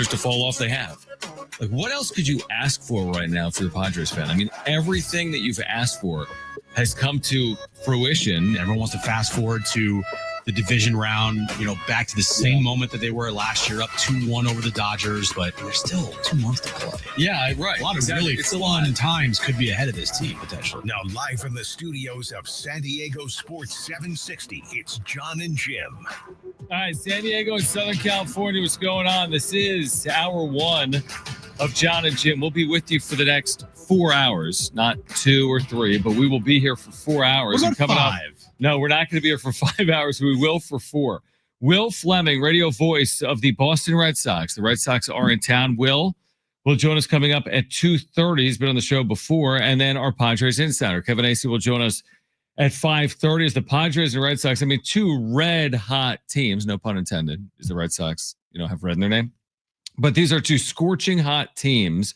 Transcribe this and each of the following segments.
Dodgers to fall off, they have. Like, what else could you ask for right now if you're a Padres fan? I mean, everything that you've asked for has come to fruition. Everyone wants to fast forward to the division round, back to the same moment that they were last year, up 2-1 over the Dodgers, but there's still 2 months to play. Yeah, right. A lot of really fun times could be ahead of this team, potentially. Now, live from the studios of San Diego Sports 760, it's Jon and Jim. All right, San Diego and Southern California, what's going on? This is hour 1 of Jon and Jim. We'll be with you for the next 4 hours, not 2 or 3, but we will be here for 4 hours. What about 5? No, we're not going to be here for 5 hours. We will for 4. Will Fleming, radio voice of the Boston Red Sox. The Red Sox are in town. Will join us coming up at 2:30. He's been on the show before. And then our Padres Insider, Kevin Acee, will join us at 5:30 as the Padres and Red Sox. I mean, 2 red-hot teams, no pun intended, as the Red Sox, have red in their name. But these are 2 scorching hot teams,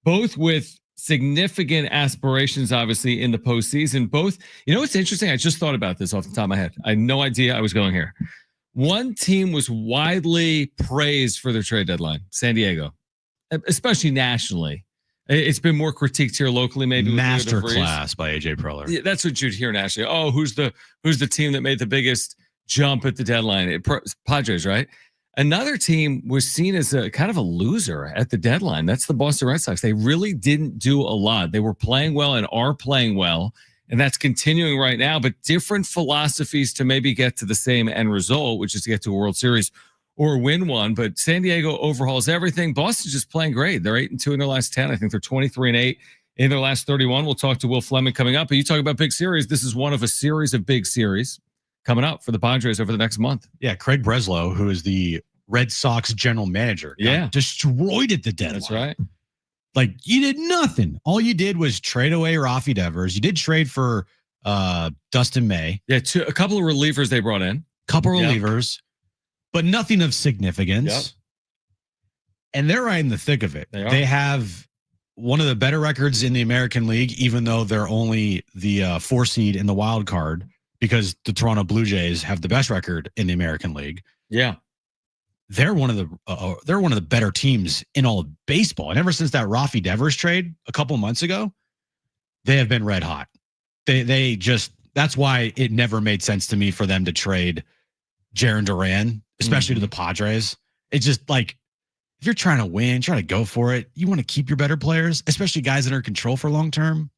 both with significant aspirations, obviously, in the postseason. Both, what's interesting? I just thought about this off the top of my head. I had no idea I was going here. One team was widely praised for their trade deadline, San Diego, especially nationally. It's been more critiqued here locally, maybe. Masterclass by AJ Preller. Yeah, that's what you'd hear nationally. Oh, who's the team that made the biggest jump at the deadline? Padres, right? Another team was seen as a kind of a loser at the deadline. That's the Boston Red Sox. They really didn't do a lot. They were playing well and are playing well, and that's continuing right now, but different philosophies to maybe get to the same end result, which is to get to a World Series or win one. But San Diego overhauls everything. Boston's just playing great. They're 8-2 in their last 10. I think they're 23-8 in their last 31. We'll talk to Will Fleming coming up. But you talk about big series. This is one of a series of big series coming up for the Padres over the next month. Yeah, Craig Breslow, who is the Red Sox general manager, destroyed at the deadline. That's right. Like, you did nothing. All you did was trade away Rafi Devers. You did trade for Dustin May. Yeah, a couple of relievers they brought in. Relievers, but nothing of significance. Yep. And they're right in the thick of it. They have one of the better records in the American League, even though they're only the 4 seed in the wild card, because the Toronto Blue Jays have the best record in the American League. Yeah. They're one of the better teams in all of baseball. And ever since that Rafi Devers trade a couple months ago, they have been red hot. They just, that's why it never made sense to me for them to trade Jarren Duran, especially to the Padres. It's just like, if you're trying to win, try to go for it. You want to keep your better players, especially guys that are in control for long term.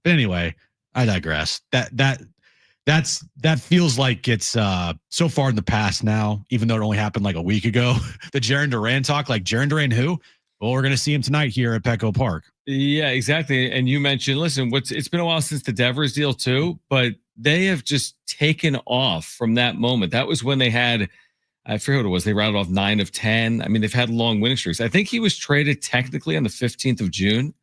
But anyway, I digress. That feels like it's so far in the past now, even though it only happened like a week ago. The Jarren Duran talk, like Jarren Duran who? Well, we're going to see him tonight here at Petco Park. Yeah, exactly. And you mentioned, listen, it's been a while since the Devers deal too, but they have just taken off from that moment. That was when they had, I forget what it was, they rattled off 9 of 10. I mean, they've had long winning streaks. I think he was traded technically on the 15th of June.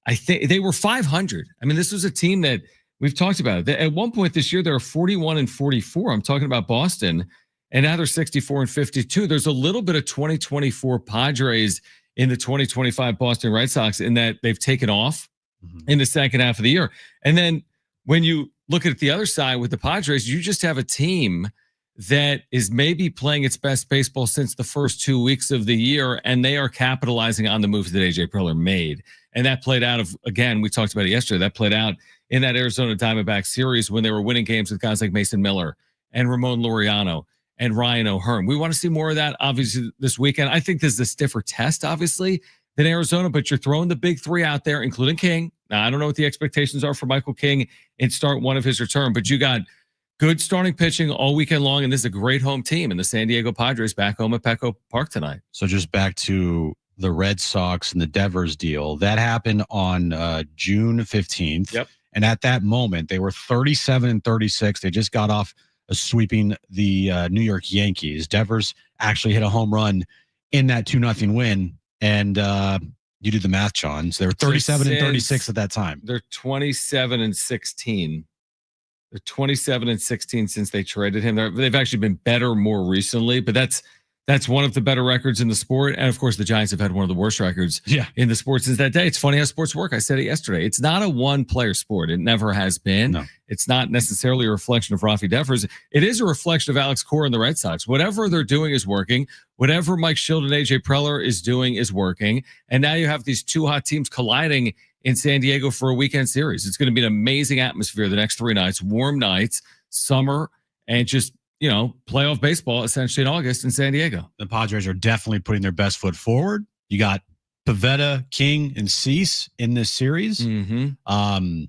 I think they were 500. I mean, this was a team that we've talked about it. At one point this year, they were 41-44. I'm talking about Boston, and now they're 64-52. There's a little bit of 2024 Padres in the 2025 Boston Red Sox in that they've taken off in the second half of the year. And then when you look at the other side with the Padres, you just have a team that is maybe playing its best baseball since the first 2 weeks of the year, and they are capitalizing on the moves that AJ Preller made. And that played out again, we talked about it yesterday, that played out in that Arizona Diamondback series when they were winning games with guys like Mason Miller and Ramon Laureano and Ryan O'Hearn. We want to see more of that, obviously, this weekend. I think this is a stiffer test, obviously, than Arizona, but you're throwing the big 3 out there, including King. Now, I don't know what the expectations are for Michael King in start 1 of his return, but you got good starting pitching all weekend long, and this is a great home team, and the San Diego Padres back home at Petco Park tonight. So just back to the Red Sox and the Devers deal. That happened on June 15th. Yep. And at that moment, they were 37-36. They just got off sweeping the New York Yankees. Devers actually hit a home run in that 2-0 win. And you do the math, Jon. So they were 37-36 at that time. They're 27-16. They're 27-16 since they traded him. They've actually been better more recently, but that's That's one of the better records in the sport. And of course, the Giants have had one of the worst records Yeah. in the sport since that day. It's funny how sports work. I said it yesterday. It's not a one-player sport. It never has been. No. It's not necessarily a reflection of Rafi Devers. It is a reflection of Alex Cora and the Red Sox. Whatever they're doing is working. Whatever Mike Shildt and AJ Preller is doing is working. And now you have these two hot teams colliding in San Diego for a weekend series. It's going to be an amazing atmosphere the next 3 nights, warm nights, summer, and just, playoff baseball essentially in August in San Diego. The Padres are definitely putting their best foot forward. You got Pivetta, King, and Cease in this series. Mm-hmm.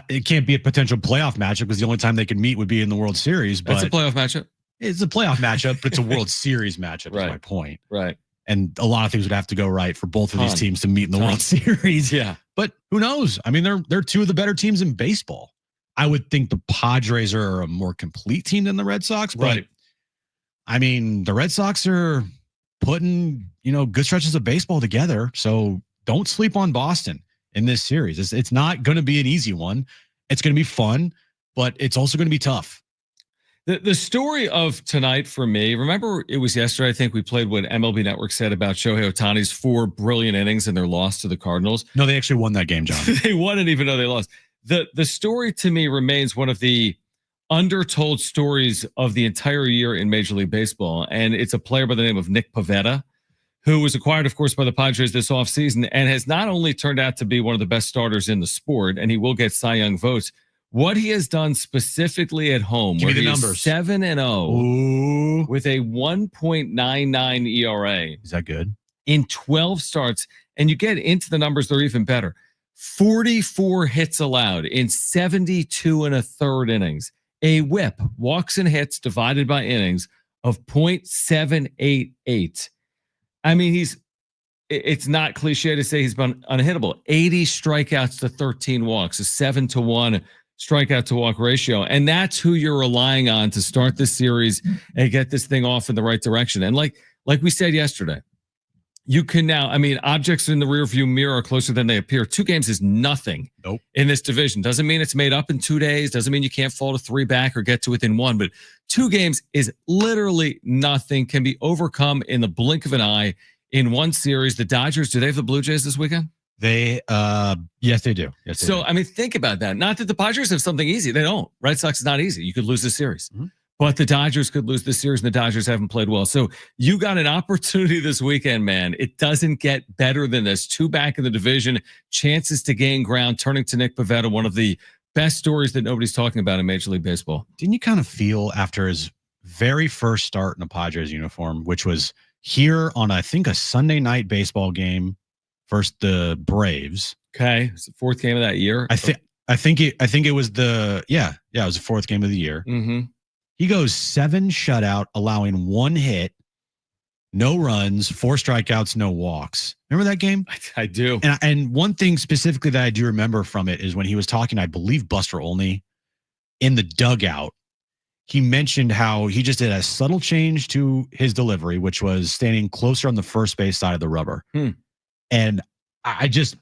It can't be a potential playoff matchup because the only time they could meet would be in the World Series. But That's a playoff matchup. It's a playoff matchup, but it's a World Series matchup, Right. is my point. Right. And a lot of things would have to go right for both of these Ton. teams to meet in the World Series. Yeah. But who knows? I mean, they're two of the better teams in baseball. I would think the Padres are a more complete team than the Red Sox. But, Right. I mean, the Red Sox are putting, good stretches of baseball together. So don't sleep on Boston in this series. It's not going to be an easy one. It's going to be fun, but it's also going to be tough. The story of tonight for me, remember it was yesterday, I think we played what MLB Network said about Shohei Ohtani's 4 brilliant innings and their loss to the Cardinals. No, they actually won that game, John. They won it even though they lost. The story to me remains one of the undertold stories of the entire year in Major League Baseball. And it's a player by the name of Nick Pivetta, who was acquired, of course, by the Padres this offseason and has not only turned out to be one of the best starters in the sport, and he will get Cy Young votes. What he has done specifically at home, Give me where the he is numbers. 7-0 with a 1.99 ERA Is that good? in 12 starts, and you get into the numbers, they're even better. 44 hits allowed in 72 1/3 innings. A whip, walks and hits divided by innings of .788. I mean, it's not cliche to say he's been unhittable. 80 strikeouts to 13 walks, a 7-to-1 strikeout to walk ratio. And that's who you're relying on to start this series and get this thing off in the right direction. And like we said yesterday, you can now, objects in the rearview mirror are closer than they appear. 2 games is nothing in this division. Doesn't mean it's made up in 2 days. Doesn't mean you can't fall to 3 back or get to within 1. But 2 games is literally nothing, can be overcome in the blink of an eye in one series. The Dodgers, do they have the Blue Jays this weekend? Yes, they do. Yes, they do. Think about that. Not that the Padres have something easy. They don't. Red Sox is not easy. You could lose the series. Mm-hmm. But the Dodgers could lose this series, and the Dodgers haven't played well. So you got an opportunity this weekend, man. It doesn't get better than this. 2 back in the division, chances to gain ground, turning to Nick Pivetta, one of the best stories that nobody's talking about in Major League Baseball. Didn't you kind of feel after his very first start in a Padres uniform, which was here on, I think, a Sunday night baseball game versus the Braves? Okay, it's the 4th game of that year. I think it was it was the 4th game of the year. Mm-hmm. He goes 7 shutout, allowing 1 hit, no runs, 4 strikeouts, no walks. Remember that game? I do. And one thing specifically that I do remember from it is when he was talking, I believe Buster Olney, in the dugout, he mentioned how he just did a subtle change to his delivery, which was standing closer on the first base side of the rubber. And I just,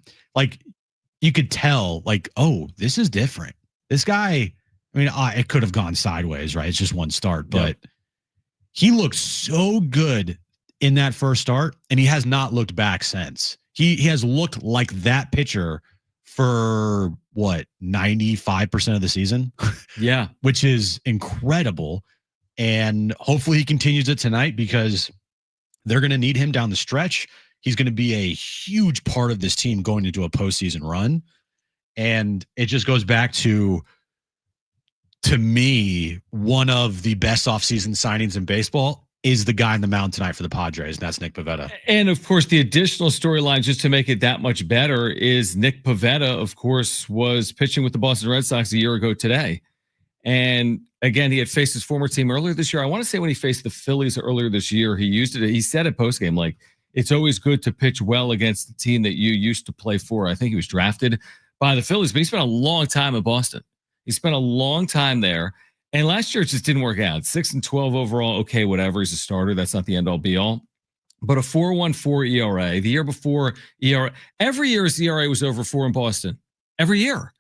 you could tell, oh, this is different. This guy, it could have gone sideways, right? It's just one start, but he looked so good in that first start, and he has not looked back since. He has looked like that pitcher for 95% of the season. Yeah, which is incredible. And hopefully he continues it tonight because they're going to need him down the stretch. He's going to be a huge part of this team going into a postseason run. And it just goes back to me, one of the best offseason signings in baseball is the guy on the mound tonight for the Padres, and that's Nick Pivetta. And of course, the additional storyline, just to make it that much better, is Nick Pivetta, of course, was pitching with the Boston Red Sox a year ago today. And again, he had faced his former team earlier this year. I want to say when he faced the Phillies earlier this year, he used it. He said at postgame, it's always good to pitch well against the team that you used to play for. I think he was drafted by the Phillies, but he spent a long time in Boston. He spent a long time there. And last year, it just didn't work out. 6-12 overall. Okay, whatever. He's a starter. That's not the end all be all. But a 4.14 ERA. The year before, every year his ERA was over 4 in Boston. Every year.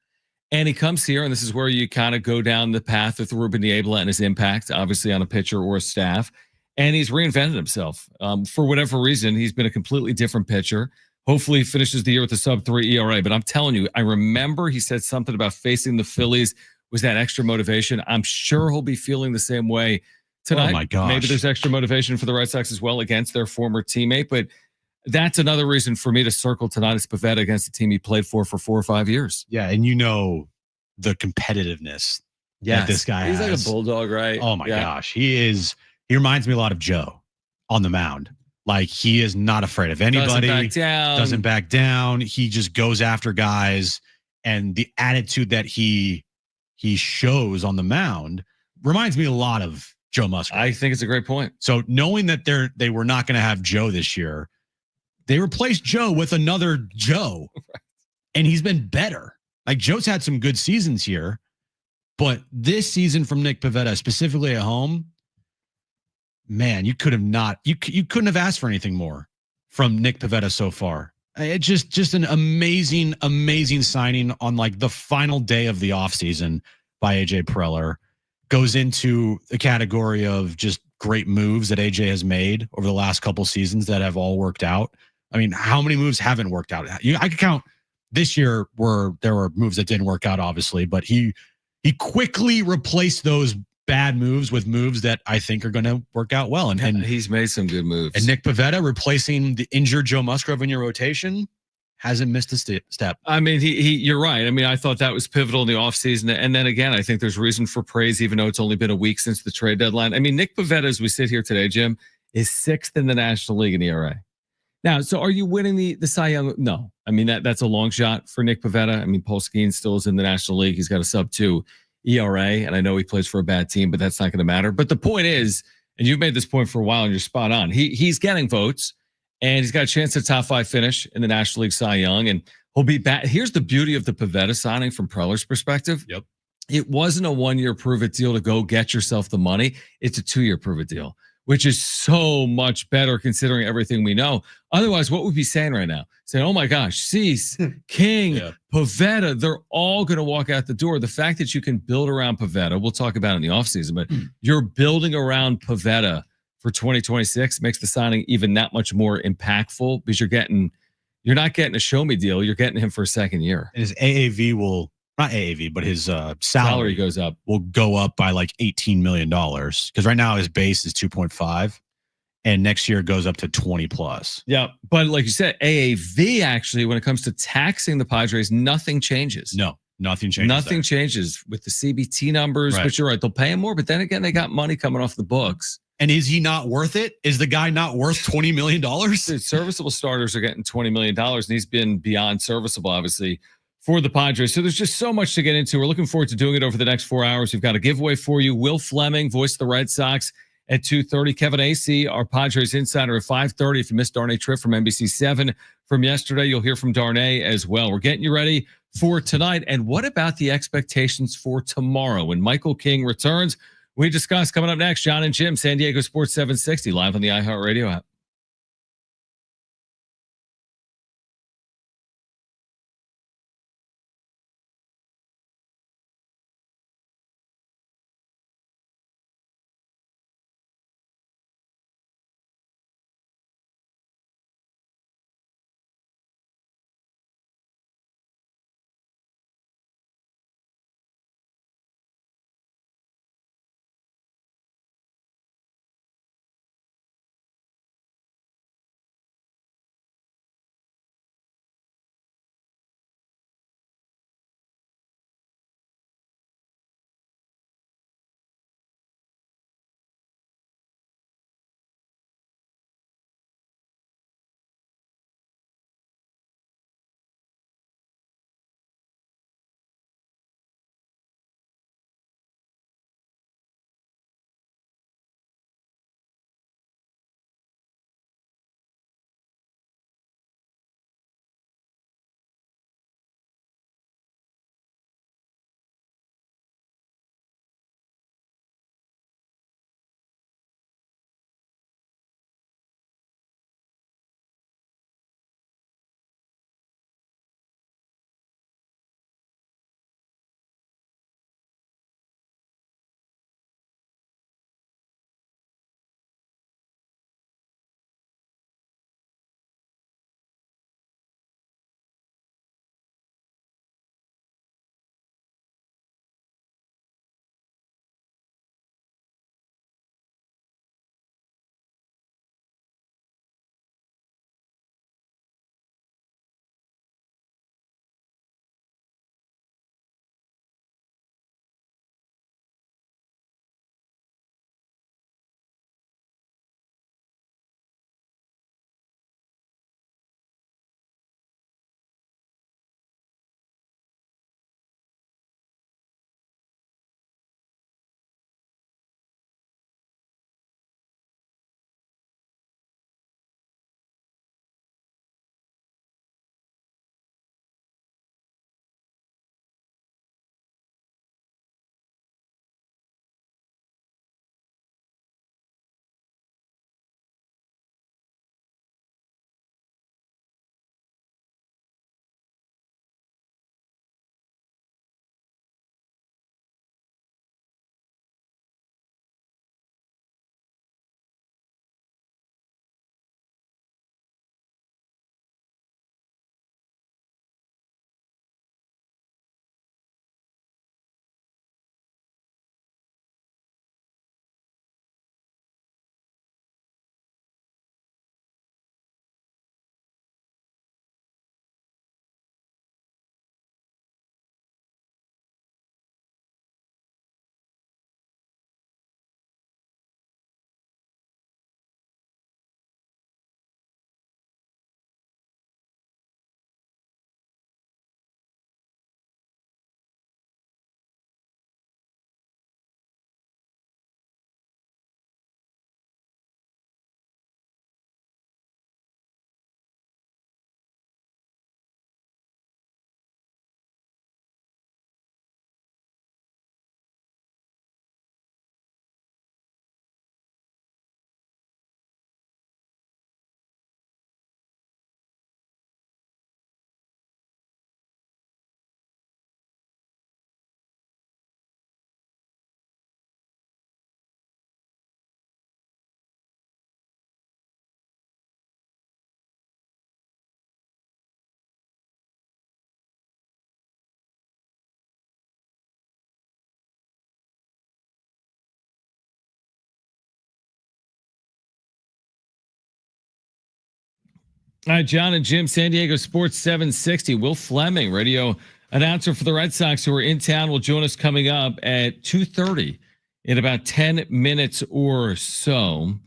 And he comes here, and this is where you kind of go down the path with Ruben Niebla and his impact, obviously on a pitcher or a staff. and he's reinvented himself. For whatever reason, he's been a completely different pitcher. Hopefully, he finishes the year with a sub-3 ERA. But I'm telling you, I remember he said something about facing the Phillies was that extra motivation. I'm sure he'll be feeling the same way tonight. Oh my gosh. Maybe there's extra motivation for the Red Sox as well against their former teammate. But that's another reason for me to circle tonight is Pivetta against the team he played for 4 or 5 years. Yeah, and the competitiveness that this guy he's has. like a bulldog, right? Oh my gosh. He reminds me a lot of Joe on the mound. Like, he is not afraid of anybody. Doesn't back down. He just goes after guys. And the attitude that he shows on the mound reminds me a lot of Joe Musgrove. I think it's a great point. So knowing that they were not going to have Joe this year, they replaced Joe with another Joe. Right. And he's been better. Like, Joe's had some good seasons here, but this season from Nick Pivetta, specifically at home, man, you couldn't have asked for anything more from Nick Pivetta so far. It's just an amazing, amazing signing on like the final day of the offseason by AJ Preller. Goes into the category of just great moves that AJ has made over the last couple seasons that have all worked out. I mean, how many moves haven't worked out? I could count this year where there were moves that didn't work out, obviously, but he quickly replaced those bad moves with moves that I think are going to work out well. And he's made some good moves. And Nick Pivetta replacing the injured Joe Musgrove in your rotation hasn't missed a step. I mean, you're right. I mean, I thought that was pivotal in the offseason. And then again, I think there's reason for praise, even though it's only been a week since the trade deadline. I mean, Nick Pivetta, as we sit here today, Jim, is 6th in the National League in ERA. Now, so are you winning the Cy Young? No. I mean, that's a long shot for Nick Pivetta. I mean, Paul Skeens still is in the National League. He's got a sub-2 ERA, and I know he plays for a bad team, but that's not going to matter. But the point is, and you've made this point for a while, and you're spot on, he's getting votes, and he's got a chance at top 5 finish in the National League Cy Young, and he'll be back. Here's the beauty of the Pivetta signing from Preller's perspective. Yep. It wasn't a 1-year prove-it deal to go get yourself the money. It's a 2-year prove-it deal, which is so much better considering everything we know. Otherwise, what would we be saying right now? Saying, oh my gosh, Cease, King, Pivetta, they're all going to walk out the door. The fact that you can build around Pivetta, we'll talk about it in the offseason, but you're building around Pivetta for 2026 makes the signing even that much more impactful because you're not getting a show me deal. You're getting him for a second year. And his AAV will, not AAV, but his salary goes up. Will go up by like $18 million. Because right now his base is 2.5 and next year it goes up to 20 plus. Yeah. But like you said, AAV actually, when it comes to taxing the Padres, nothing changes. No, nothing changes. Nothing changes with the CBT numbers, Right. but you're right. They'll pay him more, but then again, they got money coming off the books. And is he not worth it? Is the guy not worth $20 million? Dude, serviceable starters are getting $20 million, and he's been beyond serviceable, obviously, for the Padres. So there's just so much to get into. We're looking forward to doing it over the next 4 hours. We've got a giveaway for you. Will Fleming, voice of the Red Sox at 2:30. Kevin Acee, our Padres Insider at 5:30. If you missed Darnay Trip from NBC7 from yesterday, you'll hear from Darnay as well. We're getting you ready for tonight. And what about the expectations for tomorrow when Michael King returns? We discuss coming up next. Jon and Jim, San Diego Sports 760, live on the iHeartRadio app. All right, Jon and Jim, San Diego Sports 760. Will Fleming, radio announcer for the Red Sox who are in town, will join us coming up at 2:30 in about 10 minutes or so.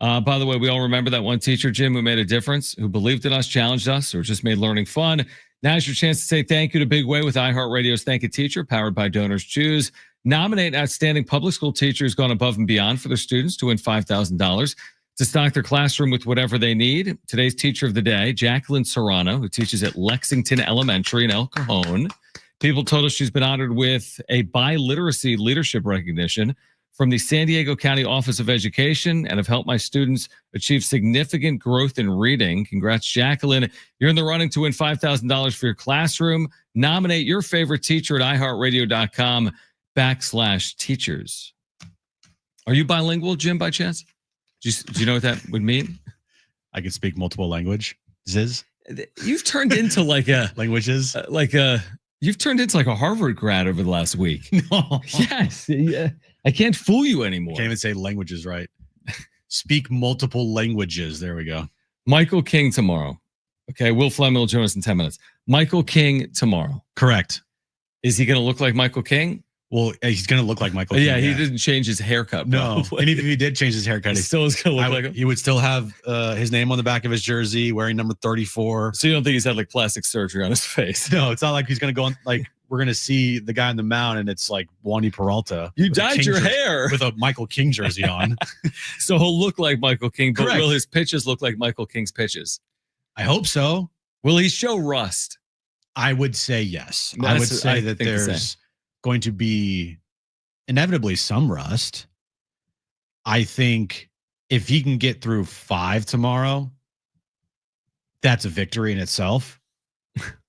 By the way, we all remember that one teacher, Jim, who made a difference, who believed in us, challenged us, or just made learning fun. Now's your chance to say thank you to Big Way with iHeartRadio's Thank a Teacher, powered by Donors Choose. Nominate outstanding public school teachers gone above and beyond for their students to win $5,000 to stock their classroom with whatever they need. Today's teacher of the day, Jacqueline Serrano, who teaches at Lexington Elementary in El Cajon. People told us she's been honored with a biliteracy leadership recognition from the San Diego County Office of Education and have helped my students achieve significant growth in reading. Congrats, Jacqueline. You're in the running to win $5,000 for your classroom. Nominate your favorite teacher at iHeartRadio.com/teachers. Are you bilingual, Jim, by chance? Do you know what that would mean? I can speak multiple languages. You've turned into like a languages, you've turned into like a Harvard grad over the last week. No. Yes. Yeah. I can't fool you anymore. Can't even say languages right. Speak multiple languages. There we go. Michael King tomorrow. Okay. Will Fleming will join us in 10 minutes. Michael King tomorrow. Correct. Is he going to look like Michael King? Well, he's going to look like Michael King. Yeah, he didn't change his haircut. No. And even if he did change his haircut, he still is going to look like him. He would still have his name on the back of his jersey, wearing number 34. So you don't think he's had like plastic surgery on his face? No, it's not like he's going to go on, like, we're going to see the guy on the mound and it's like Wandy Peralta. You dyed your hair. With a Michael King jersey on. So he'll look like Michael King, but Correct. will his pitches look like Michael King's pitches? I hope so. Will he show rust? I would say yes. I would say that there's going to be inevitably some rust. I think if he can get through 5 tomorrow, that's a victory in itself.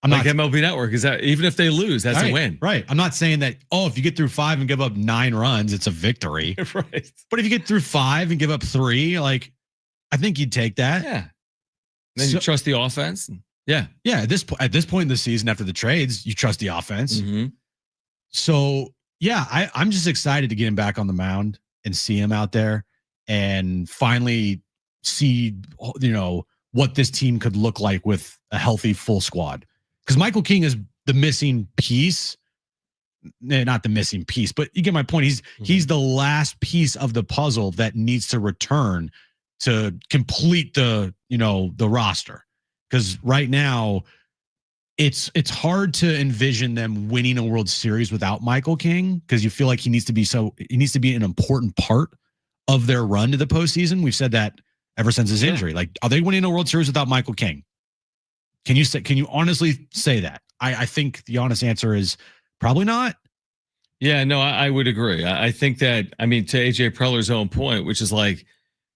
I'm like not MLB Network. Is that even if they lose, that's a win. Right. I'm not saying that, if you get through 5 and give up 9 runs, it's a victory. Right. But if you get through 5 and give up 3, like, I think you'd take that. Yeah. Then you trust the offense. Yeah. Yeah. At this point in the season, after the trades, you trust the offense. Mm-hmm. So yeah, I'm just excited to get him back on the mound and see him out there and finally see, what this team could look like with a healthy full squad. Because Michael King is the missing piece. Not the missing piece, but you get my point. He's the last piece of the puzzle that needs to return to complete the roster. Because right now, it's hard to envision them winning a World Series without Michael King, because you feel like he needs to be an important part of their run to the postseason. We've said that ever since his injury. Like, are they winning a World Series without Michael King? Can you honestly say that? I think the honest answer is probably not. Yeah, no, I would agree. I think that, to AJ Preller's own point, which is like,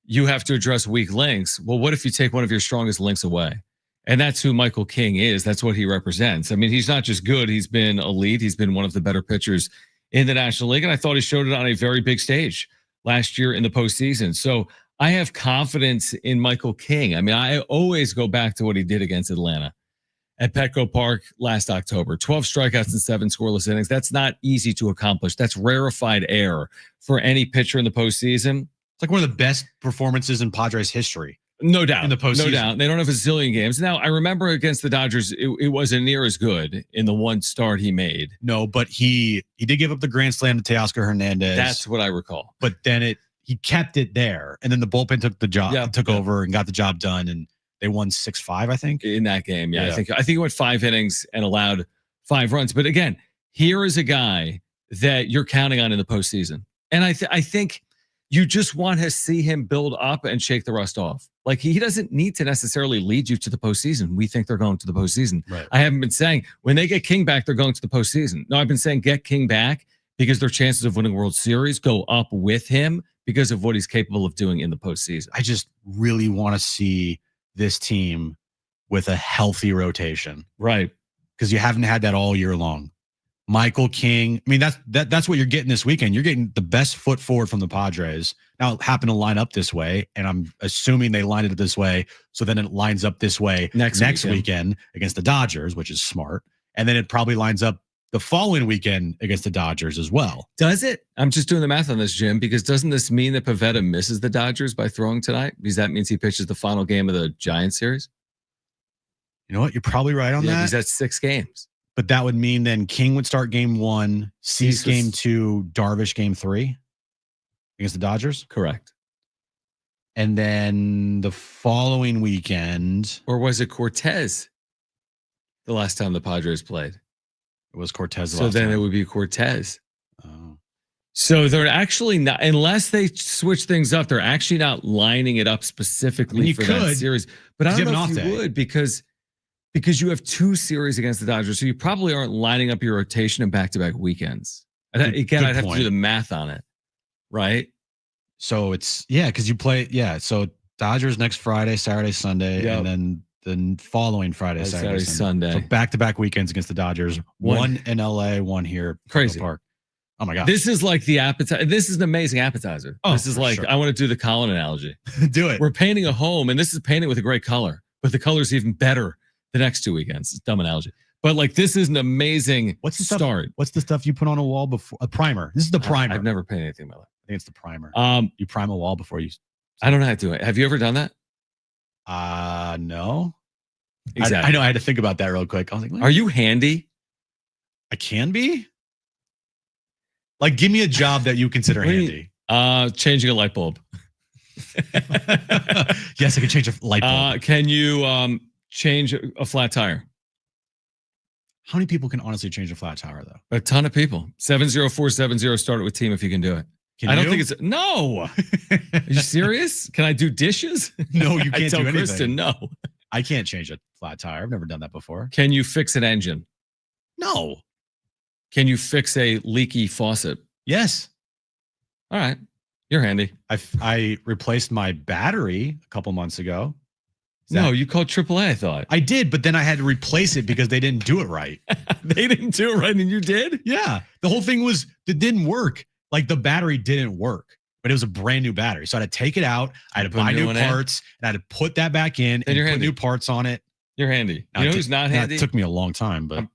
you have to address weak links. Well, what if you take one of your strongest links away? And that's who Michael King is. That's what he represents. He's not just good. He's been elite. He's been one of the better pitchers in the National League. And I thought he showed it on a very big stage last year in the postseason. So I have confidence in Michael King. I always go back to what he did against Atlanta at Petco Park last October. 12 strikeouts and 7 scoreless innings. That's not easy to accomplish. That's rarefied air for any pitcher in the postseason. It's like one of the best performances in Padres history. No doubt. In the postseason. No doubt. They don't have a zillion games. Now, I remember against the Dodgers, it wasn't near as good in the one start he made. No, but he did give up the grand slam to Teoscar Hernandez. That's what I recall. But then he kept it there. And then the bullpen took over and got the job done. And they won 6-5, I think. In that game, yeah. I think it went 5 innings and allowed 5 runs. But again, here is a guy that you're counting on in the postseason. And I think you just want to see him build up and shake the rust off. Like, he doesn't need to necessarily lead you to the postseason. We think they're going to the postseason. Right. I haven't been saying when they get King back, they're going to the postseason. No, I've been saying get King back because their chances of winning World Series go up with him because of what he's capable of doing in the postseason. I just really want to see this team with a healthy rotation. Right. Because you haven't had that all year long. Michael King. That's what you're getting this weekend. You're getting the best foot forward from the Padres. Now, it happened to line up this way, and I'm assuming they lined it this way. So then it lines up this way next weekend against the Dodgers, which is smart. And then it probably lines up the following weekend against the Dodgers as well. Does it? I'm just doing the math on this, Jim, because doesn't this mean that Pivetta misses the Dodgers by throwing tonight? Because that means he pitches the final game of the Giants series. You know what? You're probably right on Yeah, that. because that's 6 games. But that would mean then King would start game 1, Cease Cease was- game 2, Darvish game 3 against the Dodgers. Correct. And then the following weekend, Or was it Cortez the last time the Padres played? it was Cortez. So then it would be Cortez. Oh. So they're actually not, unless they switch things up, they're actually not lining it up specifically you for that could, series. But I you don't know have if an you off day. would because you have 2 series against the Dodgers. So you probably aren't lining up your rotation in back-to-back weekends. And Good I'd have to point. do the math on it. Right? So it's, because you play, so Dodgers next Friday, Saturday, Sunday, Yep. and then the following Friday, Saturday, Sunday. So back-to-back weekends against the Dodgers. One in LA, one here at Petco Crazy. Park. Oh my God. This is like the appetizer. This is an amazing appetizer. Oh, this is for like, sure. I want to do the Colin analogy. Do it. We're painting a home, and this is painted with a great color, but the color's even better the next 2 weekends. It's a dumb analogy. But like, this is an amazing What's the start. stuff? What's the stuff you put on a wall before? A primer. This is the primer. I've never painted anything in my life. I think it's the primer. You prime a wall before you. I don't know how to do it. Have you ever done that? No. Exactly. I know. I had to think about that real quick. I was like, Are you handy? I can be. Like, give me a job that you consider What do you- handy. Changing a light bulb. Yes, I can change a light bulb. Can you change a flat tire? How many people can honestly change a flat tire, though? A ton of people. 70470. Start it with team if you can do it. Can I don't you? think it's no. Are you serious? Can I do dishes? No, you I can't tell do anything. Kristen no. I can't change a flat tire. I've never done that before. Can you fix an engine? No. Can you fix a leaky faucet? Yes. All right. You're handy. I replaced my battery a couple months ago. No, you called AAA, I thought. I did, but then I had to replace it because they didn't do it right. They didn't do it right and you did? Yeah. The whole thing was, it didn't work. Like, the battery didn't work, but it was a brand new battery. So I had to take it out. I had to Put a buy new new one in? parts and I had to put that back in Then and you're put handy. new parts on it. You're handy. Now, You know it who's took- not now, handy? It took me a long time, but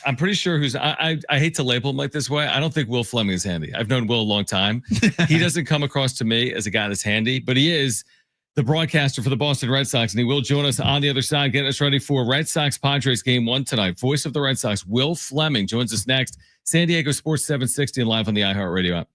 I'm pretty sure I hate to label him like this way. I don't think Will Fleming is handy. I've known Will a long time. He doesn't come across to me as a guy that's handy, but he is the broadcaster for the Boston Red Sox, and he will join us on the other side, getting us ready for Red Sox Padres game 1 tonight. Voice of the Red Sox, Will Fleming, joins us next. San Diego Sports 760 and live on the iHeartRadio app.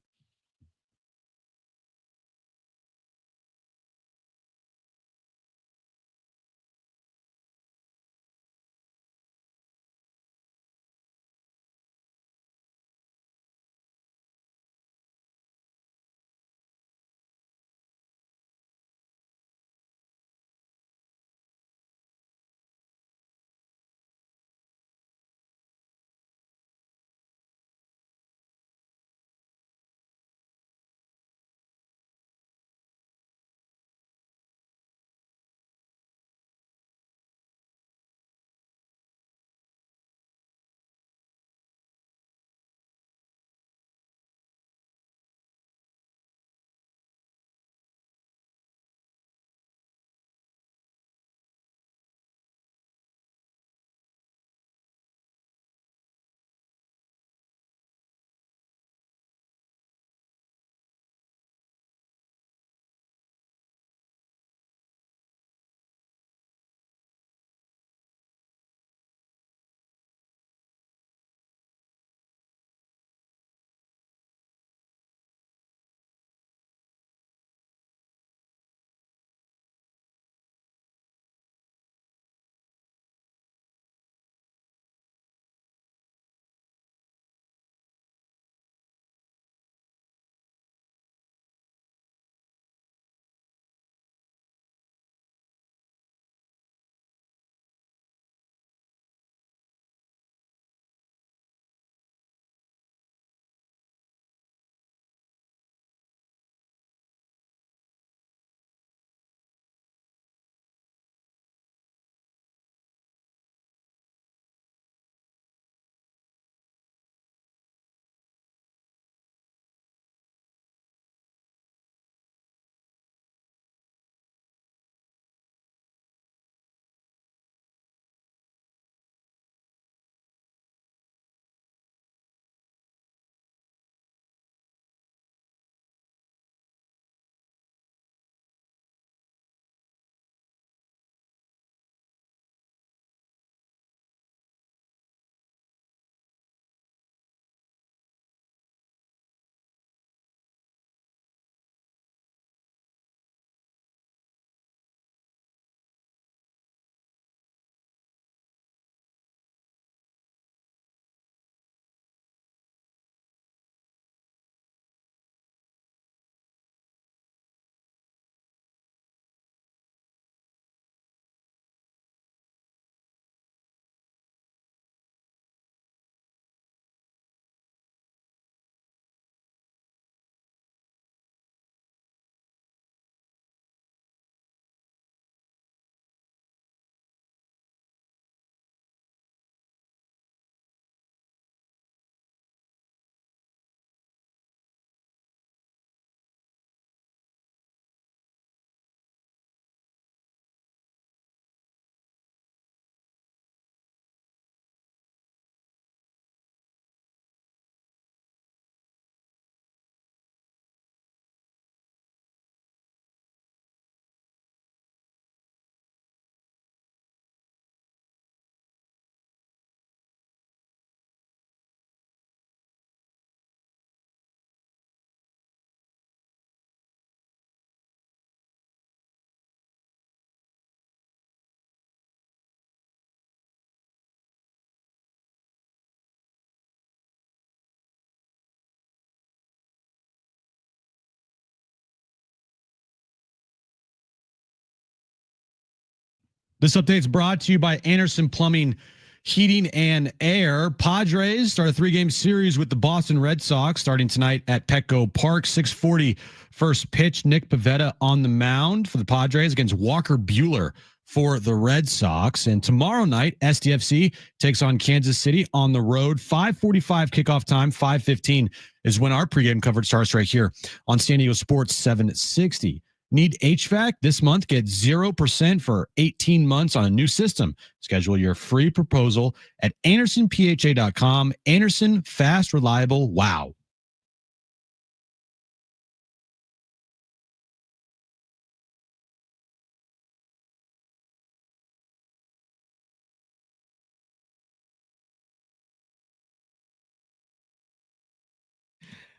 This update's brought to you by Anderson Plumbing, Heating and Air. Padres start a 3-game series with the Boston Red Sox starting tonight at Petco Park. 6:40 first pitch. Nick Pivetta on the mound for the Padres against Walker Buehler for the Red Sox. And tomorrow night, SDFC takes on Kansas City on the road. 5:45 kickoff time. 5:15 is when our pregame coverage starts right here on San Diego Sports 760. Need HVAC? This month, get 0% for 18 months on a new system. Schedule your free proposal at AndersonPHA.com. Anderson, fast, reliable, wow.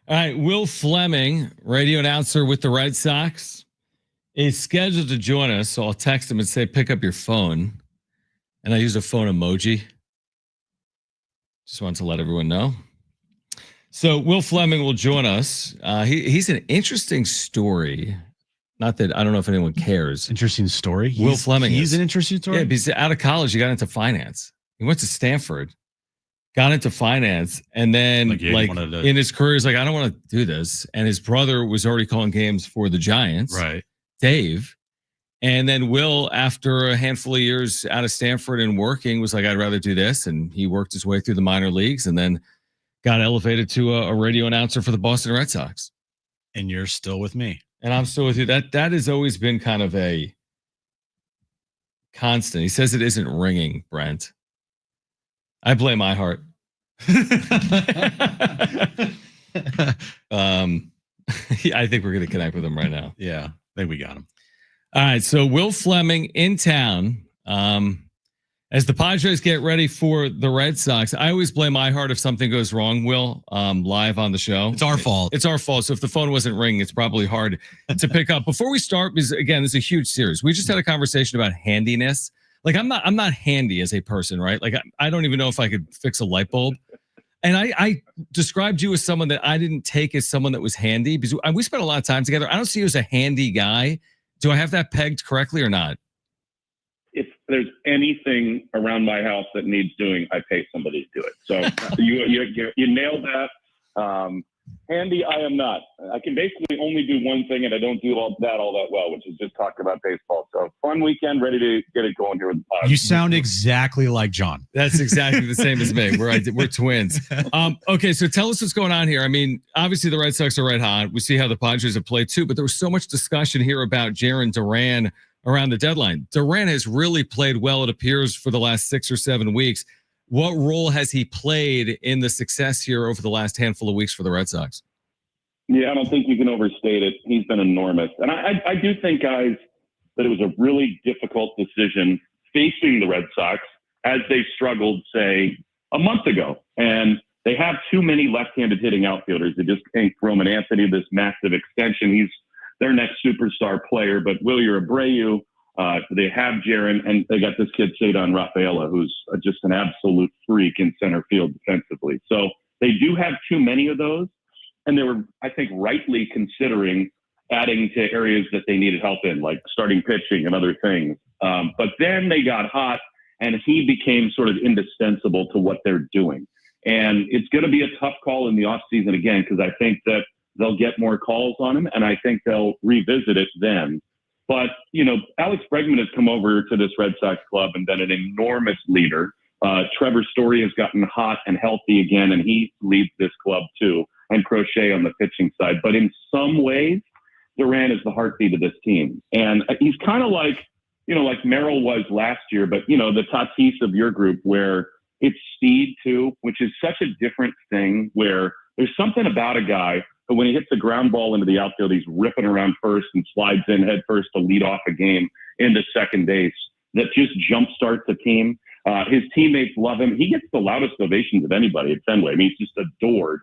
All right, Will Fleming, radio announcer with the Red Sox, is scheduled to join us. So I'll text him and say, pick up your phone. And I use a phone emoji. Just want to let everyone know. So Will Fleming will join us. He's an interesting story. Not that I don't know if anyone cares. Interesting story. Will Fleming He's an interesting story? Yeah, because out of college, he got into finance. He went to Stanford, got into finance, and then in his career, he's like, I don't want to do this. And his brother was already calling games for the Giants. Right. Dave. And then Will, after a handful of years out of Stanford and working, was like, I'd rather do this. And he worked his way through the minor leagues and then got elevated to a radio announcer for the Boston Red Sox. And you're still with me. And I'm still with you. That has always been kind of a constant. He says it isn't ringing, Brent. I blame iHeart. I think we're going to connect with him right now. Yeah. I think we got him. All right. So Will Fleming in town. As the Padres get ready for the Red Sox, I always blame iHeart if something goes wrong, Will, live on the show. It's our fault. It's our fault. So if the phone wasn't ringing, it's probably hard to pick up. Before we start, because again, this is a huge series. We just had a conversation about handiness. Like I'm not handy as a person, right? Like I don't even know if I could fix a light bulb. And I described you as someone that I didn't take as someone that was handy because we spent a lot of time together. I don't see you as a handy guy. Do I have that pegged correctly or not? If there's anything around my house that needs doing, I pay somebody to do it. So you nailed that. Handy, I am not. I can basically only do one thing, and I don't do all that well, which is just talk about baseball. So fun weekend, ready to get it going here with the pod. You sound exactly like John. That's exactly the same as me. We're twins. Okay, so tell us what's going on here. I mean, obviously the Red Sox are red hot. We see how the Padres have played too, but there was so much discussion here about Jarren Duran around the deadline. Duran has really played well, it appears, for the last 6 or 7 weeks. What role has he played in the success here over the last handful of weeks for the Red Sox? Yeah, I don't think you can overstate it. He's been enormous. And I do think, guys, that it was a really difficult decision facing the Red Sox as they struggled, say, a month ago. And they have too many left-handed hitting outfielders. They just inked Roman Anthony this massive extension. He's their next superstar player. But Wilyer Abreu, they have Jarren, and they got this kid, Shadon Rafaela, who's just an absolute freak in center field defensively. So they do have too many of those. And they were, I think, rightly considering adding to areas that they needed help in, like starting pitching and other things. But then they got hot, and he became sort of indispensable to what they're doing. And it's going to be a tough call in the offseason again, because I think that they'll get more calls on him, and I think they'll revisit it then. But, you know, Alex Bregman has come over to this Red Sox club and been an enormous leader. Trevor Story has gotten hot and healthy again, and he leads this club too, and Crochet on the pitching side. But in some ways, Duran is the heartbeat of this team. And he's kind of like, you know, like Merrill was last year, but, you know, the Tatis of your group, where it's speed too, which is such a different thing, where there's something about a guy, but when he hits the ground ball into the outfield, he's ripping around first and slides in head first to lead off a game into second base. That just jumpstarts a team. His teammates love him. He gets the loudest ovations of anybody at Fenway. I mean, he's just adored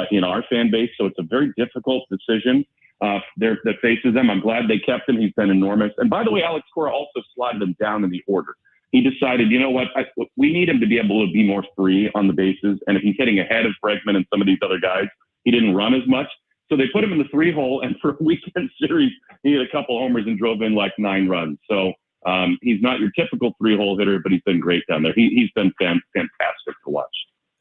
in our fan base. So it's a very difficult decision that faces them. I'm glad they kept him. He's been enormous. And by the way, Alex Cora also slotted him down in the order. He decided, you know what, we need him to be able to be more free on the bases. And if he's hitting ahead of Bregman and some of these other guys, he didn't run as much. So they put him in the 3-hole, and for a weekend series, he hit a couple homers and drove in like 9 runs. So He's not your typical 3-hole hitter, but he's been great down there. He's been fantastic to watch.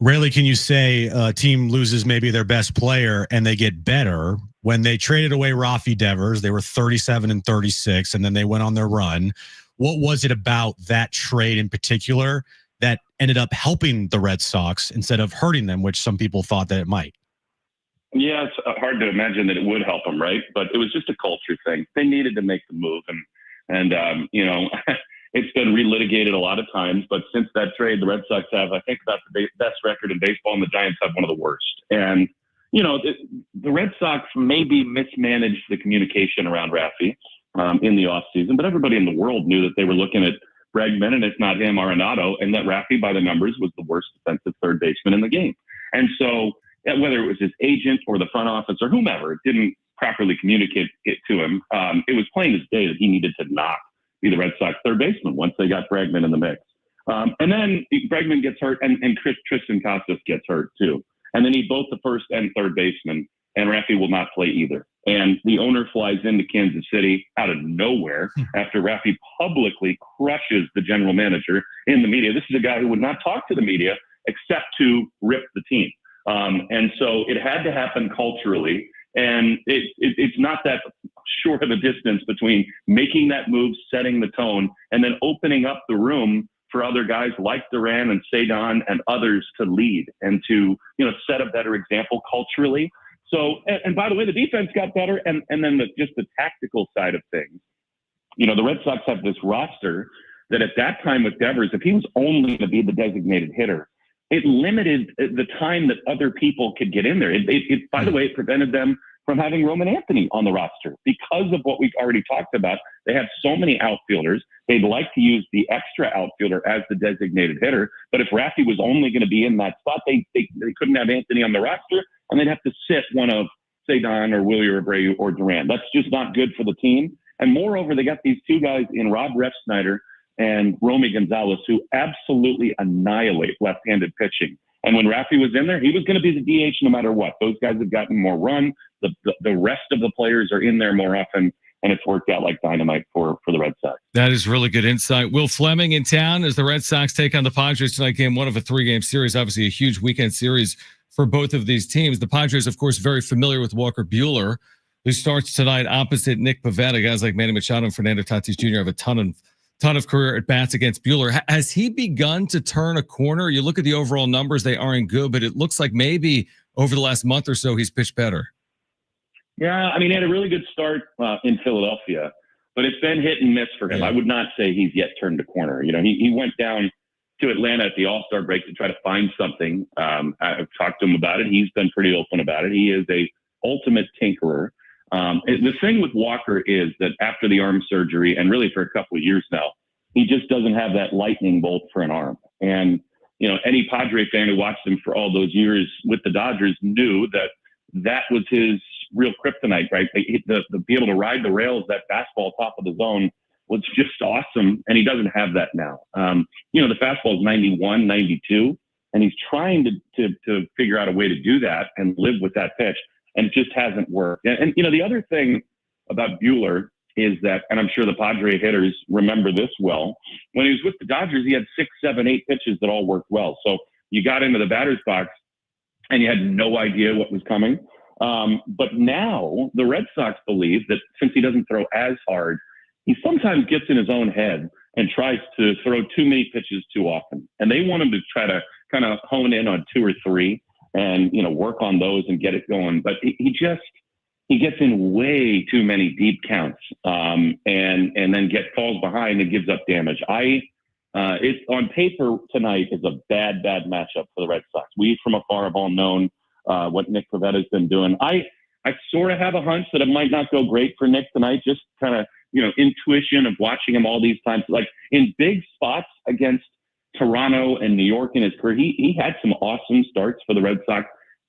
Rarely can you say a team loses maybe their best player and they get better. When they traded away Rafi Devers, they were 37-36, and then they went on their run. What was it about that trade in particular that ended up helping the Red Sox instead of hurting them, which some people thought that it might? Yeah, it's hard to imagine that it would help them, right? But it was just a culture thing. They needed to make the move, and it's been relitigated a lot of times, but since that trade, the Red Sox have, I think, about the best record in baseball, and the Giants have one of the worst. And, the Red Sox maybe mismanaged the communication around Rafi in the offseason, but everybody in the world knew that they were looking at Bregman, and if not him, Arenado, and that Rafi, by the numbers, was the worst defensive third baseman in the game. And so whether it was his agent or the front office or whomever didn't properly communicate it to him, it was plain as day that he needed to not be the Red Sox third baseman once they got Bregman in the mix. And then Bregman gets hurt, and Tristan Casas gets hurt too. And they need both the first and third baseman, and Rafi will not play either. And the owner flies into Kansas City out of nowhere after Rafi publicly crushes the general manager in the media. This is a guy who would not talk to the media except to rip the team. And so it had to happen culturally. And it's not that short of a distance between making that move, setting the tone, and then opening up the room for other guys like Duran and Cedon and others to lead and to, set a better example culturally. So, and by the way, the defense got better. And then just the tactical side of things, the Red Sox have this roster that at that time with Devers, if he was only to be the designated hitter, it limited the time that other people could get in there. By the way, it prevented them from having Roman Anthony on the roster because of what we've already talked about. They have so many outfielders. They'd like to use the extra outfielder as the designated hitter. But if Rafi was only going to be in that spot, they couldn't have Anthony on the roster, and they'd have to sit one of Cedon or Willie Abreu or Duran. That's just not good for the team. And moreover, they got these two guys in Rob Refsnyder and Romy Gonzalez, who absolutely annihilate left-handed pitching. And when Rafi was in there, he was going to be the DH no matter what. Those guys have gotten more run. The rest of the players are in there more often, and it's worked out like dynamite for the Red Sox. That is really good insight. Will Fleming in town as the Red Sox take on the Padres tonight. Game one of a 3-game series. Obviously, a huge weekend series for both of these teams. The Padres, of course, very familiar with Walker Buehler, who starts tonight opposite Nick Pivetta. Guys like Manny Machado and Fernando Tatis Jr. have a ton of career at bats against Buehler. Has he begun to turn a corner? You look at the overall numbers; they aren't good, but it looks like maybe over the last month or so he's pitched better. Yeah, I mean, he had a really good start in Philadelphia, but it's been hit and miss for him. Yeah. I would not say he's yet turned a corner. He went down to Atlanta at the All-Star break to try to find something. I've talked to him about it. He's been pretty open about it. He is a ultimate tinkerer. The thing with Walker is that after the arm surgery, and really for a couple of years now, he just doesn't have that lightning bolt for an arm. And, any Padre fan who watched him for all those years with the Dodgers knew that was his real kryptonite, right? The be able to ride the rails, that fastball top of the zone was just awesome. And he doesn't have that now. The fastball is 91, 92, and he's trying to figure out a way to do that and live with that pitch. And it just hasn't worked. And the other thing about Buehler is that, and I'm sure the Padre hitters remember this well, when he was with the Dodgers, he had 6, 7, 8 pitches that all worked well. So you got into the batter's box and you had no idea what was coming. But now the Red Sox believe that since he doesn't throw as hard, he sometimes gets in his own head and tries to throw too many pitches too often. And they want him to try to kind of hone in on 2 or 3 and, work on those and get it going. But he gets in way too many deep counts and then falls behind and gives up damage. It's on paper tonight is a bad matchup for the Red Sox. We from afar have all known what Nick Pavetta's been doing. I sort of have a hunch that it might not go great for Nick tonight. Just kind of, intuition of watching him all these times, like in big spots against Toronto and New York in his career. He had some awesome starts for the Red Sox,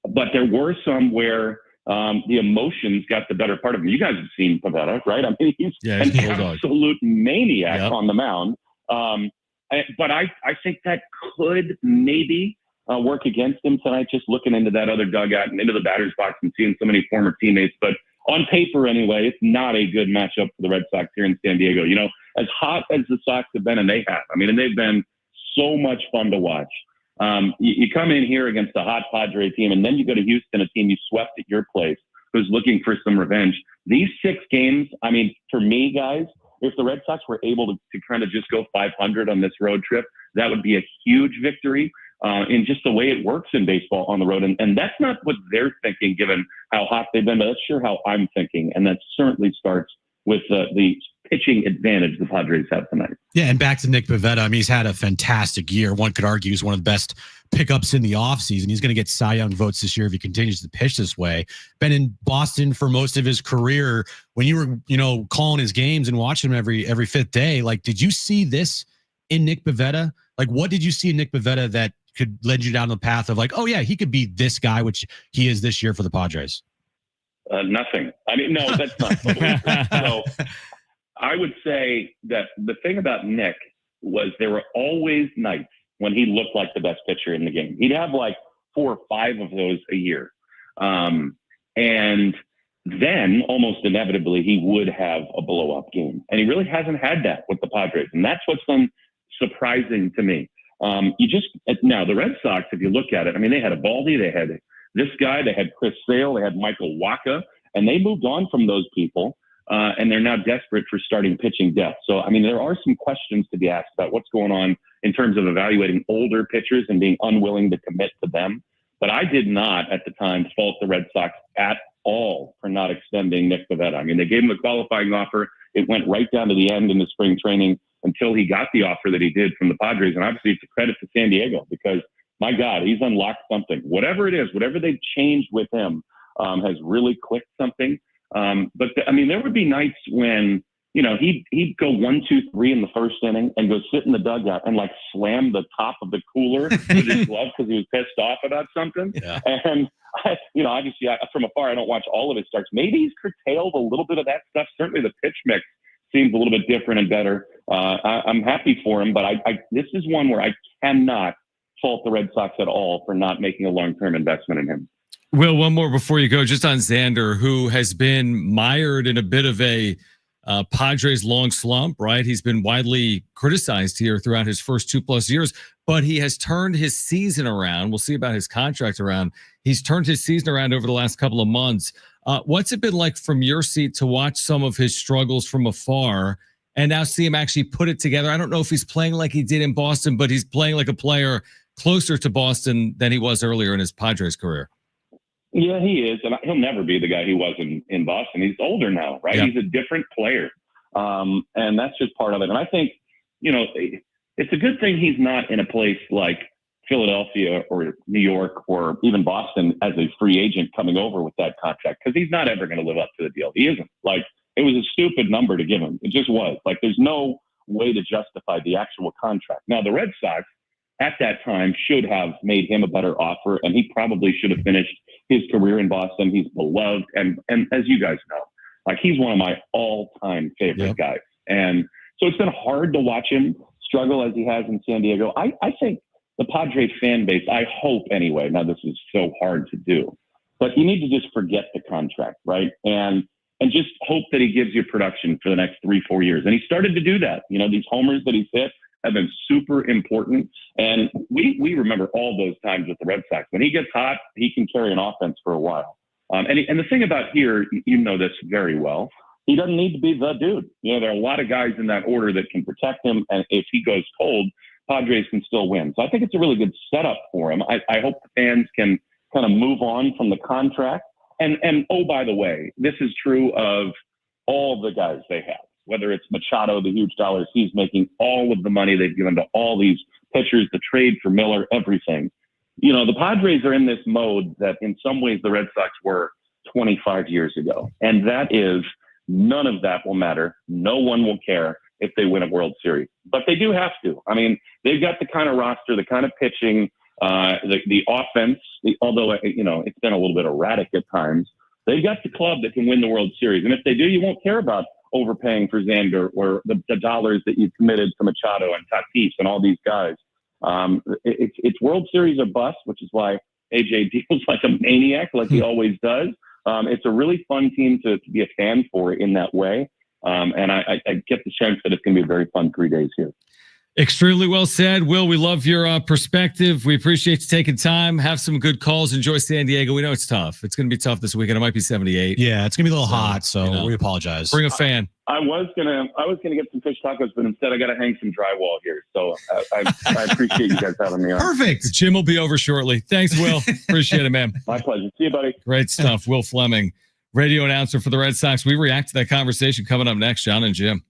but there were some where the emotions got the better part of him. You guys have seen Pivetta, right? I mean, he's an absolute maniac on the mound. But I think that could maybe work against him tonight, just looking into that other dugout and into the batter's box and seeing so many former teammates. But on paper, anyway, it's not a good matchup for the Red Sox here in San Diego. as hot as the Sox have been, and they have. I mean, and they've been so much fun to watch. You come in here against a hot Padre team, and then you go to Houston, a team you swept at your place, who's looking for some revenge. These 6 games, I mean, for me, guys, if the Red Sox were able to kind of just go 500 on this road trip, that would be a huge victory in just the way it works in baseball on the road. And that's not what they're thinking, given how hot they've been, but that's sure how I'm thinking. And that certainly starts with the pitching advantage the Padres have tonight. Yeah, and back to Nick Pivetta. I mean, he's had a fantastic year. One could argue he's one of the best pickups in the offseason. He's going to get Cy Young votes this year if he continues to pitch this way. Been in Boston for most of his career. When you were, calling his games and watching him every 5th day, like, did you see this in Nick Pivetta? Like, what did you see in Nick Pivetta that could lead you down the path of like, oh yeah, he could be this guy, which he is this year for the Padres? Nothing. I mean, no, that's not. So I would say that the thing about Nick was there were always nights when he looked like the best pitcher in the game. He'd have like 4 or 5 of those a year. And then almost inevitably he would have a blow up game. And he really hasn't had that with the Padres. And that's what's been surprising to me. Now the Red Sox, if you look at it, I mean, they had a Baldy, they had this guy, they had Chris Sale, they had Michael Wacha, and they moved on from those people. And they're now desperate for starting pitching depth. So, I mean, there are some questions to be asked about what's going on in terms of evaluating older pitchers and being unwilling to commit to them. But I did not at the time fault the Red Sox at all for not extending Nick Pivetta. I mean, they gave him a qualifying offer. It went right down to the end in the spring training until he got the offer that he did from the Padres. And obviously it's a credit to San Diego because, my God, he's unlocked something. Whatever it is, whatever they've changed with him has really clicked something. But there would be nights when, he'd go 1, 2, 3 in the first inning and go sit in the dugout and like slam the top of the cooler with his glove because he was pissed off about something. Yeah. And obviously from afar, I don't watch all of his starts. Maybe he's curtailed a little bit of that stuff. Certainly the pitch mix seems a little bit different and better. I'm happy for him, but this is one where I cannot fault the Red Sox at all for not making a long-term investment in him. Will, one more before you go, just on Xander, who has been mired in a bit of a Padres long slump, right? He's been widely criticized here throughout his first 2+ years, but he has turned his season around. We'll see about his contract around. He's turned his season around over the last couple of months. What's it been like from your seat to watch some of his struggles from afar and now see him actually put it together? I don't know if he's playing like he did in Boston, but he's playing like a player closer to Boston than he was earlier in his Padres career. Yeah, he is. And he'll never be the guy he was in Boston. He's older now, right? Yeah. He's a different player. And that's just part of it. And I think, it's a good thing he's not in a place like Philadelphia or New York or even Boston as a free agent coming over with that contract, because he's not ever going to live up to the deal. He isn't. Like, it was a stupid number to give him. It just was. Like, there's no way to justify the actual contract. Now, the Red Sox at that time should have made him a better offer, and he probably should have finished his career in Boston. He's beloved. And as you guys know, like, he's one of my all-time favorite guys. And so it's been hard to watch him struggle as he has in San Diego. I think the Padres fan base, I hope anyway, now this is so hard to do, but you need to just forget the contract, right? And just hope that he gives you production for the next 3-4 years. And he started to do that. These homers that he's hit have been super important. And we remember all those times with the Red Sox. When he gets hot, he can carry an offense for a while. And the thing about here, this very well, he doesn't need to be the dude. There are a lot of guys in that order that can protect him. And if he goes cold, Padres can still win. So I think it's a really good setup for him. I hope the fans can kind of move on from the contract. And oh, by the way, this is true of all the guys they have, whether it's Machado, the huge dollars he's making, all of the money they've given to all these pitchers, the trade for Miller, everything. The Padres are in this mode that in some ways the Red Sox were 25 years ago. And that is, none of that will matter. No one will care if they win a World Series. But they do have to. I mean, they've got the kind of roster, the kind of pitching, the offense, although, it's been a little bit erratic at times. They've got the club that can win the World Series. And if they do, you won't care about overpaying for Xander or the dollars that you've committed to Machado and Tatis and all these guys. It's World Series or bust, which is why AJ deals like a maniac, like he always does. It's a really fun team to be a fan for in that way. And I get the sense that it's going to be a very fun 3 days here. Extremely well said, Will. We love your perspective. We appreciate you taking time. Have some good calls. Enjoy San Diego. We know it's tough. It's going to be tough this weekend. It might be 78. Yeah, it's gonna be a little hot, so we apologize. Bring a fan. I was gonna get some fish tacos, but instead I got to hang some drywall here. So I appreciate you guys having me on. Perfect. Jim will be over shortly. Thanks, Will. Appreciate it, man. My pleasure. See you, buddy. Great stuff. Will Fleming, radio announcer for the Red Sox. We react to that conversation coming up next. Jon and Jim.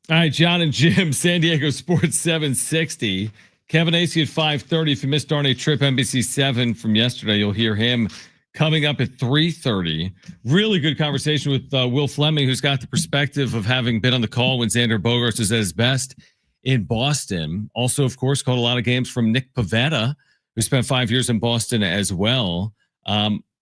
All right, Jon and Jim, San Diego Sports 760. Kevin Acee at 5:30. If you missed Darnay Trip, NBC 7 from yesterday, you'll hear him coming up at 3:30. Really good conversation with Will Fleming, who's got the perspective of having been on the call when Xander Bogaerts was at his best in Boston. Also, of course, called a lot of games from Nick Pivetta, who spent 5 years in Boston as well.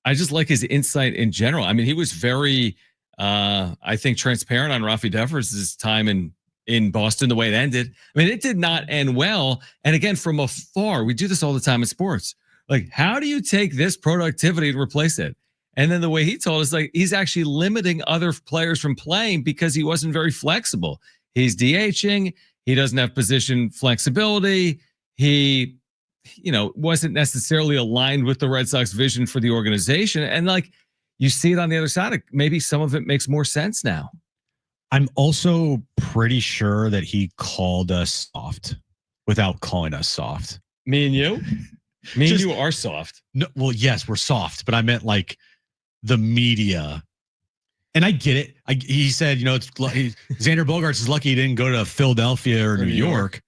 I just like his insight in general. I mean, he was very, I think, transparent on Rafi Devers' time in Boston, the way it ended. I mean, it did not end well. And again, from afar, we do this all the time in sports. Like, how do you take this productivity and replace it? And then the way he told us, like, he's actually limiting other players from playing because he wasn't very flexible. He's DHing. He doesn't have position flexibility. He, wasn't necessarily aligned with the Red Sox vision for the organization. And like, you see it on the other side. Maybe some of it makes more sense now. I'm also pretty sure that he called us soft without calling us soft. Me and you? Me and you are soft. No, well, yes, we're soft, but I meant like the media. And I get it. He said, Xander Bogaerts is lucky he didn't go to Philadelphia or New York.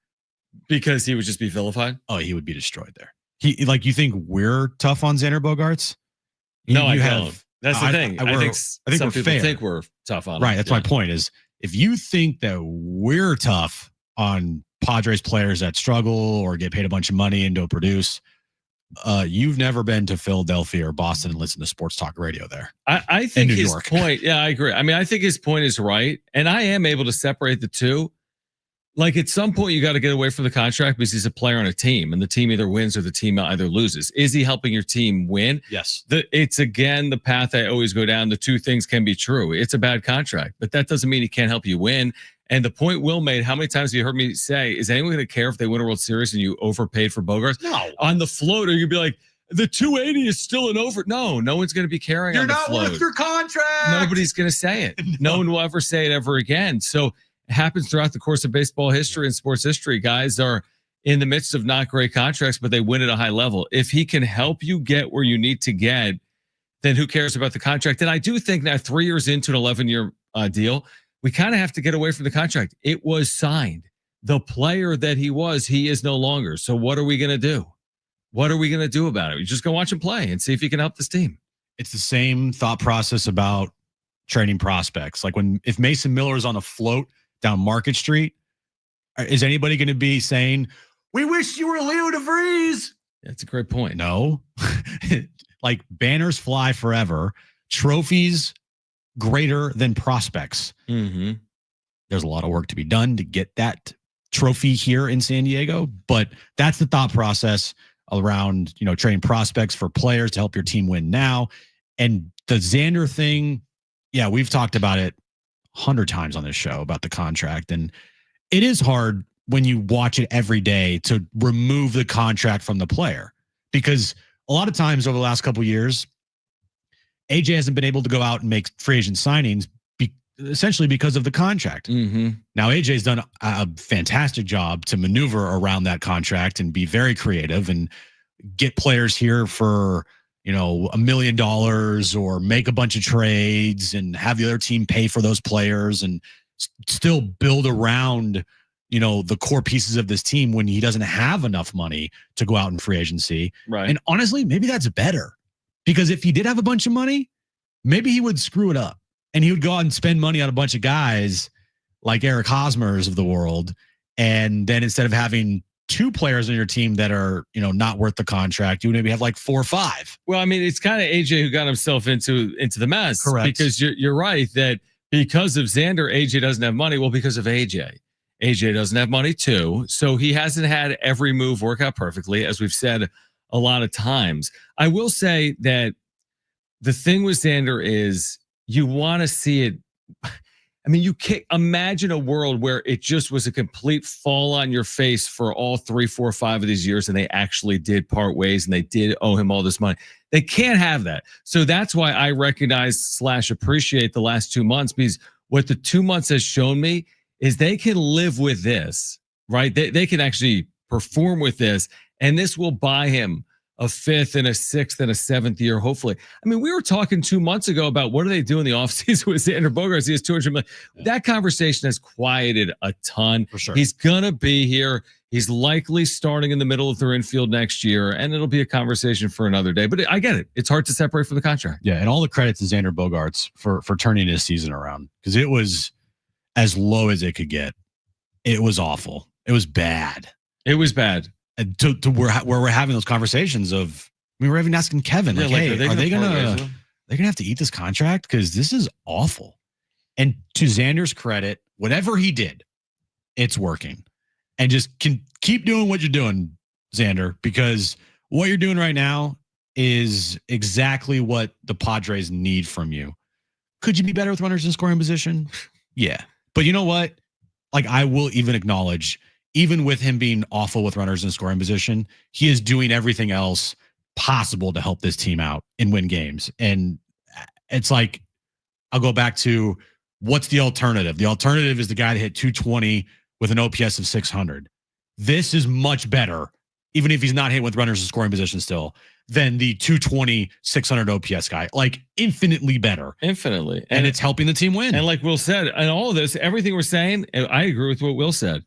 Because he would just be vilified? Oh, he would be destroyed there. You think we're tough on Xander Bogaerts? No, I don't. That's the thing. I think some people fair. think we're tough on him. Right. That's my point is if you think that we're tough on Padres players that struggle or get paid a bunch of money and don't produce, you've never been to Philadelphia or Boston and listened to sports talk radio there. I think his point, yeah, I agree. I mean, I think his point is right. And I am able to separate the two. Like at some point, you got to get away from the contract because he's a player on a team and the team either wins or the team either loses. Is he helping your team win? Yes. It's again, the path I always go down. The two things can be true. It's a bad contract, but that doesn't mean he can't help you win. And the point Will made, how many times have you heard me say, is anyone going to care if they win a World Series and you overpaid for Bogaerts? No. On the float, or you'd be like, the 280 is still an over. No one's going to be caring on the float. You're not worth your contract. Nobody's going to say it. No one will ever say it ever again. So it happens throughout the course of baseball history and sports history. Guys are in the midst of not great contracts, but they win at a high level. If he can help you get where you need to get, then who cares about the contract? And I do think that 3 years into an 11-year deal, we kind of have to get away from the contract. It was signed. The player that he is no longer. So what are we going to do? What are we going to do about it? We just go watch him play and see if he can help this team. It's the same thought process about trading prospects. Like if Mason Miller is on a float down Market Street, is anybody going to be saying, we wish you were Leo DeVries? That's a great point. No. Like banners fly forever. Trophies greater than prospects. Mm-hmm. There's a lot of work to be done to get that trophy here in San Diego, but that's the thought process around, trading prospects for players to help your team win now. And the Xander thing, yeah, we've talked about it 100 times on this show about the contract. And it is hard when you watch it every day to remove the contract from the player, because a lot of times over the last couple of years, AJ hasn't been able to go out and make free agent signings essentially because of the contract. Mm-hmm. Now, AJ's done a fantastic job to maneuver around that contract and be very creative and get players here for, $1 million or make a bunch of trades and have the other team pay for those players and still build around, the core pieces of this team when he doesn't have enough money to go out in free agency. Right. And honestly, maybe that's better, because if he did have a bunch of money, maybe he would screw it up. And he would go out and spend money on a bunch of guys like Eric Hosmer's of the world. And then instead of having two players on your team that are, not worth the contract, you would maybe have like 4 or 5. Well, I mean, it's kind of AJ who got himself into the mess. Correct. Because you're right that because of Xander, AJ doesn't have money. Well, because of AJ doesn't have money too. So he hasn't had every move work out perfectly, as we've said a lot of times. I will say that the thing with Xander is, you want to see it. I mean, you can't imagine a world where it just was a complete fall on your face for all 3, 4, 5 of these years, and they actually did part ways and they did owe him all this money. They can't have that. So that's why I recognize / appreciate the last 2 months, because what the 2 months has shown me is they can live with this, right? They can actually perform with this, and this will buy him a fifth and a sixth and a seventh year, hopefully. I mean, we were talking 2 months ago about what do they do in the offseason with Xander Bogaerts. He has 200 million. Yeah. That conversation has quieted a ton. For sure. He's going to be here. He's likely starting in the middle of their infield next year, and it'll be a conversation for another day. But I get it. It's hard to separate from the contract. Yeah, and all the credit to Xander Bogaerts for turning his season around, because it was as low as it could get. It was awful. It was bad. It was bad. And to where we're having those conversations of, I mean, we're even asking Kevin, like, hey, are they gonna have to eat this contract? Because this is awful. And to Xander's credit, whatever he did, it's working. And just keep doing what you're doing, Xander, because what you're doing right now is exactly what the Padres need from you. Could you be better with runners in scoring position? Yeah. But you know what? Like, I will even acknowledge, even with him being awful with runners in scoring position, he is doing everything else possible to help this team out and win games. And it's like, I'll go back to, what's the alternative? The alternative is the guy that hit 220 with an OPS of 600. This is much better, even if he's not hitting with runners in scoring position still, than the 220, 600 OPS guy. Like, infinitely better. Infinitely. And it's helping the team win. And like Will said, and all of this, everything we're saying, and I agree with what Will said.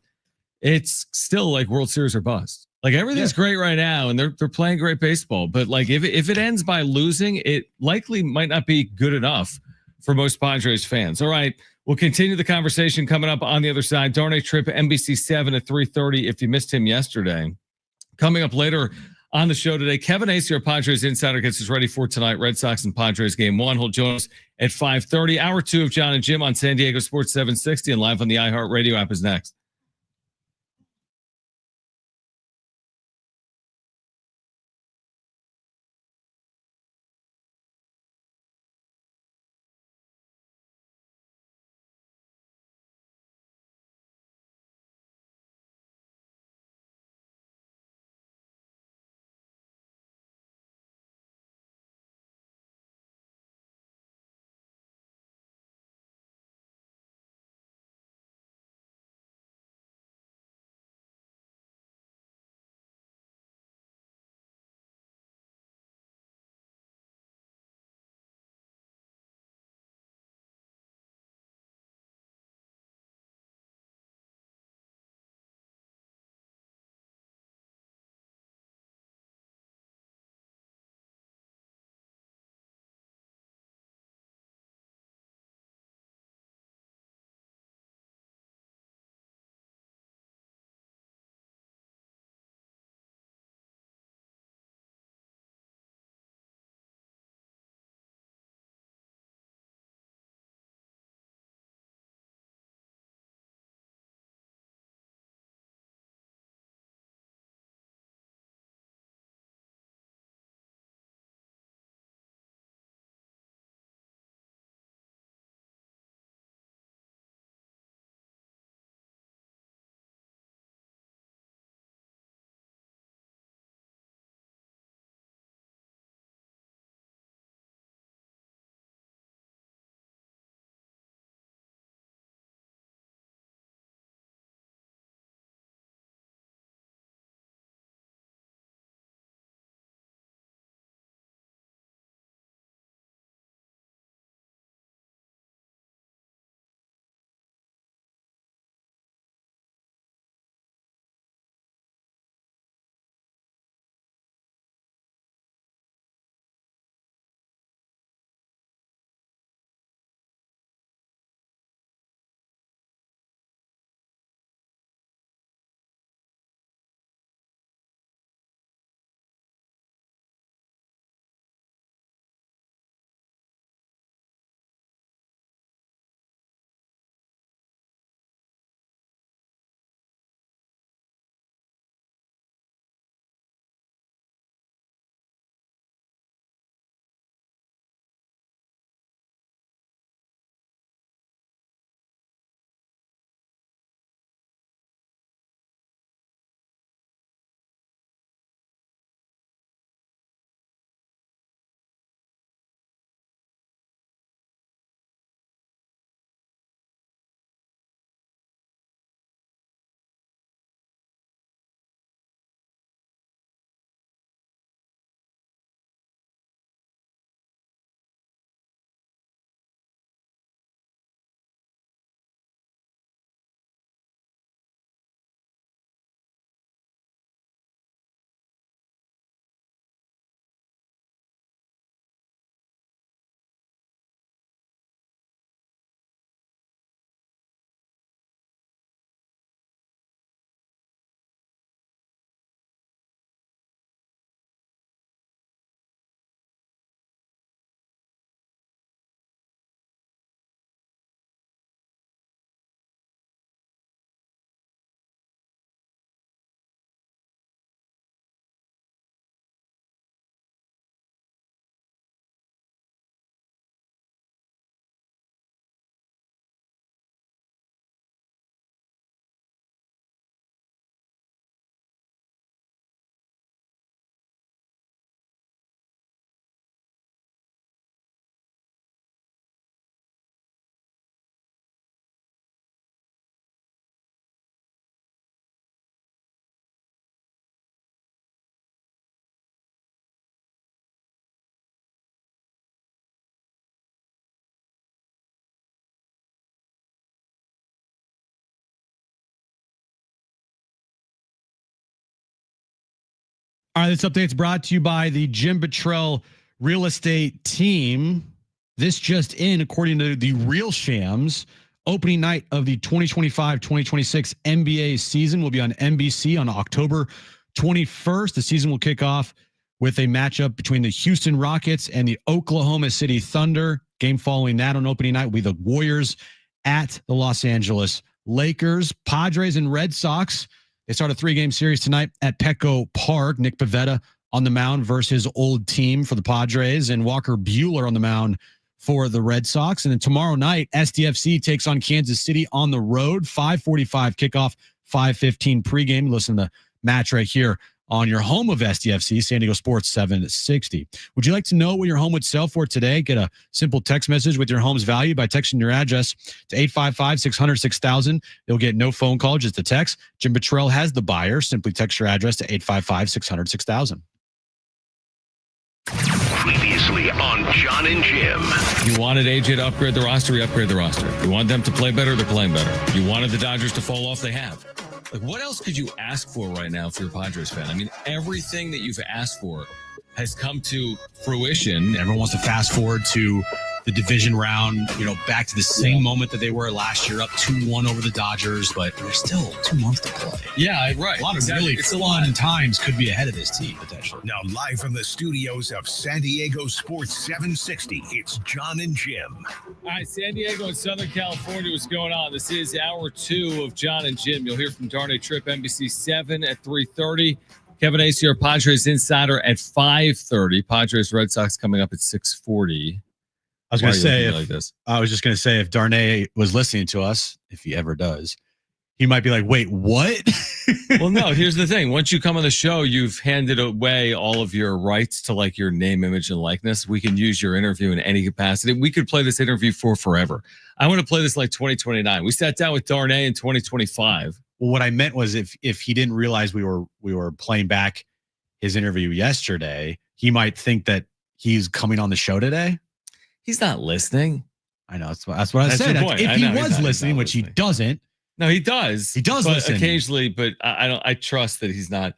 It's still like World Series or bust. Like, everything's great right now, and they're playing great baseball. But like, if it ends by losing, it likely might not be good enough for most Padres fans. All right, we'll continue the conversation coming up on the other side. Darnay Trip, NBC 7 at 3:30. If you missed him yesterday, coming up later on the show today, Kevin Acee, our Padres Insider, gets us ready for tonight. Red Sox and Padres game 1. He'll join us at 5:30. Hour 2 of Jon and Jim on San Diego Sports 760 and live on the iHeartRadio app is next. All right, this update's brought to you by the Jim Buttrell Real Estate Team. This just in, according to the Real Shams, opening night of the 2025-2026 NBA season will be on NBC on October 21st. The season will kick off with a matchup between the Houston Rockets and the Oklahoma City Thunder. Game following that on opening night will be the Warriors at the Los Angeles Lakers. Padres and Red Sox, they start a 3-game series tonight at Petco Park. Nick Pivetta on the mound versus his old team for the Padres, and Walker Buehler on the mound for the Red Sox. And then tomorrow night, SDFC takes on Kansas City on the road. 5:45 kickoff, 5:15 pregame. Listen to the match right here on your home of SDFC, San Diego Sports 760. Would you like to know what your home would sell for today? Get a simple text message with your home's value by texting your address to 855-600-6000. You'll get no phone call, just a text. Jim Buttrell has the buyer. Simply text your address to 855-600-6000. Previously on Jon and Jim. You wanted AJ to upgrade the roster, we upgrade the roster. You want them to play better, they're playing better. You wanted the Dodgers to fall off, they have. Like, what else could you ask for right now if you're a Padres fan? I mean, everything that you've asked for has come to fruition. Everyone wants to fast forward to the division round, back to the same moment that they were last year, up 2-1 over the Dodgers, but there's still 2 months to play. Yeah, right. A lot of really fun times could be ahead of this team, potentially. Now, live from the studios of San Diego Sports 760, it's Jon and Jim. All right, San Diego and Southern California, what's going on? This is hour 2 of Jon and Jim. You'll hear from Darnay Trip, NBC 7 at 3:30. Kevin Acee, our Padres Insider at 5:30. Padres Red Sox coming up at 6:40. I was just going to say, if Darnay was listening to us, if he ever does, he might be like, wait, what? Well, no, here's the thing. Once you come on the show, you've handed away all of your rights to like your name, image, and likeness. We can use your interview in any capacity. We could play this interview for forever. I want to play this like 2029. We sat down with Darnay in 2025. Well, what I meant was if he didn't realize we were playing back his interview yesterday, he might think that he's coming on the show today. He's not listening. I know. That's what I said. If he was listening, which he doesn't. No, he does. He does listen occasionally, but I trust that he's not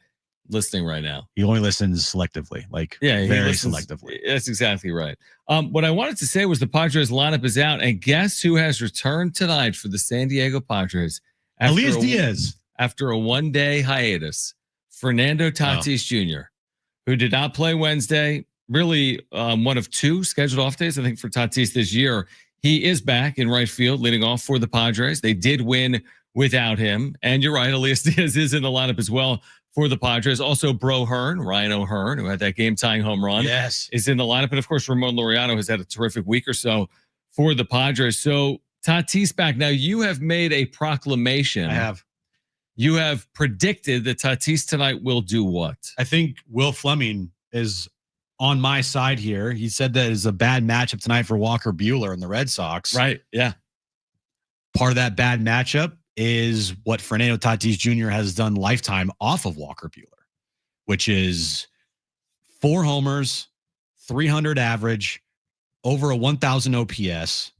listening right now. He only listens selectively, very selectively. That's exactly right. What I wanted to say was the Padres lineup is out, and guess who has returned tonight for the San Diego Padres? Elias Diaz. After a one-day hiatus, Fernando Tatis Jr., who did not play Wednesday. Really, one of 2 scheduled off days, I think, for Tatis this year. He is back in right field, leading off for the Padres. They did win without him. And you're right, Elias Diaz is in the lineup as well for the Padres. Also, Ryan O'Hearn, who had that game-tying home run, is in the lineup. And, of course, Ramon Laureano has had a terrific week or so for the Padres. So, Tatis back. Now, you have made a proclamation. I have. You have predicted that Tatis tonight will do what? I think Will Fleming is on my side here. He said that is a bad matchup tonight for Walker Buehler and the Red Sox. Right. Yeah. Part of that bad matchup is what Fernando Tatis Jr. has done lifetime off of Walker Buehler, which is 4 homers, 300 average, over a 1,000 OPS.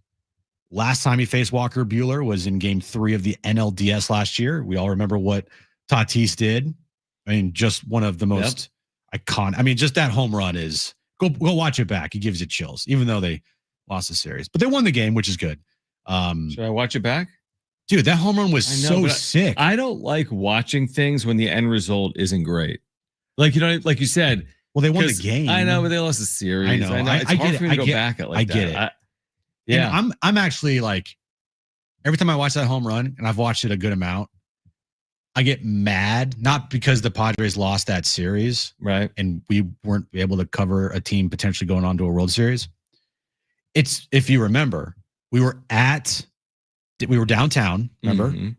Last time he faced Walker Buehler was in Game 3 of the NLDS last year. We all remember what Tatis did. I mean, just one of the most iconic. I mean, just that home run is go watch it back. He gives you chills, even though they lost the series, but they won the game, which is good. Should I watch it back? Dude, that home run was so sick. I don't like watching things when the end result isn't great. Like, like you said. Well, they won the game. I know, but they lost the series. I know. It's hard for me to go back at like that. I get it. Yeah. And I'm actually like, every time I watch that home run, and I've watched it a good amount, I get mad, not because the Padres lost that series, right? And we weren't able to cover a team potentially going on to a World Series. It's, if you remember, we were downtown,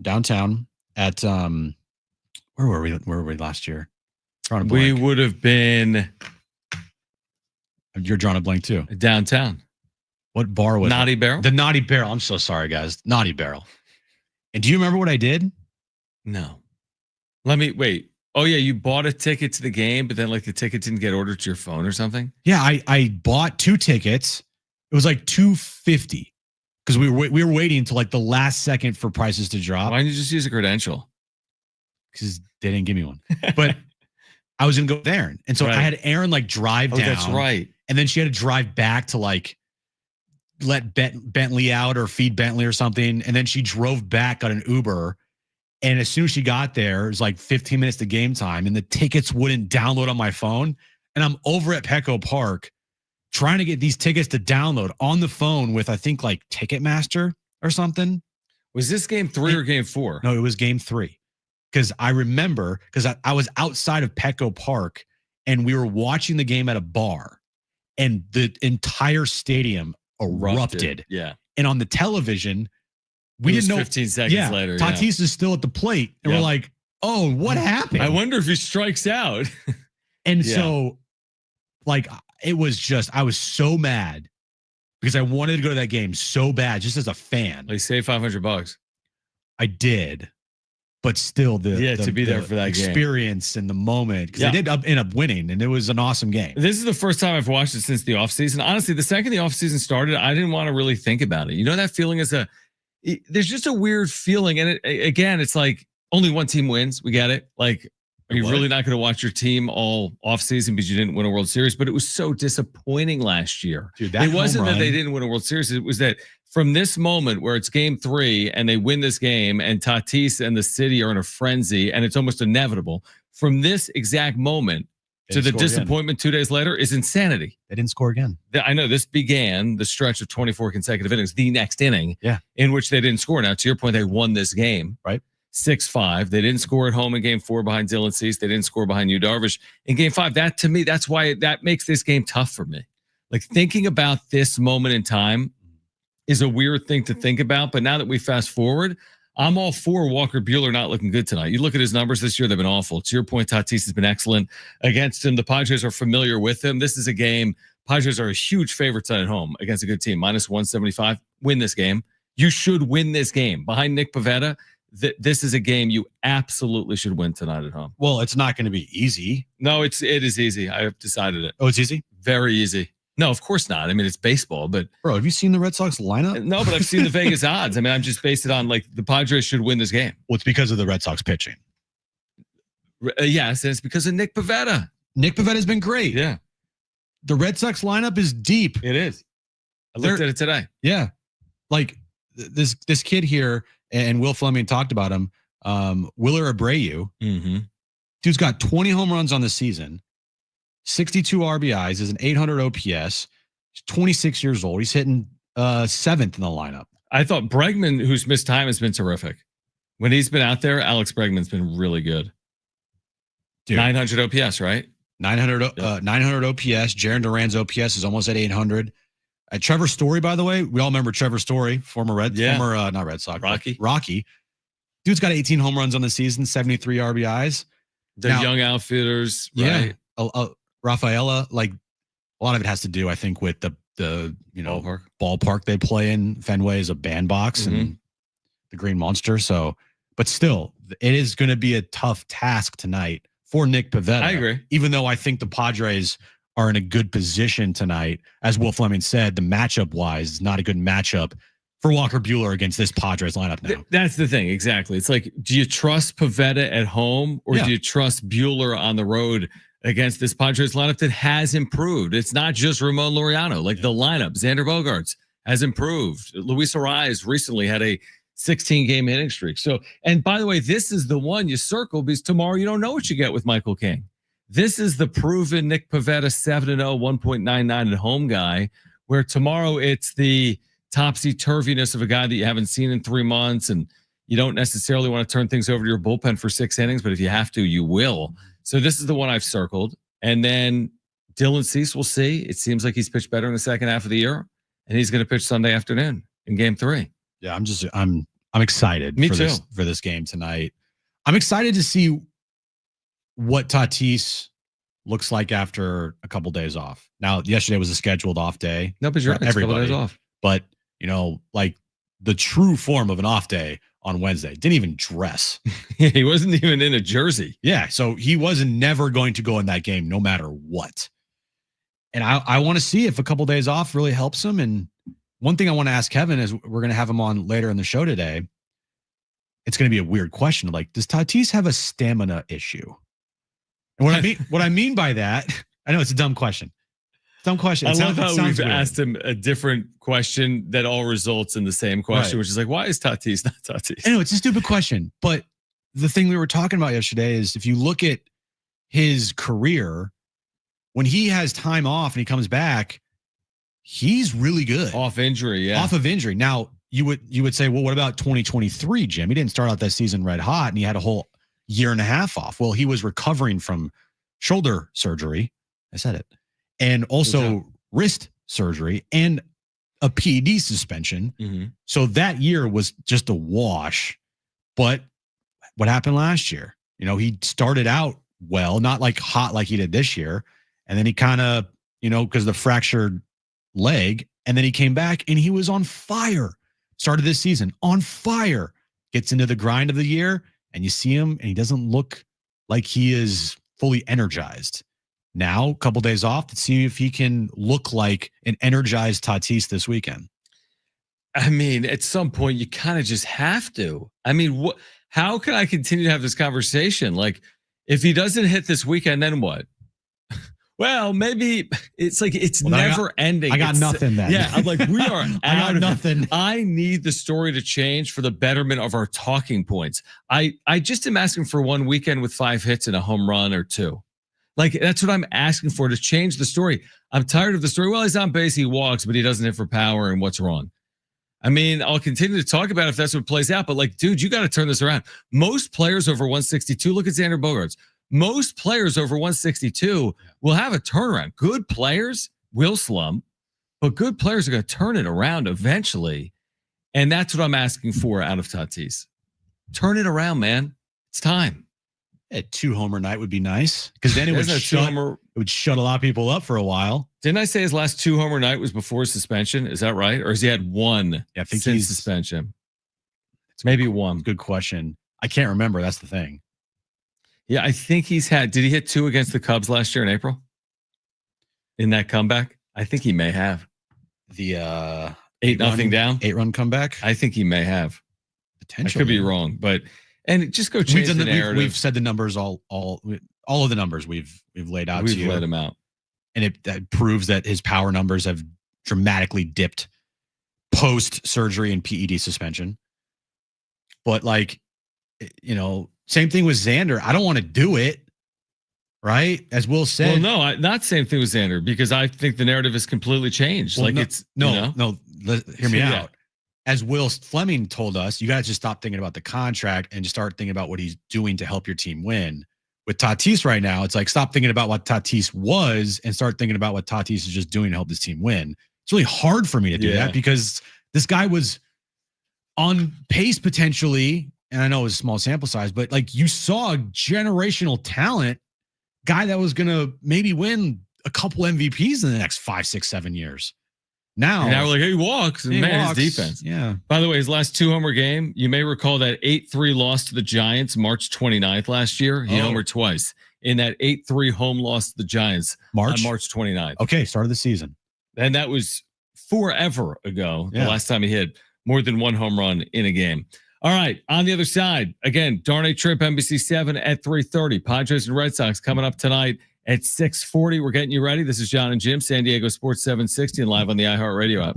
downtown at, where were we last year? We would have been. You're drawing a blank too. Downtown. What bar was Naughty it? Barrel? The Naughty Barrel. I'm so sorry, guys. Naughty Barrel. And do you remember what I did? No. Let me wait. Oh yeah, you bought a ticket to the game, but then like the ticket didn't get ordered to your phone or something. Yeah, I bought 2 tickets. It was like $250 because we were waiting until like the last second for prices to drop. Why didn't you just use a credential? Because they didn't give me one. But I was going to go there. And so I had Aaron like drive down. That's right. And then she had to drive back to like let Bentley out or feed Bentley or something. And then she drove back, got an Uber. And as soon as she got there, it was like 15 minutes to game time and the tickets wouldn't download on my phone. And I'm over at Petco Park trying to get these tickets to download on the phone with, I think, like Ticketmaster or something. Was this game 3 or game 4? No, it was game 3. Because I remember, because I was outside of Petco Park and we were watching the game at a bar and the entire stadium erupted. Yeah. And on the television, we didn't know. 15 seconds later. Tatis is still at the plate. And we're like, oh, what happened? I wonder if he strikes out. And so, like, it was just, I was so mad because I wanted to go to that game so bad, just as a fan. Like, save $500. I did. But still, to be there for that experience and the moment, because they did end up winning, and it was an awesome game. This is the first time I've watched it since the offseason. Honestly, the second the offseason started, I didn't want to really think about it. You know that feeling there's just a weird feeling. And it's like only one team wins. We get it. Like, are you really not going to watch your team all offseason because you didn't win a World Series? But it was so disappointing last year. Dude, it wasn't that they didn't win a World Series. It was that from this moment where it's game 3 and they win this game and Tatis and the city are in a frenzy and it's almost inevitable, from this exact moment to the disappointment 2 days later is insanity. They didn't score again. I know this began the stretch of 24 consecutive innings, the next inning, in which they didn't score. Now, to your point, they won this game. Right. 6-5. They didn't score at home in game 4 behind Dylan Cease. They didn't score behind Yu Darvish in game 5. That, to me, that's why that makes this game tough for me. Like, thinking about this moment in time is a weird thing to think about. But now that we fast forward, I'm all for Walker Buehler not looking good tonight. You look at his numbers this year, they've been awful. To your point, Tatis has been excellent against him. The Padres are familiar with him. This is a game. Padres are a huge favorite tonight at home against a good team. -175. Win this game. You should win this game. Behind Nick Pivetta, this is a game you absolutely should win tonight at home. Well, it's not going to be easy. No, it is easy. I have decided it. Oh, it's easy? Very easy. No, of course not. I mean, it's baseball, but bro, have you seen the Red Sox lineup? No, but I've seen the Vegas odds. I mean, I'm just based it on like the Padres should win this game. Well, it's because of the Red Sox pitching. Yes, and it's because of Nick Pivetta. Nick Pivetta has been great. Yeah. The Red Sox lineup is deep. It is. I looked at it today. Yeah. Like this kid here, and Will Fleming talked about him, Willer Abreu. Mm-hmm. Dude's got 20 home runs on the season, 62 RBIs, is an 800 OPS. He's 26 years old. He's hitting 7th in the lineup. I thought Bregman, who's missed time, has been terrific. When he's been out there, Alex Bregman's been really good. Dude. 900 OPS, right? 900 OPS. Jaron Duran's OPS is almost at 800. Trevor Story, by the way, we all remember Trevor Story, former not Red Sox, Rocky. Dude's got 18 home runs on the season, 73 RBIs. They're young outfitters, right? Rafaela, like a lot of it has to do, I think, with the ballpark they play in. Fenway is a bandbox and the Green Monster. So, but still, it is going to be a tough task tonight for Nick Pivetta. I agree. Even though I think the Padres are in a good position tonight, as Will Fleming said, the matchup wise is not a good matchup for Walker Buehler against this Padres lineup now. That's the thing. Exactly. It's like, do you trust Pivetta at home or do you trust Buehler on the road against this Padres lineup that has improved? It's not just Ramon Laureano. Like the lineup, Xander Bogaerts has improved. Luis Arraez recently had a 16-game hitting streak. So, and by the way, this is the one you circle because tomorrow you don't know what you get with Michael King. This is the proven Nick Pivetta 7-0, 1.99 at home guy, where tomorrow it's the topsy-turviness of a guy that you haven't seen in 3 months, and you don't necessarily want to turn things over to your bullpen for 6 innings, but if you have to, you will. So this is the one I've circled. And then Dylan Cease, we'll see. It seems like he's pitched better in the second half of the year, and he's going to pitch Sunday afternoon in game 3. Yeah, I'm excited for this game tonight. I'm excited to see what Tatis looks like after a couple days off. Now, yesterday was a scheduled off day. No, but you're right. Everybody days off. But, like the true form of an off day on Wednesday, didn't even dress. He wasn't even in a jersey. Yeah, so he wasn't never going to go in that game no matter what. And I want to see if a couple days off really helps him. And one thing I want to ask Kevin is we're going to have him on later in the show today. It's going to be a weird question. Like, does Tatis have a stamina issue? And what I mean by that, I know it's a dumb question. Dumb question. I love how we've asked him a different question that all results in the same question, which is like, why is Tatis not Tatis? I know it's a stupid question, but the thing we were talking about yesterday is if you look at his career, when he has time off and he comes back, he's really good. Off injury, yeah. Off of injury. Now, you would say, well, what about 2023, Jim? He didn't start out that season red hot and he had a whole year and a half off. Well, he was recovering from shoulder surgery. I said it. And also wrist surgery and a PED suspension. Mm-hmm. So that year was just a wash. But what happened last year? You know, he started out well, not like hot like he did this year. And then he kind of, because the fractured leg, and then he came back and he was on fire. Started this season on fire. Gets into the grind of the year and you see him and he doesn't look like he is fully energized. Now, a couple days off to see if he can look like an energized Tatis this weekend. I mean, at some point, you kind of just have to. I mean, how can I continue to have this conversation? Like, if he doesn't hit this weekend, then what? Well, maybe it's like never ending. I got nothing then. Yeah, I'm like, we are out I got of nothing. It. I need the story to change for the betterment of our talking points. I just am asking for one weekend with 5 hits and a home run or 2. Like, that's what I'm asking for, to change the story. I'm tired of the story. Well, he's on base, he walks, but he doesn't hit for power, and what's wrong? I mean, I'll continue to talk about it if that's what plays out, but like, dude, you got to turn this around. Most players over 162, look at Xander Bogaerts. Most players over 162 will have a turnaround. Good players will slump, but good players are going to turn it around eventually. And that's what I'm asking for out of Tatis. Turn it around, man. It's time. A 2-homer night would be nice because then it would shut a lot of people up for a while. Didn't I say his last 2-homer night was before his suspension? Is that right? Or has he had one since suspension? Maybe one. Good question. I can't remember. That's the thing. Yeah, I think he's had. Did he hit 2 against the Cubs last year in April? In that comeback? I think he may have. The 8-0 down? 8-run comeback? I think he may have. Potentially. I could be wrong, but just go change the narrative. We've said the numbers all of the numbers we've laid out to you. We've laid them out. And that proves that his power numbers have dramatically dipped post-surgery and PED suspension. But like, same thing with Xander. I don't want to do it, right? As Will said. Well, no, not same thing with Xander, because I think the narrative has completely changed. Well, no. Hear me out. As Will Fleming told us, you got to just stop thinking about the contract and just start thinking about what he's doing to help your team win. With Tatis right now, it's like stop thinking about what Tatis was and start thinking about what Tatis is just doing to help this team win. It's really hard for me to do that because this guy was on pace potentially, and I know it was a small sample size, but like you saw a generational talent guy that was going to maybe win a couple MVPs in the next 5, 6, 7 years. Now we're like, hey, he walks. And his defense. Yeah. By the way, his last 2-homer game, you may recall that 8-3 loss to the Giants March 29th last year. He homered twice in that 8-3 home loss to the Giants on March 29th. Okay, start of the season. And that was forever ago, the last time he hit more than 1 home run in a game. All right, on the other side, again, Darnay Trip, NBC 7 at 3:30. Padres and Red Sox coming up tonight at 6:40. We're getting you ready. This is Jon and Jim, San Diego Sports 760, and live on the iHeartRadio app.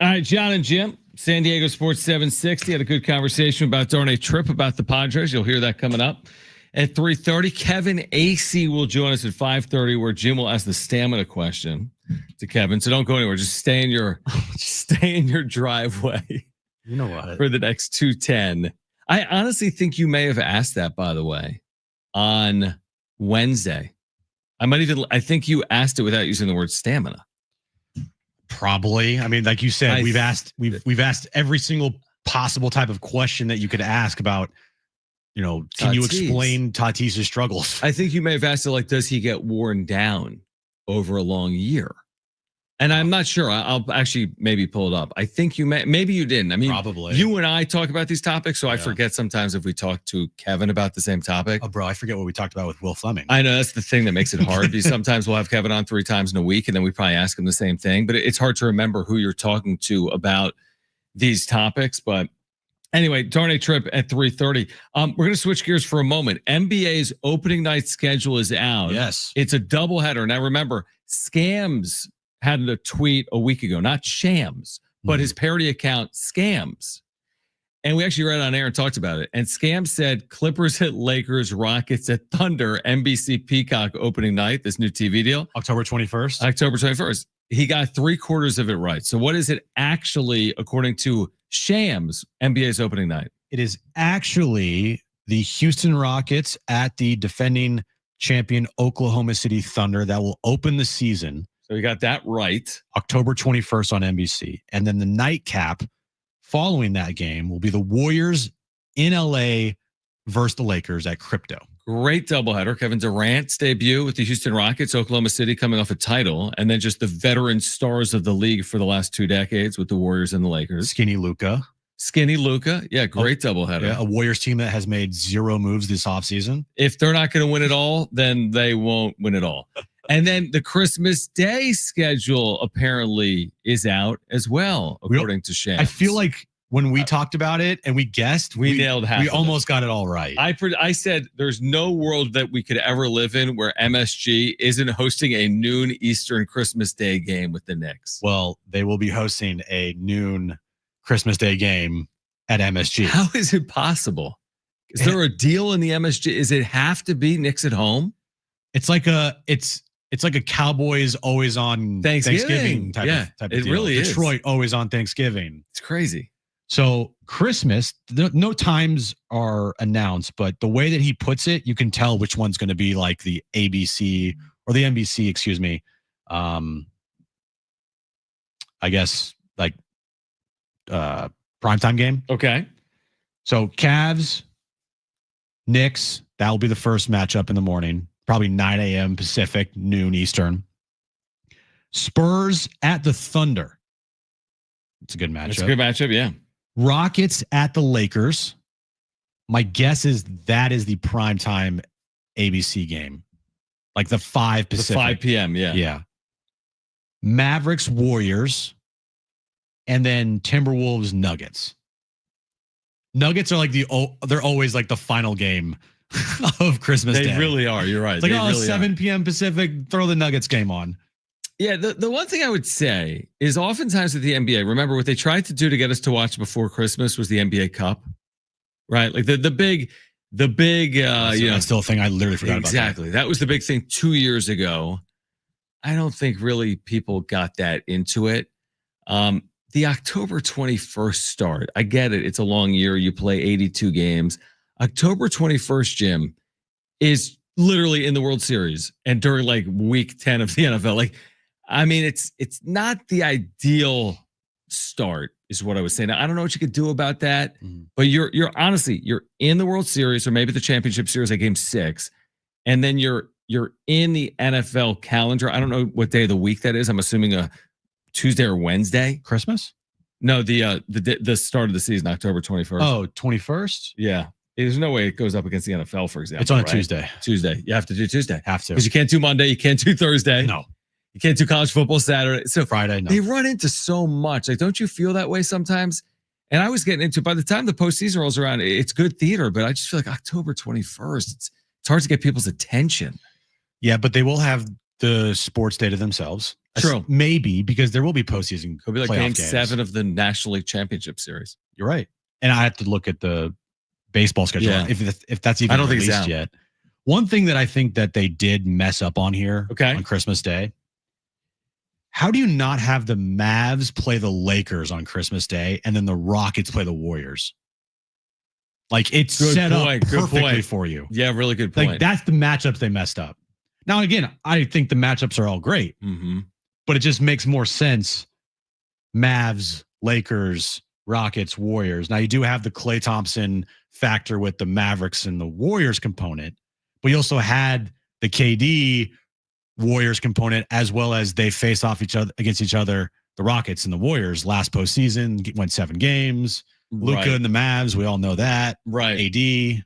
All right, Jon and Jim, San Diego Sports 760 had a good conversation about Darnay Trip about the Padres. You'll hear that coming up at 3:30. Kevin Acee will join us at 5:30, where Jim will ask the stamina question to Kevin. So don't go anywhere. Just stay in your driveway. You know what? For the next 2:10. I honestly think you may have asked that, by the way, on Wednesday. I think you asked it without using the word stamina. Probably. I mean, like you said, we've asked every single possible type of question that you could ask about, can you explain Tatis' struggles? I think you may have asked it like, does he get worn down over a long year? And I'm not sure. I'll actually maybe pull it up. I think you maybe you didn't. I mean, probably. You and I talk about these topics, so I forget sometimes if we talk to Kevin about the same topic. Oh, bro, I forget what we talked about with Will Fleming. I know that's the thing that makes it hard. Because sometimes we'll have Kevin on 3 times in a week, and then we probably ask him the same thing. But it's hard to remember who you're talking to about these topics. But anyway, Darnay Trip at 3:30. We're going to switch gears for a moment. NBA's opening night schedule is out. Yes, it's a doubleheader. Now remember, Scams had a tweet a week ago, not Shams, but his parody account Scams. And we actually read on air and talked about it. And Scams said Clippers at Lakers, Rockets at Thunder, NBC Peacock opening night, this new TV deal. October 21st. October 21st. He got 3/4 of it right. So what is it actually, according to Shams, NBA's opening night? It is actually the Houston Rockets at the defending champion Oklahoma City Thunder that will open the season. So we got that right. October 21st on NBC. And then the nightcap following that game will be the Warriors in LA versus the Lakers at Crypto. Great doubleheader. Kevin Durant's debut with the Houston Rockets, Oklahoma City coming off a title, and then just the veteran stars of the league for the last 2 decades with the Warriors and the Lakers. Skinny Luka. Yeah, great doubleheader. Yeah, a Warriors team that has made 0 moves this offseason. If they're not going to win it all, then they won't win it all. And then the Christmas Day schedule apparently is out as well, according to Shams. I feel like when we talked about it and we guessed, we nailed half. We almost got it all right. I said there's no world that we could ever live in where MSG isn't hosting a noon Eastern Christmas Day game with the Knicks. Well, they will be hosting a noon Christmas Day game at MSG. How is it possible? Is there a deal in the MSG? Is it have to be Knicks at home? It's like a Cowboys always on Thanksgiving type of it deal. Really is. Detroit always on Thanksgiving. It's crazy. So Christmas, no times are announced, but the way that he puts it, you can tell which one's going to be like the ABC or the NBC, excuse me. I guess like primetime game. Okay. So Cavs, Knicks, that will be the first matchup in the morning. Probably 9 a.m. Pacific, noon Eastern. Spurs at the Thunder. It's a good matchup. It's a good matchup, yeah. Rockets at the Lakers. My guess is that is the primetime ABC game. Like the 5 Pacific. The 5 p.m., yeah. Yeah. Mavericks, Warriors. And then Timberwolves, Nuggets. Nuggets are like they're always like the final game of Christmas Day. They really are. You're right. It's like, 7 p.m. Pacific, throw the Nuggets game on. Yeah, the one thing I would say is oftentimes with the NBA, remember what they tried to do to get us to watch before Christmas was the NBA Cup, right? Like the big, that's still a thing I literally forgot about. Exactly. That was the big thing 2 years ago. I don't think really people got that into it. The October 21st start, I get it. It's a long year. You play 82 games. October 21st, Jim, is literally in the World Series and during like week 10 of the NFL. Like, I mean, it's not the ideal start, is what I was saying. Now, I don't know what you could do about that, but you're honestly, you're in the World Series or maybe the Championship Series at Game 6, and then you're in the NFL calendar. I don't know what day of the week that is. I'm assuming a Tuesday or Wednesday. Christmas? No, the start of the season, October 21st. Oh, 21st? Yeah. There's no way it goes up against the NFL, for example. It's on a Tuesday. Tuesday. You have to do Tuesday. Have to. Because you can't do Monday. You can't do Thursday. No. You can't do college football Saturday. So Friday, no. They run into so much. Like, don't you feel that way sometimes? And I was getting into, by the time the postseason rolls around, it's good theater, but I just feel like October 21st, it's hard to get people's attention. Yeah, but they will have the sports day to themselves. True. Maybe because there will be postseason. Could be like playoff game games. 7 of the National League Championship Series. You're right. And I have to look at the baseball schedule if that's even I don't think it's released out yet. One thing that I think that they did mess up on here on Christmas Day. How do you not have the Mavs play the Lakers on Christmas Day and then the Rockets play the Warriors? Like it's set up perfectly for you. Yeah, really good point. Like that's the matchups they messed up. Now, again, I think the matchups are all great, but it just makes more sense. Mavs, Lakers, Rockets, Warriors. Now you do have the Klay Thompson factor with the Mavericks and the Warriors component, but you also had the KD Warriors component as well as they face off against each other. The Rockets and the Warriors last postseason went 7 games. Luka and the Mavs, we all know that. Right. AD.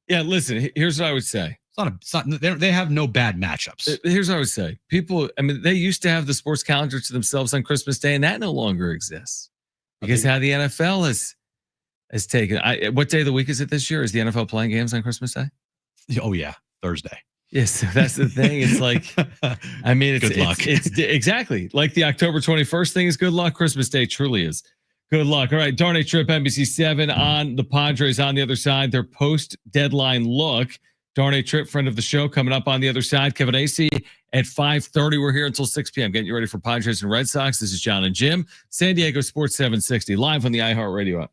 Yeah, listen, here's what I would say. They have no bad matchups. Here's what I would say. People, I mean, they used to have the sports calendar to themselves on Christmas Day, and that no longer exists because how the NFL has taken. What day of the week is it this year? Is the NFL playing games on Christmas Day? Oh yeah, Thursday. Yes, that's the thing. It's like, I mean, it's good luck. It's exactly like the October 21st thing is good luck. Christmas Day truly is good luck. All right, Darnay Trip, NBC7 on the Padres on the other side. Their post-deadline look. Darnay Trip, friend of the show, coming up on the other side. Kevin Acee at 5:30. We're here until 6 p.m. Getting you ready for Padres and Red Sox. This is Jon and Jim. San Diego Sports 760 live on the iHeartRadio app.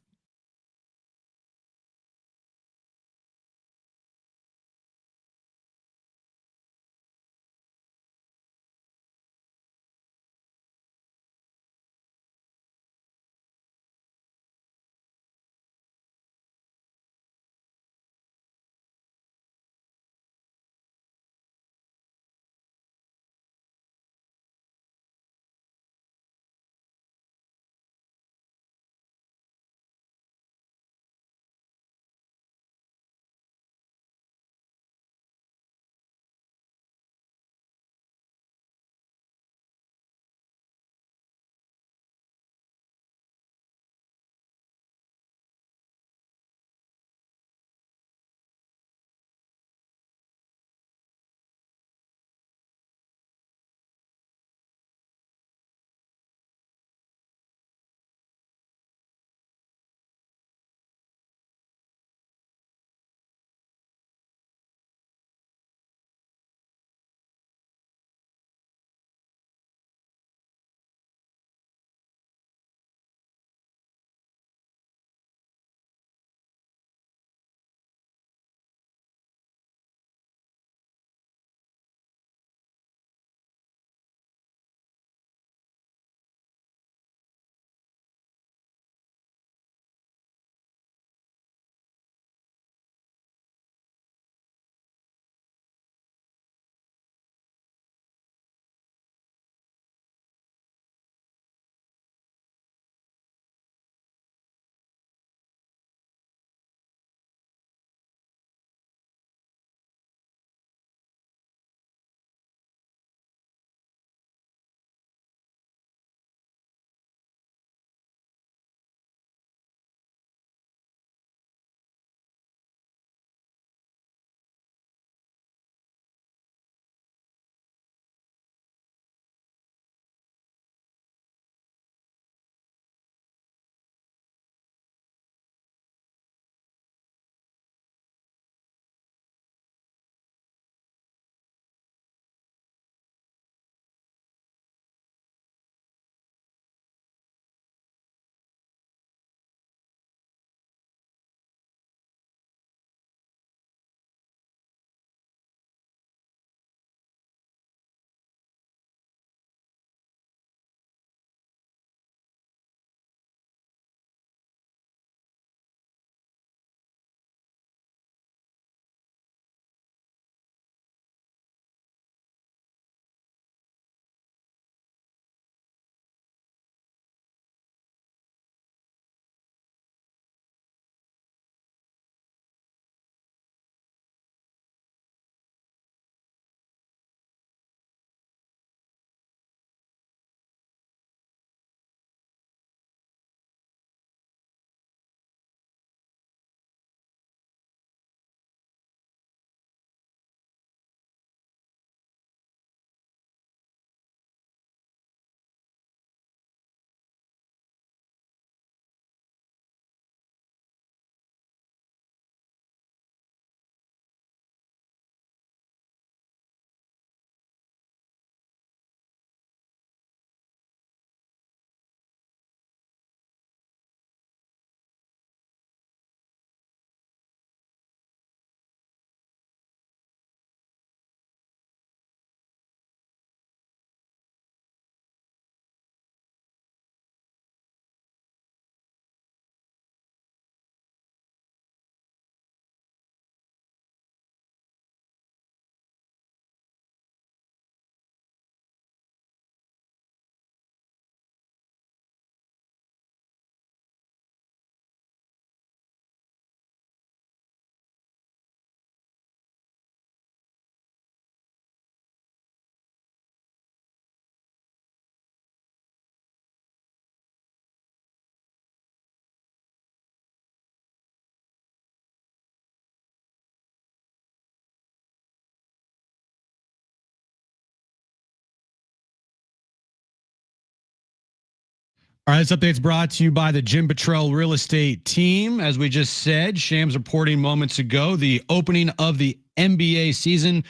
All right, this update's brought to you by the Jim Petrell Real Estate Team. As we just said, Shams reporting moments ago, the opening of the NBA season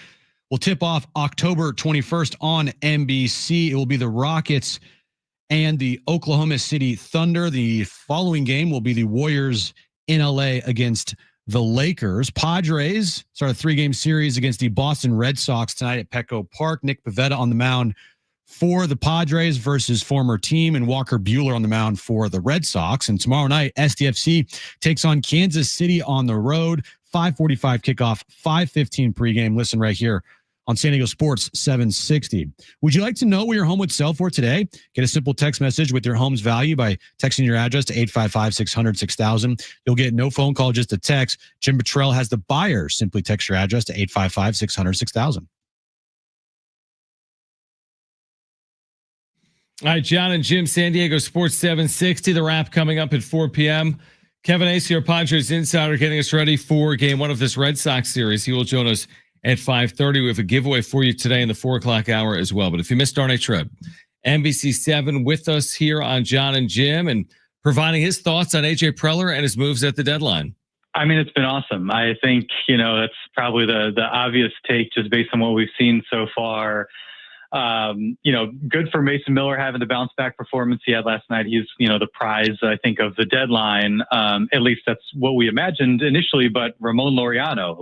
will tip off October 21st on NBC. It will be the Rockets and the Oklahoma City Thunder. The following game will be the Warriors in LA against the Lakers. Padres start a 3-game series against the Boston Red Sox tonight at Petco Park. Nick Pivetta on the mound for the Padres versus former team, and Walker Buehler on the mound for the Red Sox. And tomorrow night, SDFC takes on Kansas City on the road. 5:45 kickoff, 5:15 pregame. Listen right here on San Diego Sports 760. Would you like to know where your home would sell for today? Get a simple text message with your home's value by texting your address to 855-600-6000. You'll get no phone call, just a text. Jim Petrell has the buyer. Simply text your address to 855-600-6000. All right, Jon and Jim, San Diego Sports 760. The wrap coming up at 4 p.m. Kevin Acee, our Padres Insider, getting us ready for game 1 of this Red Sox series. He will join us at 5:30. We have a giveaway for you today in the 4 o'clock hour as well. But if you missed Darnay Trip, NBC 7 with us here on Jon and Jim and providing his thoughts on A.J. Preller and his moves at the deadline. I mean, it's been awesome. I think, that's probably the obvious take just based on what we've seen so far. Good for Mason Miller having the bounce back performance he had last night. He's, the prize, I think, of the deadline. At least that's what we imagined initially. But Ramon Laureano,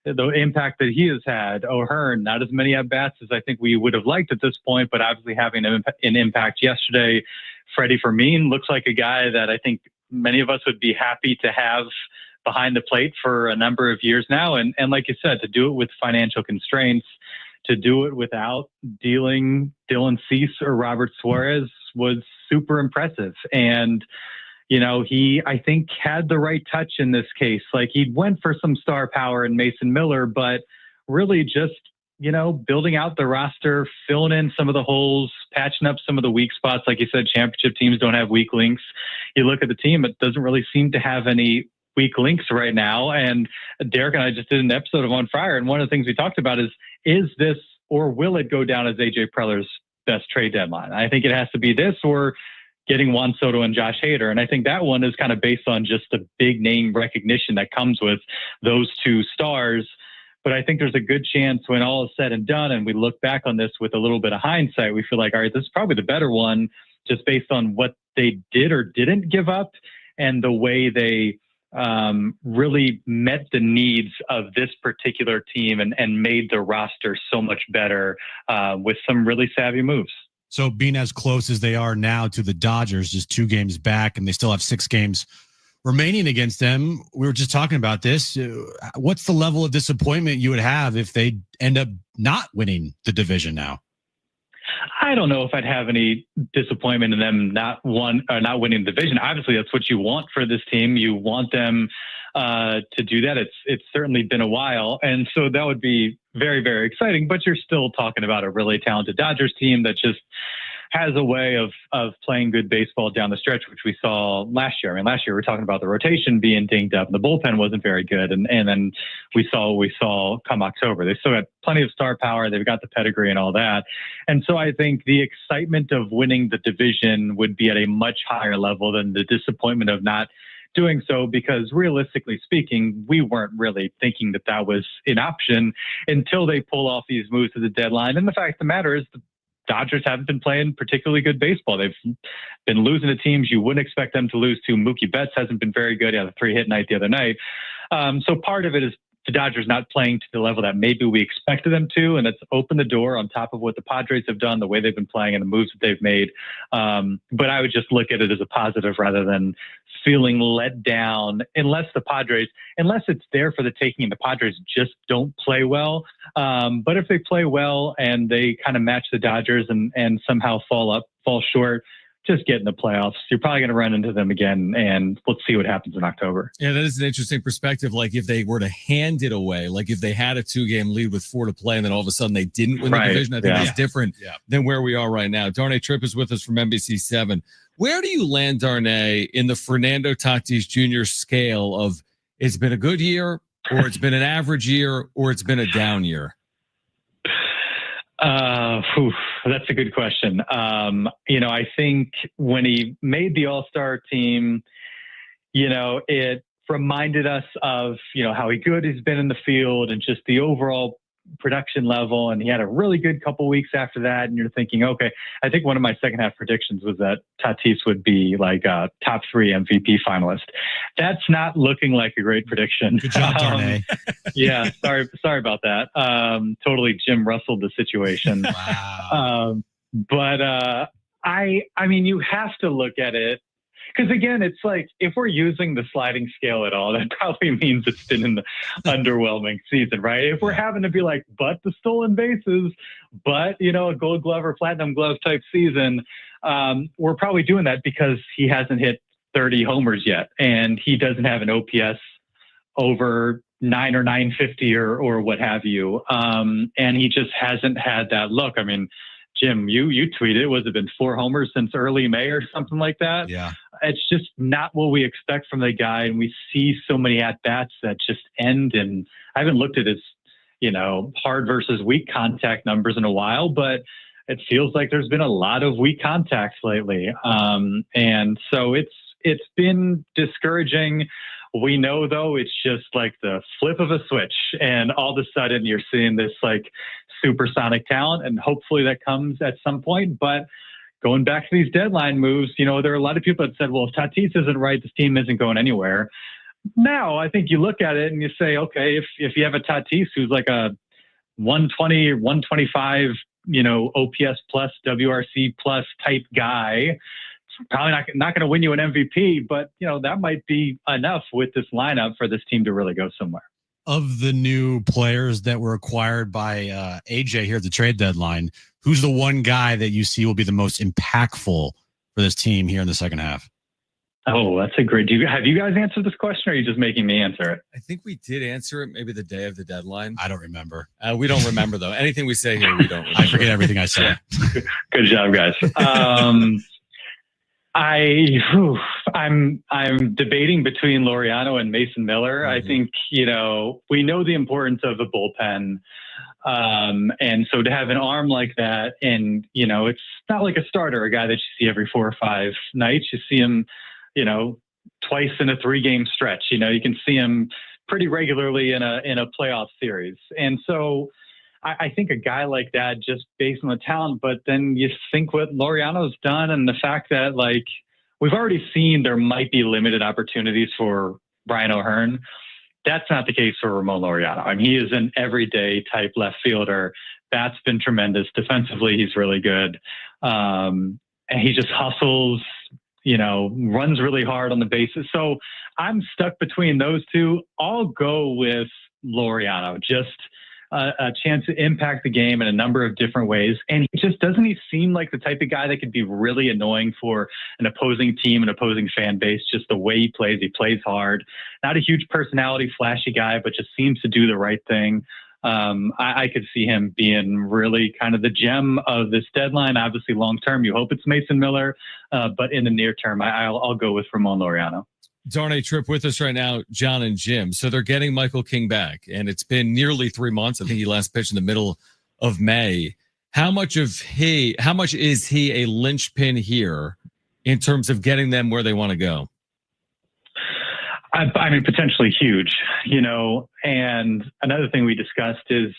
the impact that he has had, O'Hearn, not as many at-bats as I think we would have liked at this point, but obviously having an impact yesterday. Freddie Fermin looks like a guy that I think many of us would be happy to have behind the plate for a number of years now. And like you said, to do it with financial constraints, to do it without dealing Dylan Cease or Robert Suarez was super impressive. And, he, I think, had the right touch in this case. He went for some star power in Mason Miller, but really just, building out the roster, filling in some of the holes, patching up some of the weak spots. Like you said, championship teams don't have weak links. You look at the team, it doesn't really seem to have any weak links right now. And Derek and I just did an episode of On Fire, and one of the things we talked about is this or will it go down as A.J. Preller's best trade deadline? I think it has to be this or getting Juan Soto and Josh Hader. And I think that one is kind of based on just the big name recognition that comes with those two stars. But I think there's a good chance when all is said and done and we look back on this with a little bit of hindsight, we feel like, all right, this is probably the better one just based on what they did or didn't give up and the way they really met the needs of this particular team and made the roster so much better with some really savvy moves. So being as close as they are now to the Dodgers, just 2 games back, and they still have 6 games remaining against them. We were just talking about this. What's the level of disappointment you would have if they end up not winning the division now? I don't know if I'd have any disappointment in them not winning the division. Obviously, that's what you want for this team. You want them to do that. It's certainly been a while, and so that would be very, very exciting. But you're still talking about a really talented Dodgers team that just has a way of playing good baseball down the stretch, which we saw last year. I mean, last year we were talking about the rotation being dinged up and the bullpen wasn't very good. And then we saw what we saw come October. They still got plenty of star power. They've got the pedigree and all that. And so I think the excitement of winning the division would be at a much higher level than the disappointment of not doing so, because realistically speaking, we weren't really thinking that was an option until they pull off these moves to the deadline. And the fact of the matter is the Dodgers haven't been playing particularly good baseball. They've been losing to teams you wouldn't expect them to lose to. Mookie Betts hasn't been very good. He had a 3-hit night the other night. So part of it is the Dodgers not playing to the level that maybe we expected them to, and that's opened the door on top of what the Padres have done, the way they've been playing and the moves that they've made. But I would just look at it as a positive rather than feeling let down unless it's there for the taking and the Padres just don't play well. But if they play well and they kind of match the Dodgers and somehow fall short, just get in the playoffs. You're probably going to run into them again, and let's see what happens in October. Yeah, that is an interesting perspective. Like if they were to hand it away, like if they had a 2-game lead with 4 to play and then all of a sudden they didn't win the division, I think that's different than where we are right now. Darnay Trip is with us from NBC 7. Where do you land, Darnay, in the Fernando Tatis Jr. scale of it's been a good year or it's been an average year or it's been a down year? That's a good question. I think when he made the All-Star team, it reminded us of, how good he's been in the field and just the overall production level. And he had a really good couple weeks after that. And you're thinking, okay, I think one of my second half predictions was that Tatis would be like a top 3 MVP finalist. That's not looking like a great prediction. Good job, Darnay. Yeah. Sorry about that. Totally Jim Russelled the situation. Wow. I mean, you have to look at it. Because again, it's like, if we're using the sliding scale at all, that probably means it's been an underwhelming season, right? If we're having to be like, but the stolen bases, but, a Gold Glove or Platinum Glove type season, we're probably doing that because he hasn't hit 30 homers yet. And he doesn't have an OPS over 9 or 950 or what have you. And he just hasn't had that look. I mean, Jim, you tweeted, was it been 4 homers since early May or something like that? Yeah. It's just not what we expect from the guy. And we see so many at-bats that just end. And I haven't looked at his, hard versus weak contact numbers in a while, but it feels like there's been a lot of weak contacts lately. And so it's been discouraging. We know, though, it's just like the flip of a switch, and all of a sudden you're seeing this like supersonic talent, and hopefully that comes at some point. But going back to these deadline moves, there are a lot of people that said, well, if Tatis isn't right, this team isn't going anywhere. Now, I think you look at it and you say, okay, if you have a Tatis who's like a 120 or 125, OPS plus, WRC plus type guy, probably not going to win you an MVP, but that might be enough with this lineup for this team to really go somewhere. Of the new players that were acquired by AJ here at the trade deadline, who's the one guy that you see will be the most impactful for this team here in the second half? Oh, that's a great. Have you guys answered this question, or are you just making me answer it? I think we did answer it maybe the day of the deadline. I don't remember. We don't remember, though. Anything we say here, we don't remember. I forget everything I say. Good job, guys. I'm debating between Laureano and Mason Miller. Mm-hmm. I think, we know the importance of a bullpen. And so to have an arm like that, and, it's not like a starter, a guy that you see every 4 or 5 nights. You see him, twice in a 3-game stretch. You can see him pretty regularly in a playoff series. And so I think a guy like that, just based on the talent, but then you think what Laureano's done and the fact that, like, we've already seen there might be limited opportunities for Brian O'Hearn. That's not the case for Ramon Laureano. I mean, he is an everyday type left fielder. That's been tremendous. Defensively, he's really good. And he just hustles, runs really hard on the bases. So I'm stuck between those two. I'll go with Laureano, just a chance to impact the game in a number of different ways. And doesn't he seem like the type of guy that could be really annoying for an opposing team, an opposing fan base, just the way he plays hard, not a huge personality, flashy guy, but just seems to do the right thing. I could see him being really kind of the gem of this deadline. Obviously long-term, you hope it's Mason Miller, but in the near term, I'll go with Ramon Laureano. Darnay Trip with us right now, Jon and Jim. So they're getting Michael King back, and it's been nearly 3 months. I think he last pitched in the middle of May. How much is he a linchpin here in terms of getting them where they want to go? I mean, potentially huge, and another thing we discussed is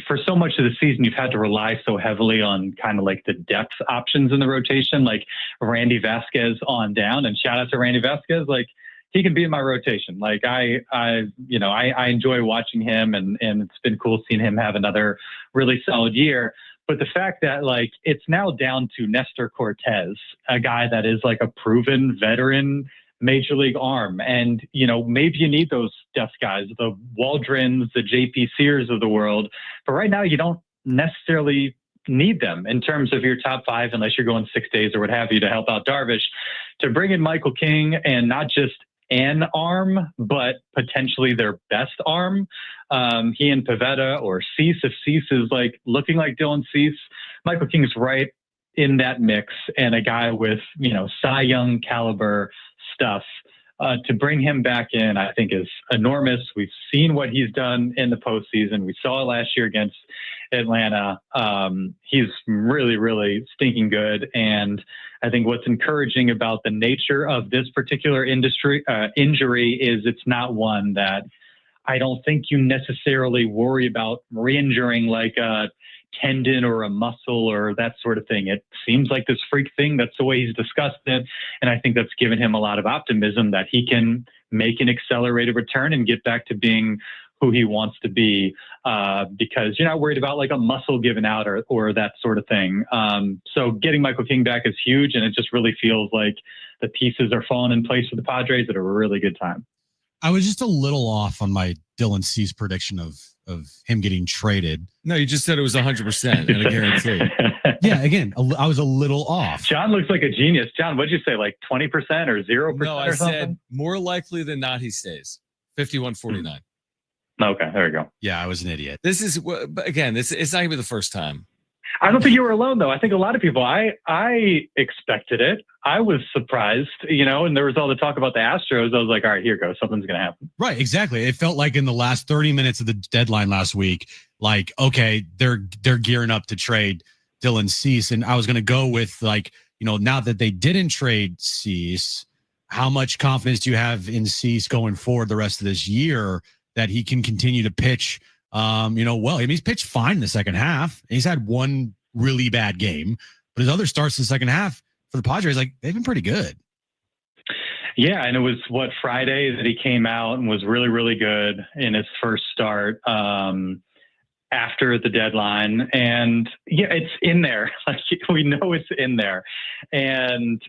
for so much of the season, you've had to rely so heavily on kind of like the depth options in the rotation, like Randy Vasquez on down, and shout out to Randy Vasquez. Like, he can be in my rotation. Like I enjoy watching him, and it's been cool seeing him have another really solid year. But the fact that, like, it's now down to Nestor Cortez, a guy that is like a proven veteran major league arm. And, maybe you need those depth guys, the Waldrons, the JP Sears of the world. But right now you don't necessarily need them in terms of your top 5, unless you're going 6 days or what have you to help out Darvish. To bring in Michael King, and not just an arm, but potentially their best arm. He and Pivetta or Cease, if Cease is like looking like Dylan Cease, Michael King is right in that mix, and a guy with, Cy Young caliber stuff. To bring him back in, I think, is enormous. We've seen what he's done in the postseason. We saw it last year against Atlanta. He's really, really stinking good. And I think what's encouraging about the nature of this particular injury is it's not one that I don't think you necessarily worry about re-injuring like a tendon or a muscle or that sort of thing. It seems like this freak thing. That's the way he's discussed it. And I think that's given him a lot of optimism that he can make an accelerated return and get back to being who he wants to be, because you're not worried about like a muscle given out or that sort of thing. So getting Michael King back is huge. And it just really feels like the pieces are falling in place for the Padres at a really good time. I was just a little off on my Dylan Cease prediction of him getting traded. No, you just said it was 100% and a guarantee. Yeah, again, I was a little off. John looks like a genius. John, what'd you say, like 20% or 0% No, I or something? said more likely than not he stays. 51-49. Okay, there we go. Yeah, I was an idiot. This is, again, it's not even the first time. I don't think you were alone, though. I think a lot of people, I expected it. I was surprised, and there was all the talk about the Astros. I was like, all right, here goes. Something's going to happen. Right, exactly. It felt like in the last 30 minutes of the deadline last week, like, okay, they're gearing up to trade Dylan Cease. And I was going to go with like, now that they didn't trade Cease, how much confidence do you have in Cease going forward the rest of this year that he can continue to pitch well? I mean, he's pitched fine in the second half. He's had one really bad game, but his other starts in the second half for the Padres, like, they've been pretty good. Yeah, and it was Friday that he came out and was really, really good in his first start after the deadline. And yeah, it's in there. Like, we know it's in there. And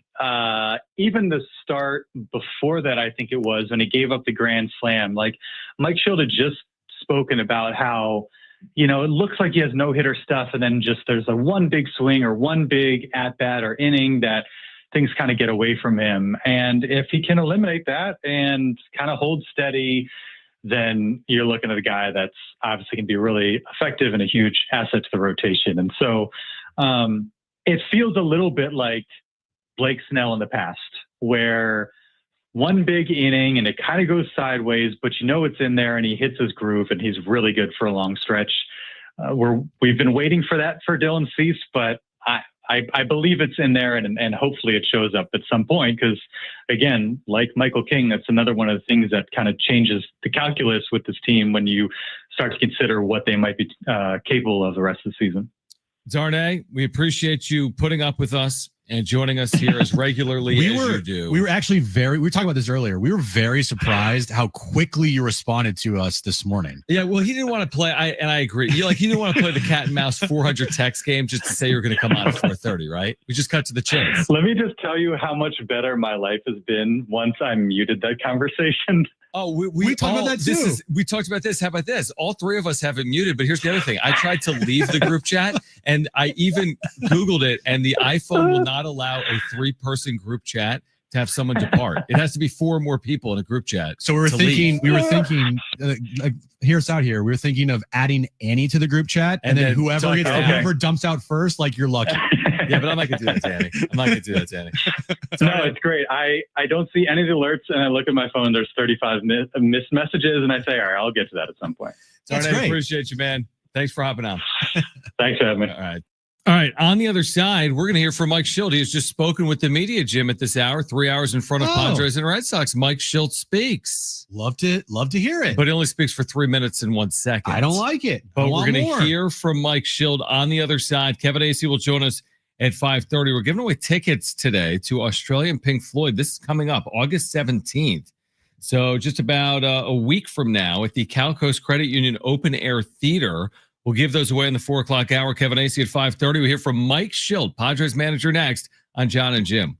even the start before that, I think it was when he gave up the grand slam, like Mike Shildt had just spoken about how, it looks like he has no hitter stuff. And then just there's a one big swing or one big at bat or inning that things kind of get away from him. And if he can eliminate that and kind of hold steady, then you're looking at a guy that's obviously going to be really effective and a huge asset to the rotation. And so it feels a little bit like Blake Snell in the past, where one big inning and it kind of goes sideways, but it's in there and he hits his groove and he's really good for a long stretch. We've been waiting for that for Dylan Cease, but I believe it's in there and hopefully it shows up at some point, because again, like Michael King, that's another one of the things that kind of changes the calculus with this team when you start to consider what they might be capable of the rest of the season. Darnay, we appreciate you putting up with us and joining us here as regularly as you do. We were actually we were talking about this earlier. We were very surprised how quickly you responded to us this morning. Yeah, well, he didn't want to play. I agree. He didn't want to play the cat and mouse 400 text game just to say you're going to come out at 4:30, right? We just cut to the chase. Let me just tell you how much better my life has been once I muted that conversation. Oh, we talked about that too. We talked about this. How about this? All three of us have it muted, but here's the other thing. I tried to leave the group chat, and I even Googled it, and the iPhone will not allow a 3-person group chat to have someone depart. It has to be 4 more people in a group chat. So we were thinking, hear us out here. We were thinking of adding Annie to the group chat, and then whoever dumps out first, like, you're lucky. Yeah, but I'm not going to do that to Annie. No, it's great. I don't see any of the alerts, and I look at my phone. There's 35 missed messages, and I say, all right, I'll get to that at some point. That's great. Appreciate you, man. Thanks for hopping on. Thanks for having me. All right. On the other side, we're going to hear from Mike Shildt. He has just spoken with the media, Jim, at this hour, 3 hours in front of Padres and Red Sox. Mike Shildt speaks. Love to hear it. But he only speaks for 3 minutes and 1 second. I don't like it. But we're going to hear from Mike Shildt on the other side. Kevin Acee will join us at 5:30. We're giving away tickets today to Australian Pink Floyd. This is coming up August 17th. So just about a week from now at the Cal Coast Credit Union Open Air Theater. We'll give those away in the 4 o'clock hour. Kevin Acee at 5:30. We hear from Mike Shildt, Padres manager, next on Jon and Jim.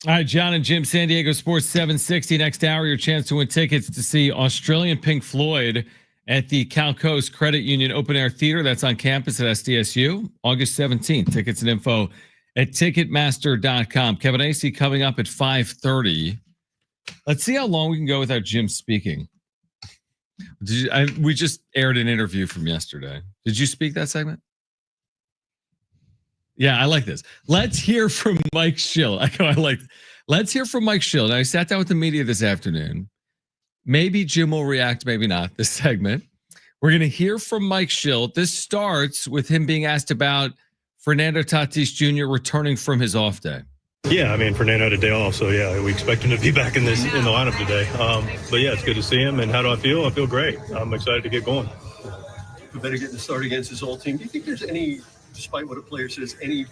All right, Jon and Jim, San Diego Sports 760. Next hour, your chance to win tickets to see Australian Pink Floyd at the Cal Coast Credit Union Open Air Theater. That's on campus at SDSU, August 17th. Tickets and info at Ticketmaster.com. Kevin Acee coming up at 5:30. Let's see how long we can go without Jim speaking. We just aired an interview from yesterday. Did you speak that segment? Yeah, I like this. Let's hear from Mike Shildt. Let's hear from Mike Shildt. I sat down with the media this afternoon. Maybe Jim will react, maybe not, this segment. We're going to hear from Mike Shildt. This starts with him being asked about Fernando Tatis Jr. returning from his off day. Yeah, I mean, Fernando had a day off, so yeah, we expect him to be back in the lineup today. But yeah, it's good to see him. And how do I feel? I feel great. I'm excited to get going. Better getting the start against his old team. Do you think there's any, despite what a player says, any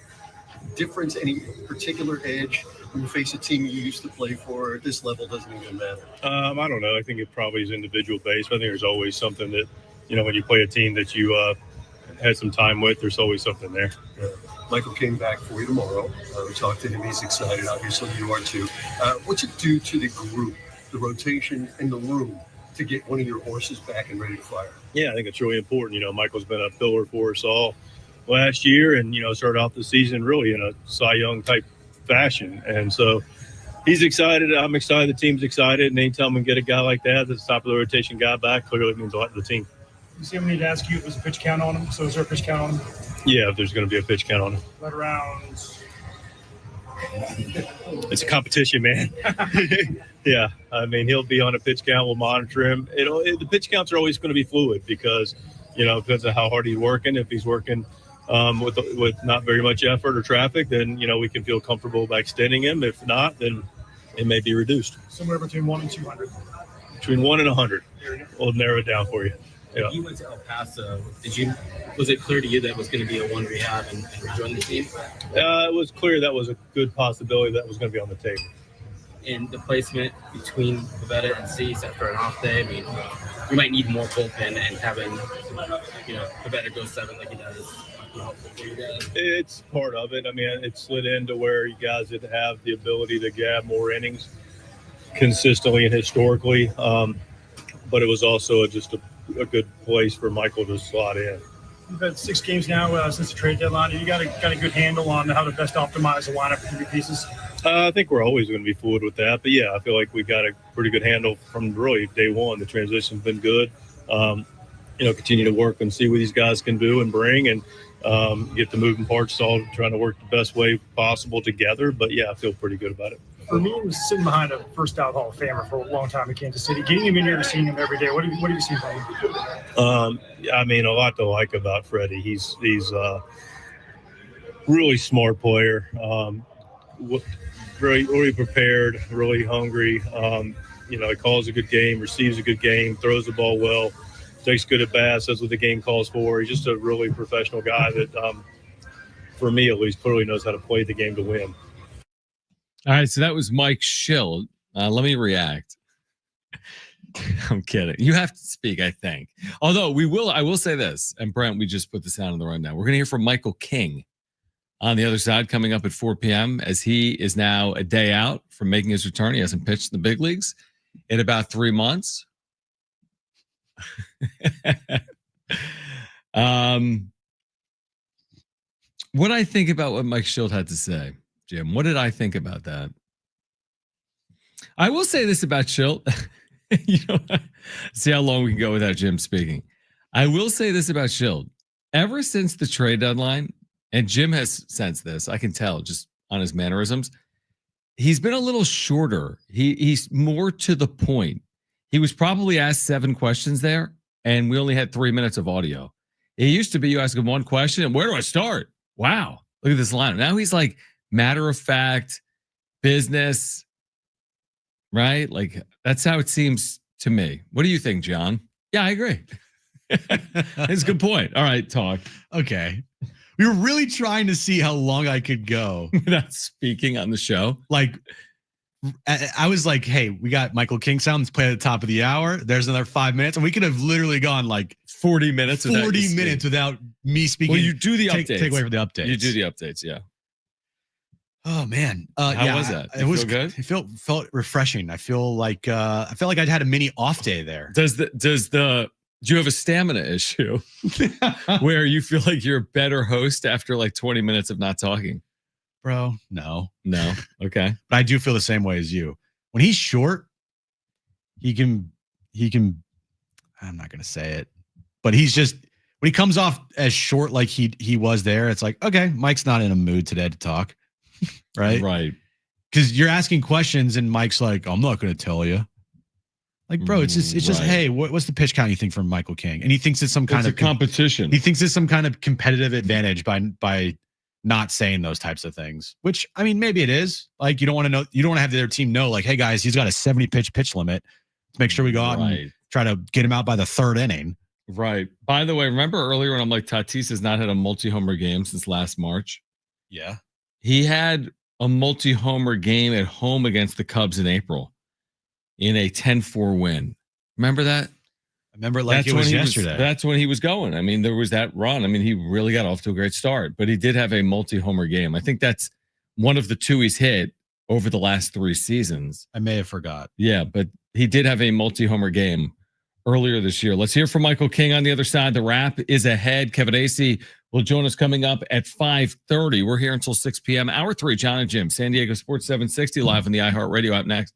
difference, any particular edge when you face a team you used to play for at this level? Doesn't even matter. I don't know. I think it probably is individual based. I think there's always something that, when you play a team that you had some time with, there's always something there. Michael came back for you tomorrow. We talked to him. He's excited. Obviously, you are too. What's it do to the group, the rotation, and the room to get one of your horses back and ready to fire? Yeah, I think it's really important. Michael's been a pillar for us all last year and, started off the season really in a Cy Young type fashion. And so he's excited. I'm excited. The team's excited. And anytime we get a guy like that, that's the top of the rotation guy back, clearly it means a lot to the team. You see, I'm going to need to ask you if there's a pitch count on him. So is there a pitch count on him? Yeah, if there's going to be a pitch count on him. Right around. It's a competition, man. Yeah, I mean, he'll be on a pitch count. We'll monitor him. The pitch counts are always going to be fluid because, because of how hard he's working. If he's working with not very much effort or traffic, then, we can feel comfortable by extending him. If not, then it may be reduced. Somewhere between 1 and 200. Between 1 and 100. We'll narrow it down for you. Yeah. You went to El Paso. Was it clear to you that was going to be a one rehab and rejoin the team? It was clear that was a good possibility that was going to be on the table. And the placement between Pivetta and Cease after an off day, I mean, we might need more bullpen, and having, Pivetta go 7 like he does is helpful for you guys. It's part of it. I mean, it slid into where you guys did have the ability to grab more innings consistently and historically. But it was also just a good place for Michael to slot in. You've had 6 games now since the trade deadline. You got a good handle on how to best optimize the lineup for your pieces? I think we're always going to be fluid with that. But, yeah, I feel like we got a pretty good handle from really day one. The transition's been good. Continue to work and see what these guys can do and bring and get the moving parts all trying to work the best way possible together. But, yeah, I feel pretty good about it. For me, he was sitting behind a first-out Hall of Famer for a long time in Kansas City. Getting him in here to seeing him every day, what have you seen from him? I mean, a lot to like about Freddie. He's a really smart player, really prepared, really hungry. He calls a good game, receives a good game, throws the ball well, takes good at bats. That's what the game calls for. He's just a really professional guy that, for me at least, clearly knows how to play the game to win. All right, so that was Mike Shildt. Let me react. I'm kidding. You have to speak, I think. Although I will say this, and Brent, we just put the sound on the rundown. We're going to hear from Michael King on the other side coming up at 4 p.m. as he is now a day out from making his return. He hasn't pitched in the big leagues in about 3 months. What I think about what Mike Shildt had to say, Jim, what did I think about that? I will say this about Shildt. See how long we can go without Jim speaking. I will say this about Shildt. Ever since the trade deadline, and Jim has sensed this, I can tell just on his mannerisms, he's been a little shorter. He's more to the point. He was probably asked 7 questions there, and we only had 3 minutes of audio. It used to be you ask him one question, and where do I start? Wow, look at this lineup. Now he's like matter of fact, business, right? Like that's how it seems to me. What do you think, John? Yeah, I agree. It's a good point. All right, talk. Okay. We were really trying to see how long I could go without speaking on the show. Like, I was like, hey, we got Michael King sound. Let's play at the top of the hour. There's another 5 minutes. And we could have literally gone like 40 minutes. 40 minutes without me speaking. Well, you do the updates. Take away from the updates. You do the updates, yeah. Oh man, How was that? It You was feel good. It felt refreshing. I felt like I'd had a mini off day there. Do you have a stamina issue where you feel like you're a better host after like 20 minutes of not talking? Bro, no. Okay. But I do feel the same way as you. When he's short, he can. I'm not gonna say it, but he's just when he comes off as short like he was there. It's like, okay, Mike's not in a mood today to talk, right? Right. Because you're asking questions and Mike's like, I'm not gonna tell you. Like, bro, it's just Right. hey, what's the pitch count you think from Michael King? And he thinks it's some kind It's of a competition. He thinks it's some kind of competitive advantage by not saying those types of things, which I mean, maybe it is. Like, you don't want to know, you don't want to have their team know, like, hey guys, he's got a 70 pitch limit. Let's make sure we go out and try to get him out by the third inning. Right. By the way, remember earlier when I'm like, Tatis has not had a multi-homer game since last March? Yeah. He had a multi-homer game at home against the Cubs in April in a 10-4 win. Remember that? I remember it like it was yesterday. That's when he was going. I mean, there was that run. I mean, he really got off to a great start, but he did have a multi-homer game. I think that's one of the two he's hit over the last 3 seasons. I may have forgot. Yeah, but he did have a multi-homer game earlier this year. Let's hear from Michael King on the other side. The wrap is ahead. Kevin Acee will join us coming up at 5:30. We're here until 6 p.m. Hour 3, Jon and Jim, San Diego Sports 760, live on the iHeartRadio app next.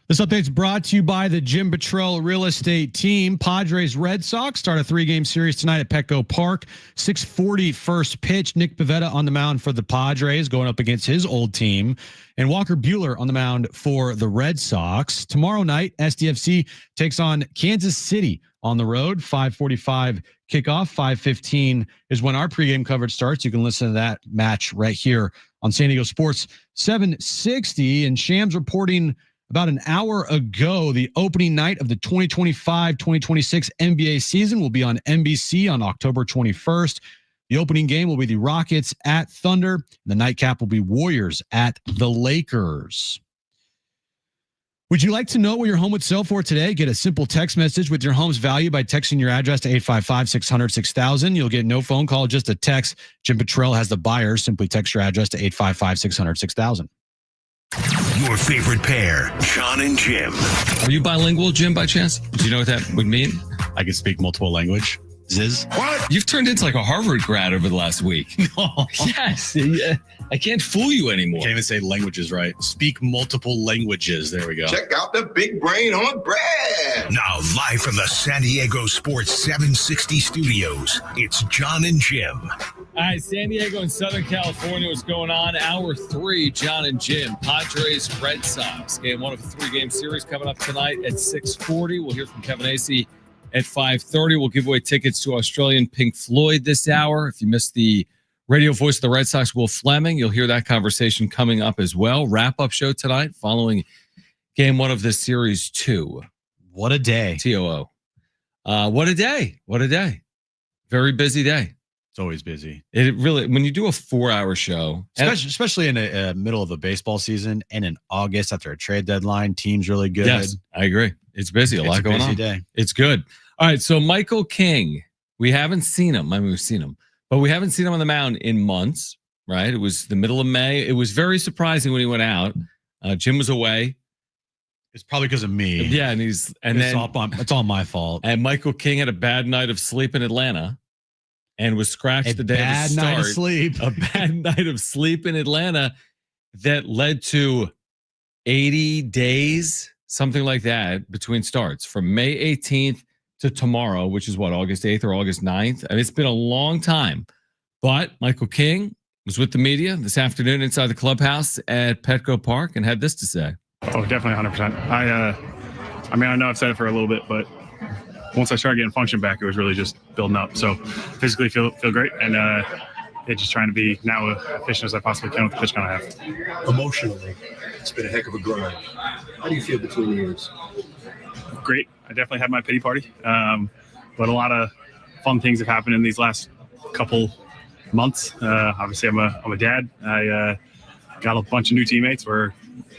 This update's brought to you by the Jim Petrell Real Estate Team. Padres Red Sox start a 3-game series tonight at Petco Park. 6:40 first pitch. Nick Pivetta on the mound for the Padres, going up against his old team. And Walker Buehler on the mound for the Red Sox. Tomorrow night, SDFC takes on Kansas City on the road. 5:45 kickoff. 5:15 is when our pregame coverage starts. You can listen to that match right here on San Diego Sports 760. And Shams reporting about an hour ago, the opening night of the 2025-2026 NBA season will be on NBC on October 21st. The opening game will be the Rockets at Thunder. The nightcap will be Warriors at the Lakers. Would you like to know what your home would sell for today? Get a simple text message with your home's value by texting your address to 855-600-6000. You'll get no phone call, just a text. Jim Petrell has the buyers. Simply text your address to 855-600-6000. Your favorite pair, Jon and Jim. Are you bilingual, Jim, by chance? Do you know what that would mean? I can speak multiple language. Ziz. What? You've turned into like a Harvard grad over the last week. No. Yes. I can't fool you anymore. Can't even say languages right. Speak multiple languages. There we go. Check out the big brain on Brad. Now, live from the San Diego Sports 760 studios, it's Jon and Jim. All right, San Diego and Southern California, what's going on? Hour 3, Jon and Jim. Padres Red Sox. Game 1 of a 3-game series coming up tonight at 6:40. We'll hear from Kevin Acee at 5:30. We'll give away tickets to Australian Pink Floyd this hour. If you missed the radio voice of the Red Sox, Will Fleming, you'll hear that conversation coming up as well. Wrap-up show tonight following game 1 of this series 2. What a day. TOO. What a day. What a day. Very busy day. It's always busy. It really, when you do a 4-hour show, especially in the middle of a baseball season and in August after a trade deadline, team's really good. Yes, I agree. It's busy. A lot going on. Day. It's good. All right. So Michael King, we haven't seen him. I mean, we've seen him, but we haven't seen him on the mound in months, right? It was the middle of May. It was very surprising when he went out. Jim was away. It's probably because of me. Yeah. And it's all my fault. And Michael King had a bad night of sleep in Atlanta. And was scratched the day of the start. Night of sleep. A bad night of sleep in Atlanta that led to 80 days, something like that, between starts from May 18th to tomorrow, which is what, August 8th or August 9th? I mean, it's been a long time. But Michael King was with the media this afternoon inside the clubhouse at Petco Park and had this to say. Oh, definitely 100%. I mean, I know I've said it for a little bit, but once I started getting function back, it was really just building up. So physically feel great, and just trying to be now as efficient as I possibly can with the pitch count I have. Emotionally, it's been a heck of a grind. How do you feel between the years? Great. I definitely had my pity party, but a lot of fun things have happened in these last couple months. Obviously, I'm a dad. I got a bunch of new teammates. We're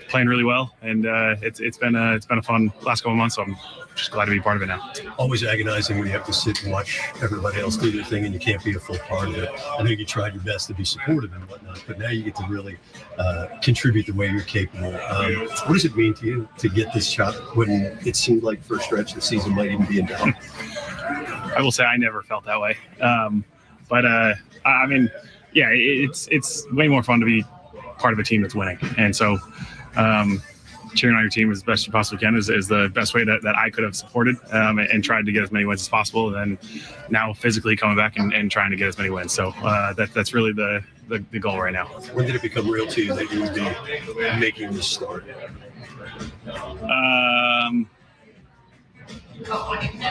playing really well, and it's been a fun last couple months. So I'm just glad to be part of it now. Always agonizing when you have to sit and watch everybody else do their thing and you can't be a full part of it. I know you tried your best to be supportive and whatnot, but now you get to really contribute the way you're capable. What does it mean to you to get this shot when it seemed like for a stretch the season might even be in doubt? I will say I never felt that way. But I mean, yeah, it's way more fun to be part of a team that's winning. And so cheering on your team as best you possibly can is the best way that I could have supported and tried to get as many wins as possible. And then now physically coming back and trying to get as many wins. So that's really the goal right now. When did it become real to you that you would be making this start?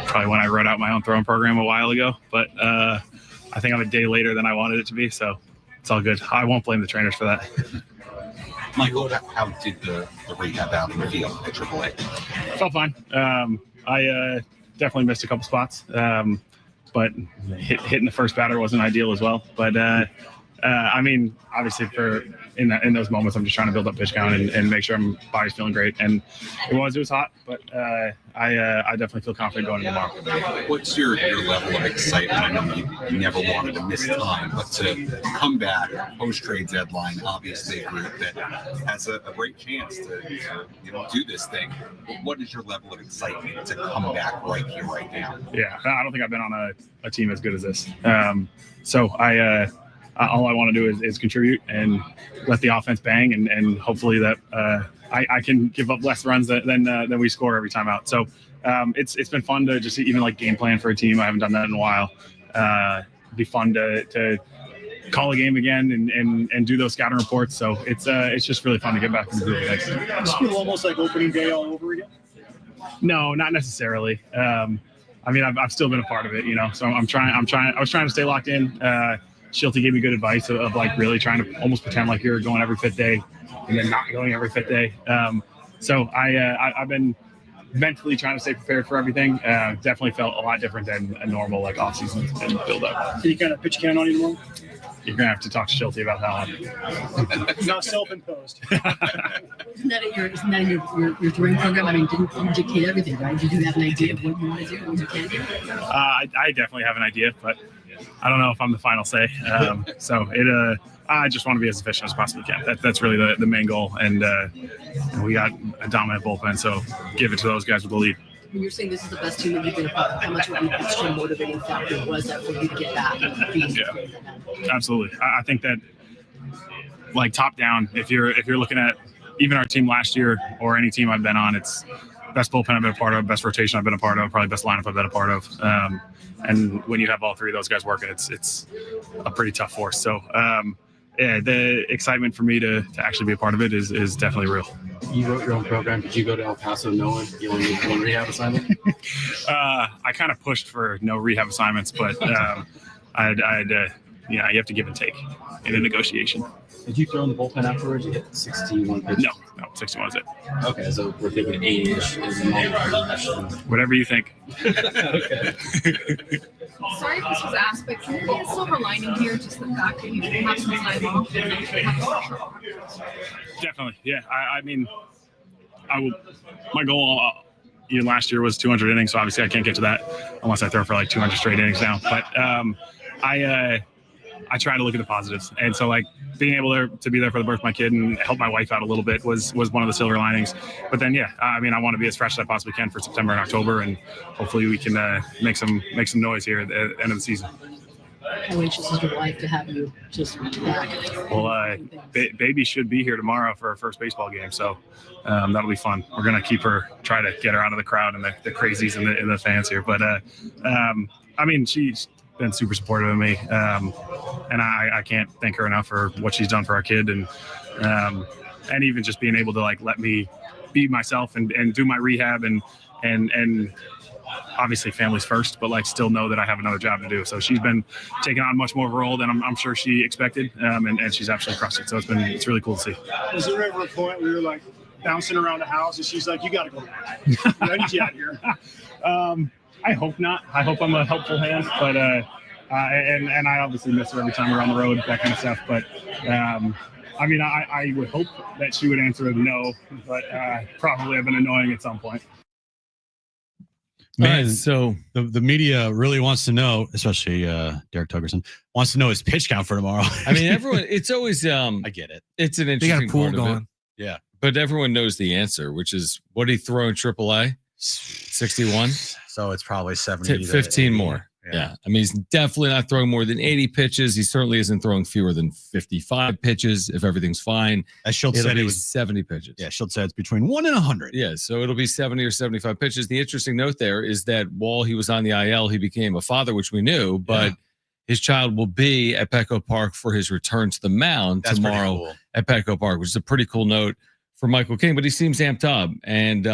Probably when I wrote out my own throwing program a while ago, but I think I'm a day later than I wanted it to be. So it's all good. I won't blame the trainers for that. Michael, how did the rehab outing feel at AAA? Felt fine. I definitely missed a couple spots, but hitting the first batter wasn't ideal as well. But I mean, obviously, in those moments, I'm just trying to build up pitch count and make sure my body's feeling great. And it was hot, but I definitely feel confident going into tomorrow. What's your level of excitement? I know you never wanted to miss time, but to come back post-trade deadline, obviously a group that has a great chance to do this thing. What is your level of excitement to come back right here, right now? Yeah, I don't think I've been on a team as good as this. So all I want to do is contribute and let the offense bang, and hopefully that I can give up less runs than we score every time out. So it's been fun to just even like game plan for a team. I haven't done that in a while. It'd be fun to call a game again and do those scouting reports. So it's just really fun to get back into the next. Does it feel almost like opening day all over again? No, not necessarily. I mean, I've still been a part of it, you know. So I was trying to stay locked in. Shildt gave me good advice of like really trying to almost pretend like you're going every fifth day, and then not going every fifth day. So I've been mentally trying to stay prepared for everything. Definitely felt a lot different than a normal like off season and build up. Did you kind of pitch count on you tomorrow? You're gonna have to talk to Shildt about that one. Not self-imposed. Isn't that in your throwing program? I mean, didn't you dictate everything, right? Did you have an idea of what you want to do, what you can do? I definitely have an idea, but I don't know if I'm the final say. I just want to be as efficient as possibly can. That's really the main goal, and we got a dominant bullpen, so give it to those guys with the lead. When you're saying this is the best team that you've been a part of, how much of an extra motivating factor was that for you to get back? Absolutely. I think that, like top down, if you're looking at even our team last year or any team I've been on, it's best bullpen I've been a part of, best rotation I've been a part of, probably best lineup I've been a part of. And when you have all three of those guys working, it's a pretty tough force. So the excitement for me to actually be a part of it is definitely real. You wrote your own program. Did you go to El Paso knowing you only need one rehab assignment? I kind of pushed for no rehab assignments, but you have to give and take in a negotiation. Did you throw in the bullpen afterwards? You hit 61 pitches? No, 61 is it. Okay, so we're thinking 80-ish is normal. Whatever you think. Okay. Sorry if this was asked, but can you be a silver lining here, just the fact that you have some time off? Definitely, yeah. I mean, my goal even last year was 200 innings, so obviously I can't get to that unless I throw for like 200 straight innings now. But I try to look at the positives, and so like being able to be there for the birth of my kid and help my wife out a little bit was one of the silver linings. But then I mean, I want to be as fresh as I possibly can for September and October, and hopefully we can make some noise here at the end of the season. How anxious is your wife to have you just back? Well, baby should be here tomorrow for her first baseball game, so that'll be fun. We're gonna try to get her out of the crowd and the crazies and the fans here. But I mean, she's been super supportive of me, and I can't thank her enough for what she's done for our kid, and even just being able to like let me be myself and do my rehab and obviously family's first, but like still know that I have another job to do. So she's been taking on much more of a role than I'm sure she expected, and she's absolutely crushed it. So it's really cool to see. Was there ever a point where you're like bouncing around the house and she's like, "You got to go to work. I need you out here"? I hope not. I hope I'm a helpful hand, but and I obviously miss her every time we're on the road, that kind of stuff. But I mean, I would hope that she would answer a no, but probably I've been annoying at some point. Man, so the media really wants to know, especially Derek Tuggerson wants to know his pitch count for tomorrow. I mean, everyone. It's always I get it. It's an interesting pool part going. of it. Yeah, but everyone knows the answer, which is what did he throw in AAA? 61. So it's probably 70. 15 more. Yeah. I mean, he's definitely not throwing more than 80 pitches. He certainly isn't throwing fewer than 55 pitches if everything's fine. As Shildt said, it was 70 pitches. Yeah, Shildt said it's between 1 and 100. Yeah, so it'll be 70 or 75 pitches. The interesting note there is that while he was on the IL, he became a father, which we knew, but his child will be at Petco Park for his return to the mound tomorrow at Petco Park, which is a pretty cool note for Michael King, but he seems amped up. And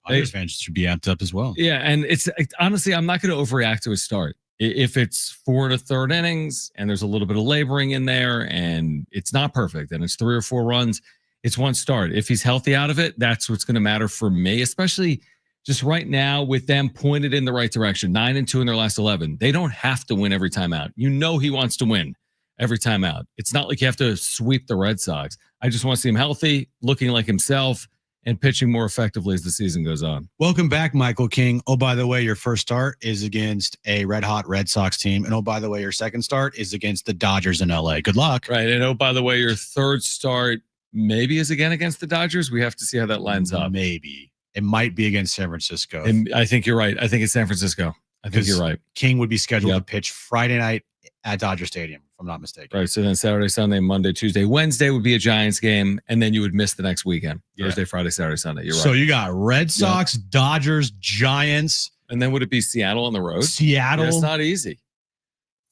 Padres fans should be amped up as well. Yeah, and it's honestly, I'm not going to overreact to his start. If it's 4 1/3 innings and there's a little bit of laboring in there and it's not perfect and it's 3 or 4 runs, it's one start. If he's healthy out of it, that's what's going to matter for me, especially just right now with them pointed in the right direction. 9-2 in their last 11. They don't have to win every time out. You know he wants to win every time out. It's not like you have to sweep the Red Sox. I just want to see him healthy, looking like himself, and pitching more effectively as the season goes on. Welcome back, Michael King. Oh, by the way, your first start is against a red-hot Red Sox team. And oh, by the way, your second start is against the Dodgers in LA. Good luck. Right. And oh, by the way, your third start maybe is again against the Dodgers. We have to see how that lines up. Maybe. It might be against San Francisco. And I think you're right. I think it's San Francisco. I think you're right. King would be scheduled to pitch Friday night at Dodger Stadium, if I'm not mistaken. Right. So then Saturday, Sunday, Monday, Tuesday, Wednesday would be a Giants game, and then you would miss the next weekend. Yeah. Thursday, Friday, Saturday, Sunday. You're right. So you got Red Sox, Dodgers, Giants. And then would it be Seattle on the road? Seattle. That's not easy.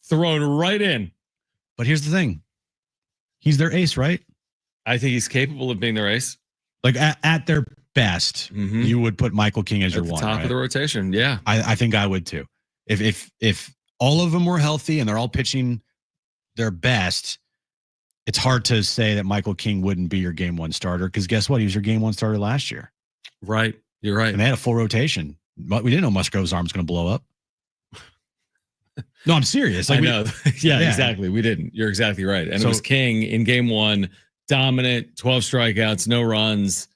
Thrown right in. But here's the thing. He's their ace, right? I think he's capable of being their ace. Like at their best, you would put Michael King as At your the one. top of the rotation. Yeah. I think I would too. If all of them were healthy and they're all pitching their best, it's hard to say that Michael King wouldn't be your game one starter, because guess what? He was your game one starter last year. Right. You're right. And they had a full rotation. But we didn't know Musgrove's arm's going to blow up. No, I'm serious. I know. Yeah, exactly. We didn't. You're exactly right. And it was King in game one, dominant, 12 strikeouts, no runs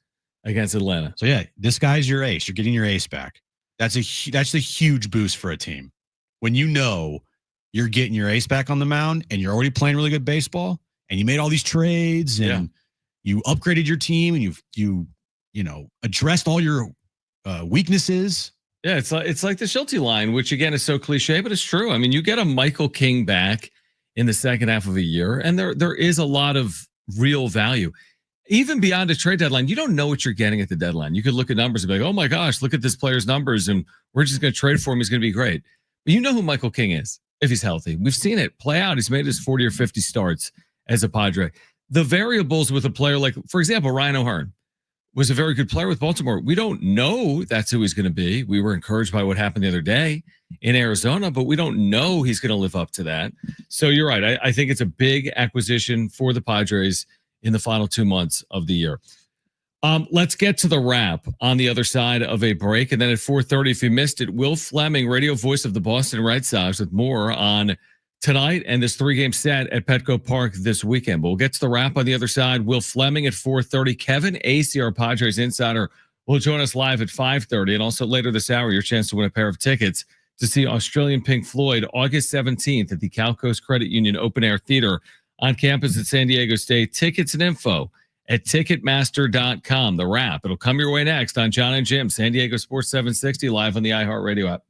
against Atlanta. So yeah, this guy's your ace. You're getting your ace back. That's a huge boost for a team. When you know you're getting your ace back on the mound and you're already playing really good baseball and you made all these trades and you upgraded your team and you addressed all your weaknesses. Yeah, it's like the Shildt line, which again is so cliche, but it's true. I mean, you get a Michael King back in the second half of a year, and there is a lot of real value. Even beyond a trade deadline, you don't know what you're getting at the deadline. You could look at numbers and be like, oh my gosh, look at this player's numbers, and we're just going to trade for him. He's going to be great. But you know who Michael King is if he's healthy. We've seen it play out. He's made his 40 or 50 starts as a Padre. The variables with a player like, for example, Ryan O'Hearn was a very good player with Baltimore. We don't know that's who he's going to be. We were encouraged by what happened the other day in Arizona, but we don't know he's going to live up to that. So you're right. I think it's a big acquisition for the Padres in the final 2 months of the year. Let's get to the wrap on the other side of a break. And then at 4:30, if you missed it, Will Fleming, radio voice of the Boston Red Sox, with more on tonight and this 3-game set at Petco Park this weekend. But we'll get to the wrap on the other side. Will Fleming at 4:30. Kevin Acee, our Padres insider, will join us live at 5:30. And also later this hour, your chance to win a pair of tickets to see Australian Pink Floyd August 17th at the Cal Coast Credit Union Open Air Theater on campus at San Diego State. Tickets and info at Ticketmaster.com. The wrap. It'll come your way next on Jon and Jim, San Diego Sports 760, live on the iHeartRadio app.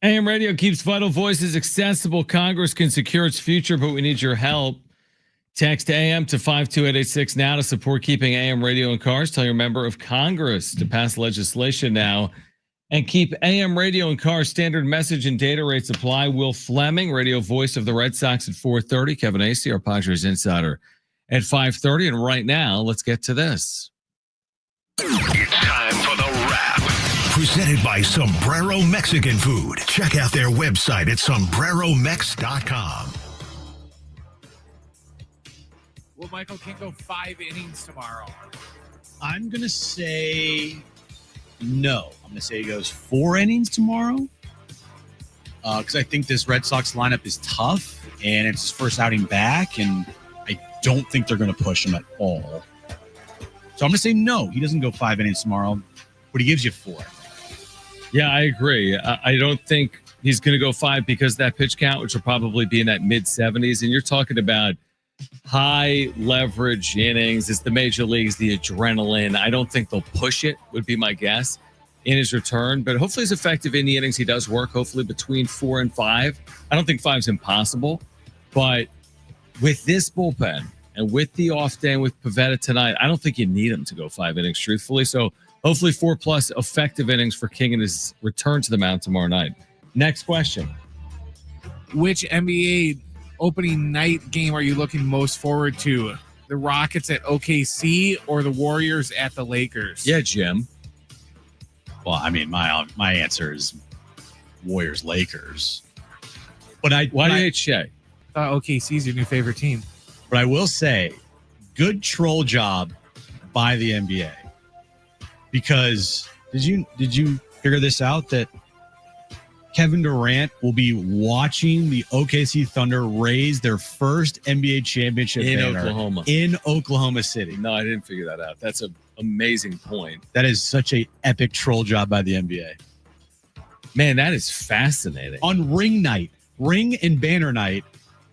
AM radio keeps vital voices accessible. Congress can secure its future, but we need your help. Text AM to 52886 now to support keeping AM radio in cars. Tell your member of Congress to pass legislation now and keep AM radio in cars. Standard message and data rates apply. Will Fleming, radio voice of the Red Sox at 4:30. Kevin Acee, our Padres Insider at 5:30. And right now, let's get to this. It's time for the wrap. Presented by Sombrero Mexican Food. Check out their website at sombreromex.com. Will Michael King go 5 innings tomorrow? I'm going to say no. I'm going to say he goes 4 innings tomorrow because I think this Red Sox lineup is tough, and it's his first outing back, and I don't think they're going to push him at all. So I'm going to say no. He doesn't go 5 innings tomorrow, but he gives you 4. Yeah, I agree. I don't think he's going to go 5 because that pitch count, which will probably be in that mid-70s, and you're talking about high leverage innings. It's the major leagues, the adrenaline. I don't think they'll push it, would be my guess, in his return. But hopefully he's effective in the innings. He does work, hopefully between 4 and 5. I don't think 5 is impossible. But with this bullpen and with the off day and with Pivetta tonight, I don't think you need him to go 5 innings, truthfully. So hopefully 4+ effective innings for King in his return to the mound tomorrow night. Next question. Which NBA opening night game are you looking most forward to? The Rockets at OKC or the Warriors at the Lakers? Yeah, Jim. Well, I mean, my answer is Warriors Lakers. But why do you hate Shea? I thought OKC's your new favorite team. But I will say, good troll job by the NBA. Because did you figure this out that Kevin Durant will be watching the OKC Thunder raise their first NBA championship in banner Oklahoma. In Oklahoma City. No, I didn't figure that out. That's an amazing point. That is such an epic troll job by the NBA. Man, that is fascinating. On ring and banner night,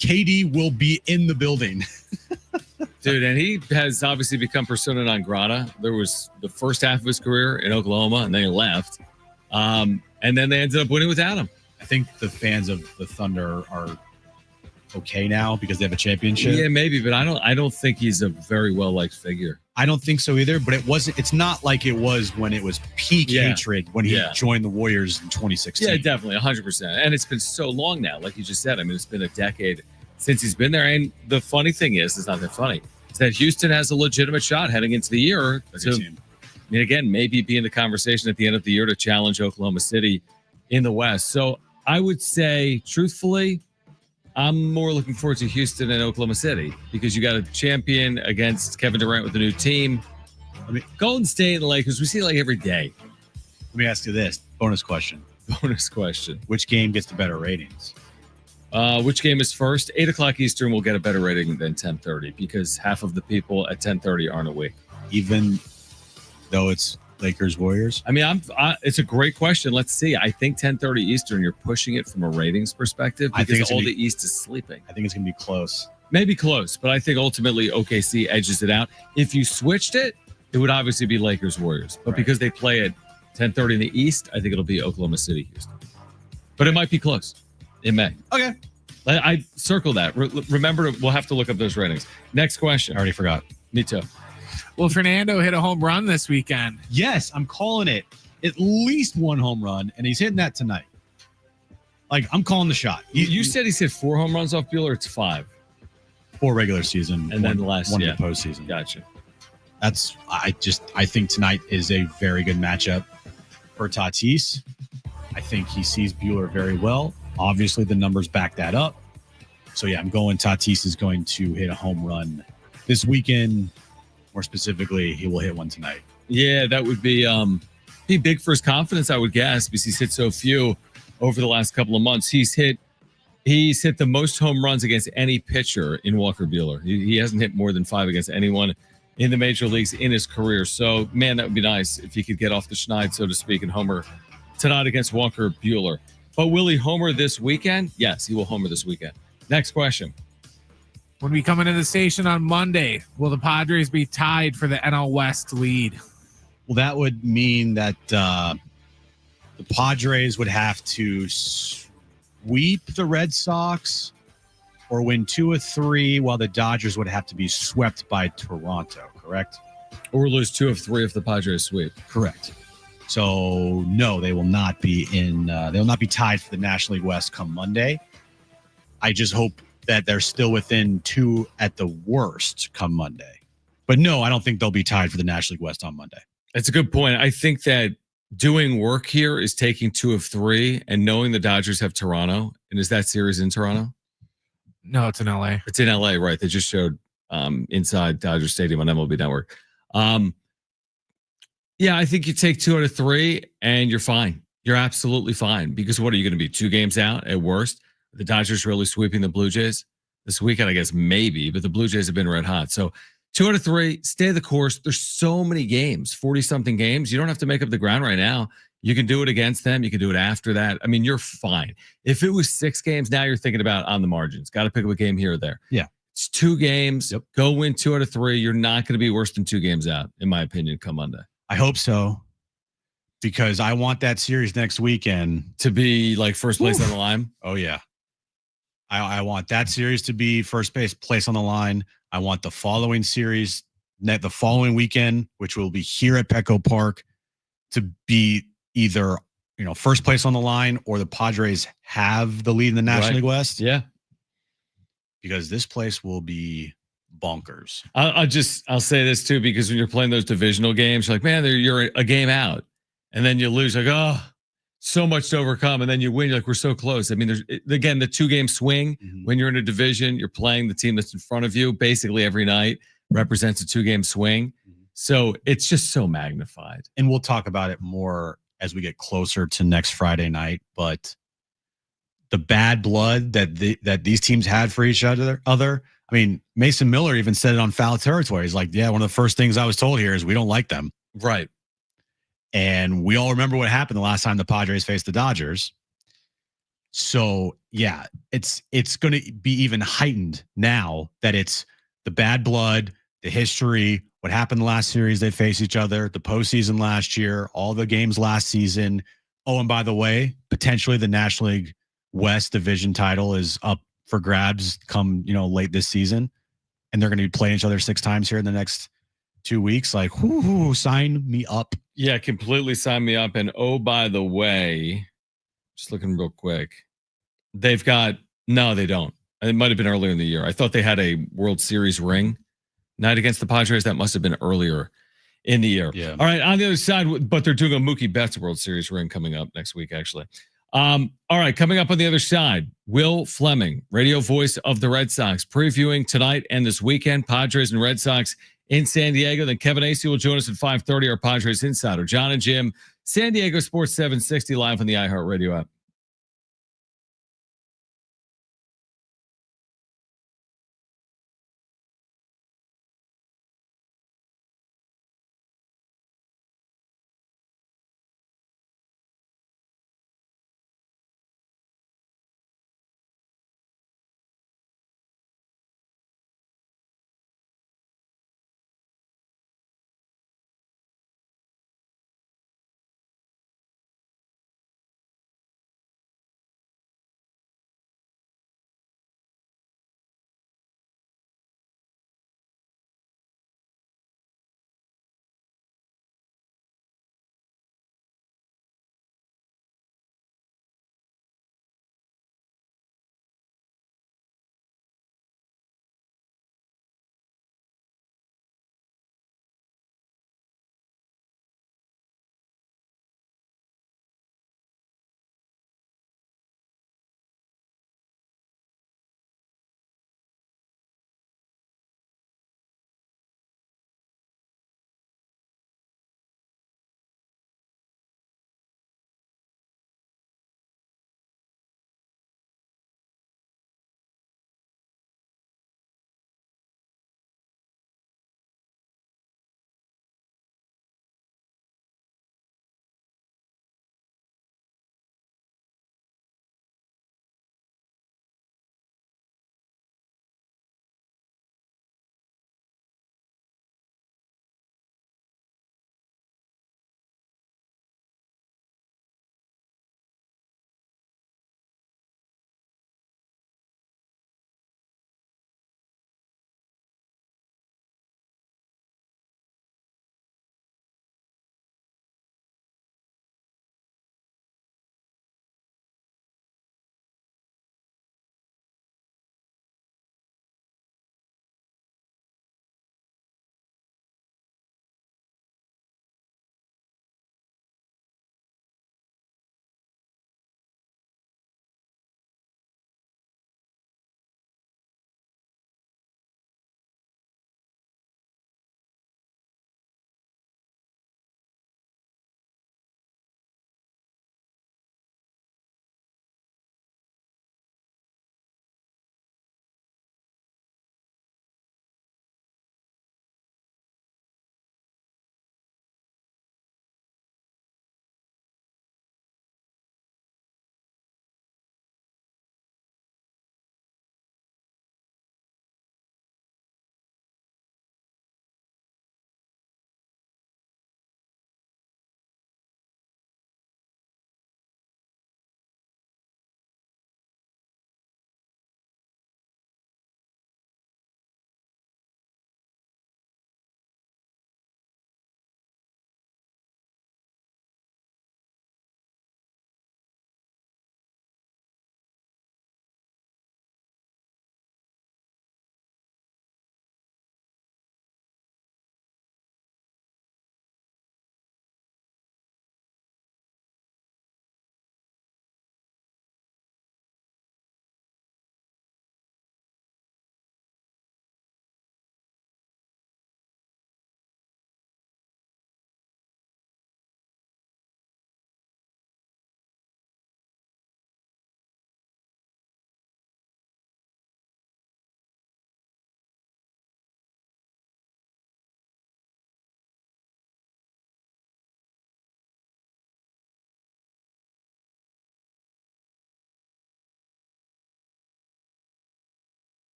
KD will be in the building. Dude, and he has obviously become persona non grata. There was the first half of his career in Oklahoma, and then he left. And then they ended up winning without him. I think the fans of the Thunder are okay now because they have a championship. Yeah, maybe, but I don't think he's a very well-liked figure. I don't think so either, but it's not like it was when it was peak hatred when he joined the Warriors in 2016. Yeah, definitely, 100%. And it's been so long now, like you just said. I mean, it's been a decade since he's been there. And the funny thing is, it's not that funny, is that Houston has a legitimate shot heading into the year to, I mean, again, maybe be in the conversation at the end of the year to challenge Oklahoma City in the West. So I would say, truthfully, I'm more looking forward to Houston and Oklahoma City because you got a champion against Kevin Durant with a new team. I mean, Golden State and Lakers, we see like every day. Let me ask you this. Bonus question. Which game gets the better ratings? Which game is first? 8 o'clock Eastern will get a better rating than 10:30 because half of the people at 10:30 aren't awake. Even though it's Lakers Warriors? I mean, it's a great question. Let's see. I think 10:30 Eastern, you're pushing it from a ratings perspective because all the East is sleeping. I think it's going to be close. Maybe close, but I think ultimately OKC edges it out. If you switched it, it would obviously be Lakers Warriors. But because they play at 10:30 in the East, I think it'll be Oklahoma City Houston. But it might be close. It may. Okay. I circle that. Remember, we'll have to look up those ratings. Next question. I already forgot. Me too. Will Fernando hit a home run this weekend? Yes, I'm calling it. At least one home run, and he's hitting that tonight. Like, I'm calling the shot. You said he's hit 4 home runs off Buehler. It's 5. 4 regular season. And then the last one in the postseason. Gotcha. I think tonight is a very good matchup for Tatis. I think he sees Buehler very well. Obviously, the numbers back that up. So, yeah, I'm going Tatis is going to hit a home run this weekend. More specifically, he will hit one tonight. Yeah, that would be big for his confidence, I would guess, because he's hit so few over the last couple of months. He's hit the most home runs against any pitcher in Walker Buehler. He hasn't hit more than 5 against anyone in the major leagues in his career. So, man, that would be nice if he could get off the schneid, so to speak, and homer tonight against Walker Buehler. But will he homer this weekend? Yes, he will homer this weekend. Next question. When we come into the station on Monday, will the Padres be tied for the NL West lead? Well, that would mean that the The Padres would have to sweep the Red Sox or win 2 of 3, while the Dodgers would have to be swept by Toronto, correct? Or lose 2 of 3 if the Padres sweep. Correct. So no, they will not be in. They will not be tied for the National League West come Monday. I just hope that they're still within 2 at the worst come Monday. But no, I don't think they'll be tied for the National League West on Monday. That's a good point. I think that doing work here is taking 2 of 3 and knowing the Dodgers have Toronto. And is that series in Toronto? No, it's in LA. It's in LA, right? They just showed inside Dodger Stadium on MLB Network. Yeah, I think you take 2 out of 3 and you're fine. You're absolutely fine. Because what are you going to be? 2 games out at worst? The Dodgers really sweeping the Blue Jays this weekend, I guess maybe, but the Blue Jays have been red hot. So 2 out of 3, stay the course. There's so many games, 40-something games. You don't have to make up the ground right now. You can do it against them. You can do it after that. I mean, you're fine. If it was 6 games, now you're thinking about on the margins. Got to pick up a game here or there. Yeah. It's 2 games. Yep. Go win 2 out of 3. You're not going to be worse than 2 games out, in my opinion, come Monday. I hope so, because I want that series next weekend to be like first place on the line. Oh, yeah. I want that series to be first place on the line. I want the following series, the following weekend, which will be here at Petco Park, to be either, first place on the line or the Padres have the lead in the National League West. Yeah. Because this place will be bonkers. I'll say this too, because when you're playing those divisional games, you're like, man, you're a game out, and then you lose. Like, oh, so much to overcome, and then you win. You're like, we're so close. I mean, there's again the 2-game swing when you're in a division. You're playing the team that's in front of you basically every night. Represents a 2-game swing, so it's just so magnified. And we'll talk about it more as we get closer to next Friday night. But the bad blood that these teams had for each other. I mean, Mason Miller even said it on Foul Territory. He's like, yeah, one of the first things I was told here is we don't like them. Right. And we all remember what happened the last time the Padres faced the Dodgers. So, yeah, it's going to be even heightened now that it's the bad blood, the history, what happened the last series they faced each other, the postseason last year, all the games last season. Oh, and by the way, potentially the National League West division title is up for grabs come, late this season. And they're going to be playing each other 6 times here in the next 2 weeks. Like, sign me up. Yeah, completely sign me up. And oh, by the way, just looking real quick, they've got, no, they don't. It might have been earlier in the year. I thought they had a World Series ring night against the Padres. That must have been earlier in the year. Yeah. All right, on the other side, but they're doing a Mookie Betts World Series ring coming up next week, actually. All right, coming up on the other side, Will Fleming, radio voice of the Red Sox, previewing tonight and this weekend, Padres and Red Sox in San Diego. Then Kevin Acee will join us at 5:30, our Padres Insider. Jon and Jim, San Diego Sports 760, live on the iHeartRadio app.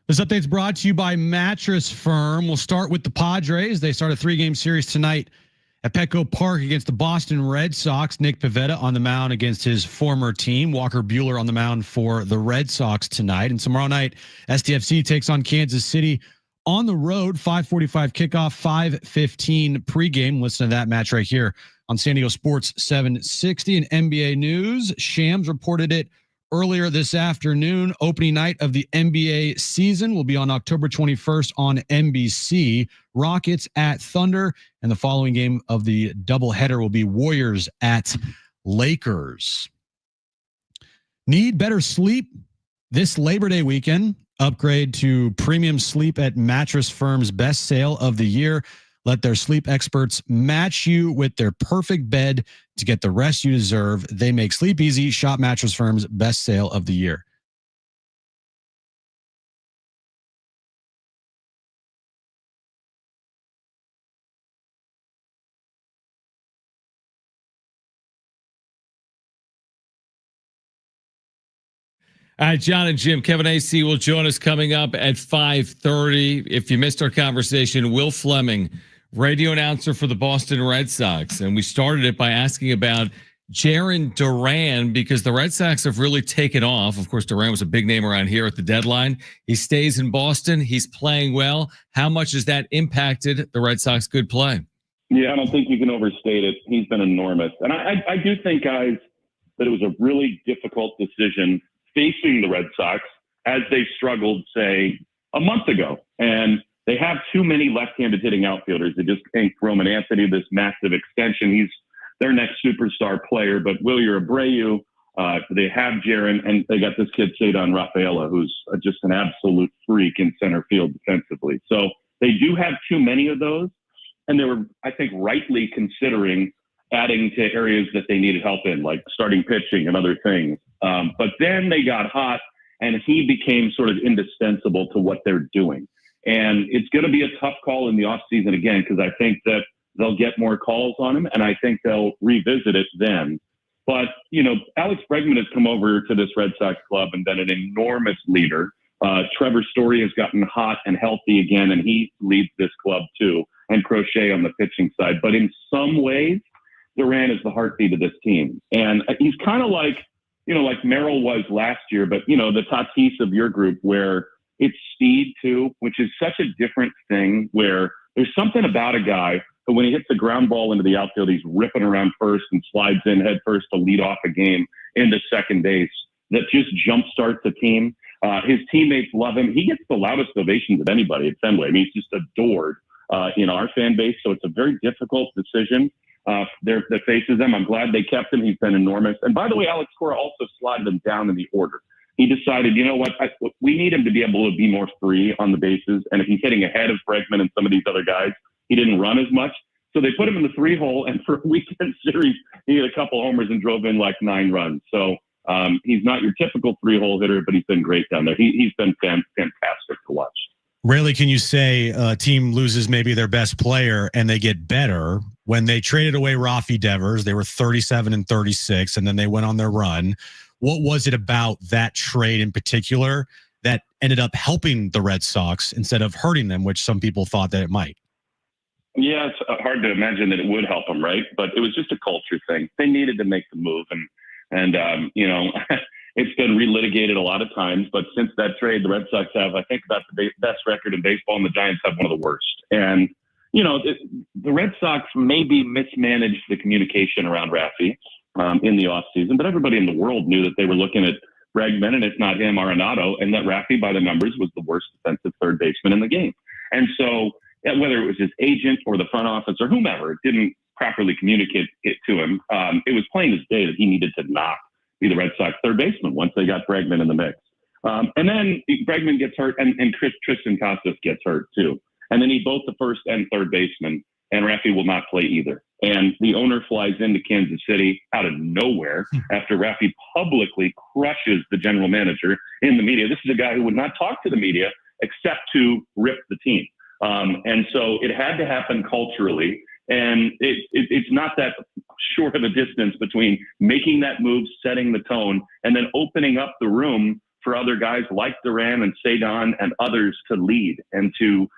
This update's brought to you by Mattress Firm. We'll start with the Padres. They start a 3-game series tonight at Petco Park against the Boston Red Sox. Nick Pivetta on the mound against his former team. Walker Buehler on the mound for the Red Sox tonight. And tomorrow night, SDFC takes on Kansas City on the road. 5:45 kickoff, 5:15 pregame. Listen to that match right here on San Diego Sports 760. And NBA news, Shams reported it earlier this afternoon. Opening night of the NBA season will be on October 21st on NBC. Rockets at Thunder, and the following game of the doubleheader will be Warriors at Lakers. Need better sleep this Labor Day weekend? Upgrade to premium sleep at Mattress Firm's best sale of the year. Let their sleep experts match you with their perfect bed to get the rest you deserve. They make sleep easy. Shop Mattress Firm's best sale of the year. All right, Jon and Jim, Kevin Acee will join us coming up at 5:30. If you missed our conversation, Will Fleming, radio announcer for the Boston Red Sox. And we started it by asking about Jarren Duran because the Red Sox have really taken off. Of course, Duran was a big name around here at the deadline. He stays in Boston. He's playing well. How much has that impacted the Red Sox good play? Yeah, I don't think you can overstate it. He's been enormous. And I do think, guys, that it was a really difficult decision facing the Red Sox as they struggled, say, a month ago. And they have too many left-handed hitting outfielders. They just inked Roman Anthony, this massive extension. He's their next superstar player. But Wilyer Abreu, they have Jarren, and they got this kid, Cedon Rafaela, who's just an absolute freak in center field defensively. So they do have too many of those. And they were, I think, rightly considering adding to areas that they needed help in, like starting pitching and other things. But then they got hot, and he became sort of indispensable to what they're doing. And it's going to be a tough call in the offseason again, because I think that they'll get more calls on him, and I think they'll revisit it then. But, you know, Alex Bregman has come over to this Red Sox club and been an enormous leader. Trevor Story has gotten hot and healthy again, and he leads this club too, and Crochet on the pitching side. But in some ways, Duran is the heartbeat of this team. And he's kind of like, you know, like Merrill was last year, but, you know, the Tatis of your group, where it's speed too, which is such a different thing, where there's something about a guy who, when he hits the ground ball into the outfield, he's ripping around first and slides in head first to lead off a game into second base. That just jumpstarts a team. His teammates love him. He gets the loudest ovations of anybody at Fenway. I mean, he's just adored in our fan base. So it's a very difficult decision that faces them. I'm glad they kept him. He's been enormous. And by the way, Alex Cora also slotted him down in the order. He decided, you know what, we need him to be able to be more free on the bases. And if he's hitting ahead of Bregman and some of these other guys, he didn't run as much. So they put him in the 3-hole, and for a weekend series, he hit a couple homers and drove in like 9 runs. So he's not your typical 3-hole hitter, but he's been great down there. He's been fantastic to watch. Rarely can you say a team loses maybe their best player and they get better. When they traded away Rafi Devers, they were 37-36, and then they went on their run. What was it about that trade in particular that ended up helping the Red Sox instead of hurting them, which some people thought that it might? Yeah, it's hard to imagine that it would help them, right? But it was just a culture thing. They needed to make the move, and you know, it's been relitigated a lot of times. But since that trade, the Red Sox have, I think, about the best record in baseball, and the Giants have one of the worst. And you know, the Red Sox maybe mismanaged the communication around Rafi in the offseason, but everybody in the world knew that they were looking at Bregman, and it's not him, Arenado, and that Rafi, by the numbers, was the worst defensive third baseman in the game. And so whether it was his agent or the front office or whomever didn't properly communicate it to him, it was plain as day that he needed to not be the Red Sox third baseman once they got Bregman in the mix. And then Bregman gets hurt, and Tristan Casas gets hurt too. And they need both the first and third baseman, and Rafi will not play either. And the owner flies into Kansas City out of nowhere after Rafi publicly crushes the general manager in the media. This is a guy who would not talk to the media except to rip the team. And so it had to happen culturally. And it's not that short of a distance between making that move, setting the tone, and then opening up the room for other guys like Duran and Showdown and others to lead and to,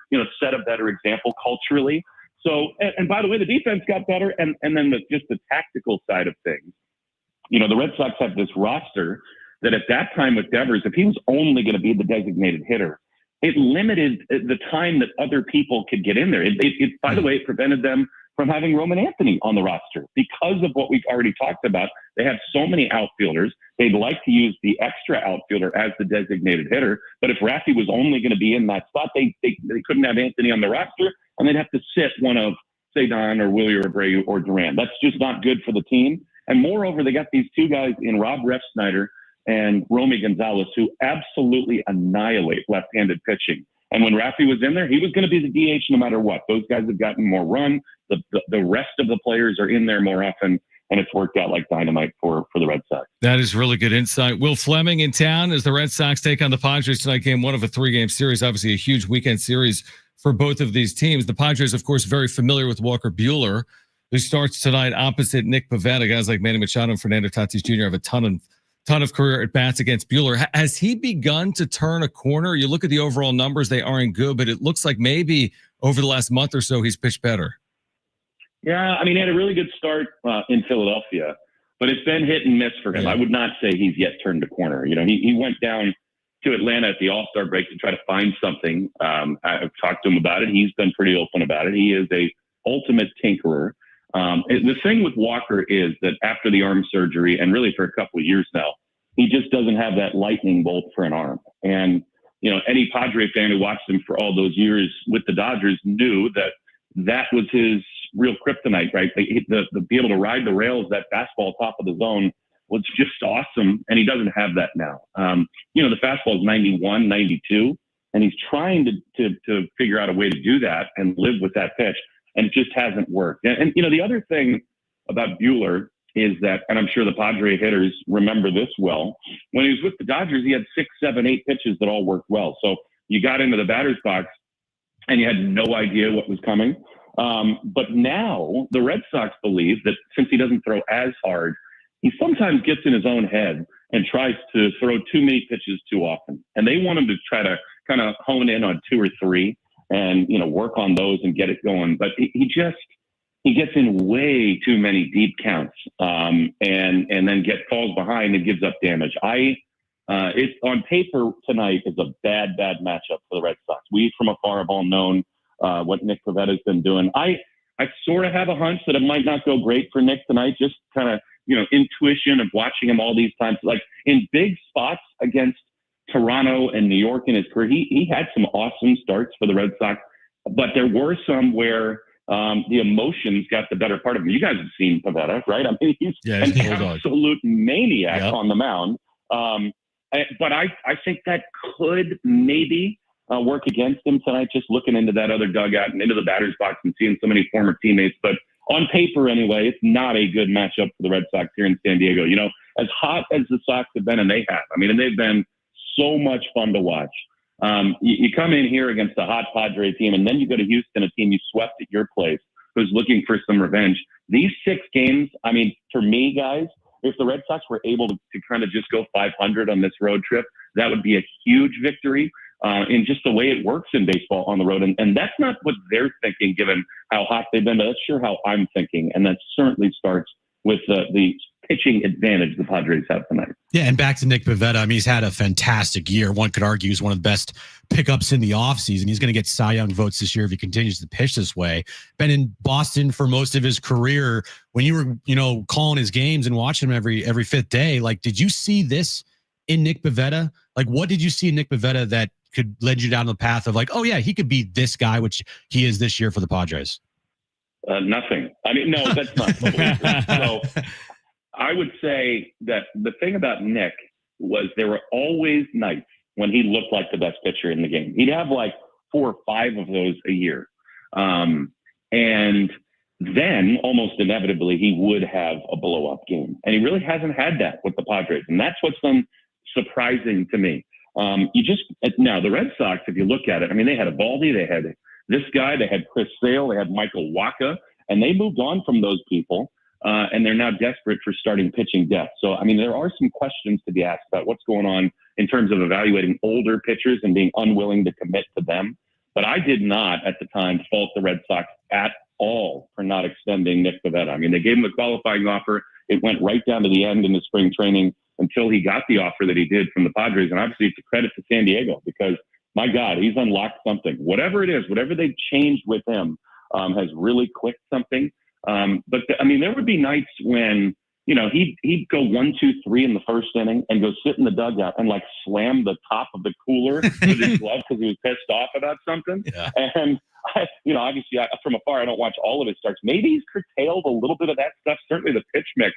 set a better example culturally. So, and by the way, the defense got better. And then just the tactical side of things, the Red Sox have this roster that at that time with Devers, if he was only going to be the designated hitter, it limited the time that other people could get in there. By the way, it prevented them from having Roman Anthony on the roster because of what we've already talked about. They have so many outfielders. They'd like to use the extra outfielder as the designated hitter. But if Raffy was only going to be in that spot, they couldn't have Anthony on the roster, and they'd have to sit one of, say, Don or Willie or Abreu or Duran. That's just not good for the team. And moreover, they got these two guys in Rob Refsnyder and Romy Gonzalez who absolutely annihilate left-handed pitching. And when Raffy was in there, he was going to be the DH no matter what. Those guys have gotten more run. The rest of the players are in there more often, and it's worked out like dynamite for the Red Sox. That is really good insight. Will Fleming in town as the Red Sox take on the Padres tonight. Game one of a 3-game series. Obviously a huge weekend series for both of these teams. The Padres, of course, very familiar with Walker Buehler, who starts tonight opposite Nick Pivetta. Guys like Manny Machado and Fernando Tatis Jr. have a ton of career at bats against Buehler. Has he begun to turn a corner? You look at the overall numbers, they aren't good, but it looks like maybe over the last month or so, he's pitched better. Yeah, I mean, he had a really good start in Philadelphia, but it's been hit and miss for him. I would not say he's yet turned a corner. He went down to Atlanta at the All-Star break to try to find something. I've talked to him about it. He's been pretty open about it. He is a ultimate tinkerer. The thing with Walker is that after the arm surgery, and really for a couple of years now, he just doesn't have that lightning bolt for an arm. And, any Padre fan who watched him for all those years with the Dodgers knew that was his real kryptonite, right? The be able to ride the rails, that fastball top of the zone was just awesome. And he doesn't have that now. The fastball is 91, 92, and he's trying to figure out a way to do that and live with that pitch. And it just hasn't worked. And the other thing about Buehler is that, and I'm sure the Padre hitters remember this well, when he was with the Dodgers, he had 6, 7, 8 pitches that all worked well. So you got into the batter's box and you had no idea what was coming. But now the Red Sox believe that since he doesn't throw as hard, he sometimes gets in his own head and tries to throw too many pitches too often. And they want him to try to kind of hone in on 2 or 3 and, work on those and get it going. But he gets in way too many deep counts and then falls behind and gives up damage. It's on paper tonight is a bad matchup for the Red Sox. We from afar have all known what Nick Pavetta's been doing. I sort of have a hunch that it might not go great for Nick tonight, just kind of, intuition of watching him all these times, like in big spots against Toronto and New York in his career. He had some awesome starts for the Red Sox, but there were some where the emotions got the better part of him. You guys have seen Pivetta, right? I mean, he's an absolute maniac on the mound. But I think that could maybe work against him tonight, just looking into that other dugout and into the batter's box and seeing so many former teammates. But on paper, anyway, it's not a good matchup for the Red Sox here in San Diego. As hot as the Sox have been, and they have, and they've been so much fun to watch. You come in here against a hot Padre team, and then you go to Houston, a team you swept at your place, who's looking for some revenge. These 6 games, for me, guys, if the Red Sox were able to kind of just go 500 on this road trip, that would be a huge victory in just the way it works in baseball on the road. And that's not what they're thinking, given how hot they've been, but that's sure how I'm thinking. And that certainly starts with the pitching advantage the Padres have tonight. Yeah, and back to Nick Pivetta, he's had a fantastic year. One could argue he's one of the best pickups in the offseason. He's going to get Cy Young votes this year if he continues to pitch this way. Been in Boston for most of his career. When you were, calling his games and watching him every 5th day, did you see this in Nick Pivetta? What did you see in Nick Pivetta that could lead you down the path of oh yeah, he could be this guy, which he is this year for the Padres? Nothing. No, that's not. So I would say that the thing about Nick was there were always nights when he looked like the best pitcher in the game. He'd have 4 or 5 of those a year. And then almost inevitably he would have a blow-up game. And he really hasn't had that with the Padres. And that's what's been surprising to me. Now the Red Sox, if you look at it, they had Eovaldi, they had this guy, they had Chris Sale, they had Michael Wacha, and they moved on from those people. And they're now desperate for starting pitching depth. So, there are some questions to be asked about what's going on in terms of evaluating older pitchers and being unwilling to commit to them. But I did not at the time fault the Red Sox at all for not extending Nick Pivetta. I mean, they gave him a qualifying offer. It went right down to the end in the spring training until he got the offer that he did from the Padres. And obviously it's a credit to San Diego because, my God, he's unlocked something. Whatever it is, whatever they've changed with him has really clicked something. I mean, there would be nights when, you know, he'd go 1, 2, 3 in the first inning and go sit in the dugout and like slam the top of the cooler with his glove because he was pissed off about something. Yeah. And obviously from afar, I don't watch all of his starts. Maybe he's curtailed a little bit of that stuff. Certainly the pitch mix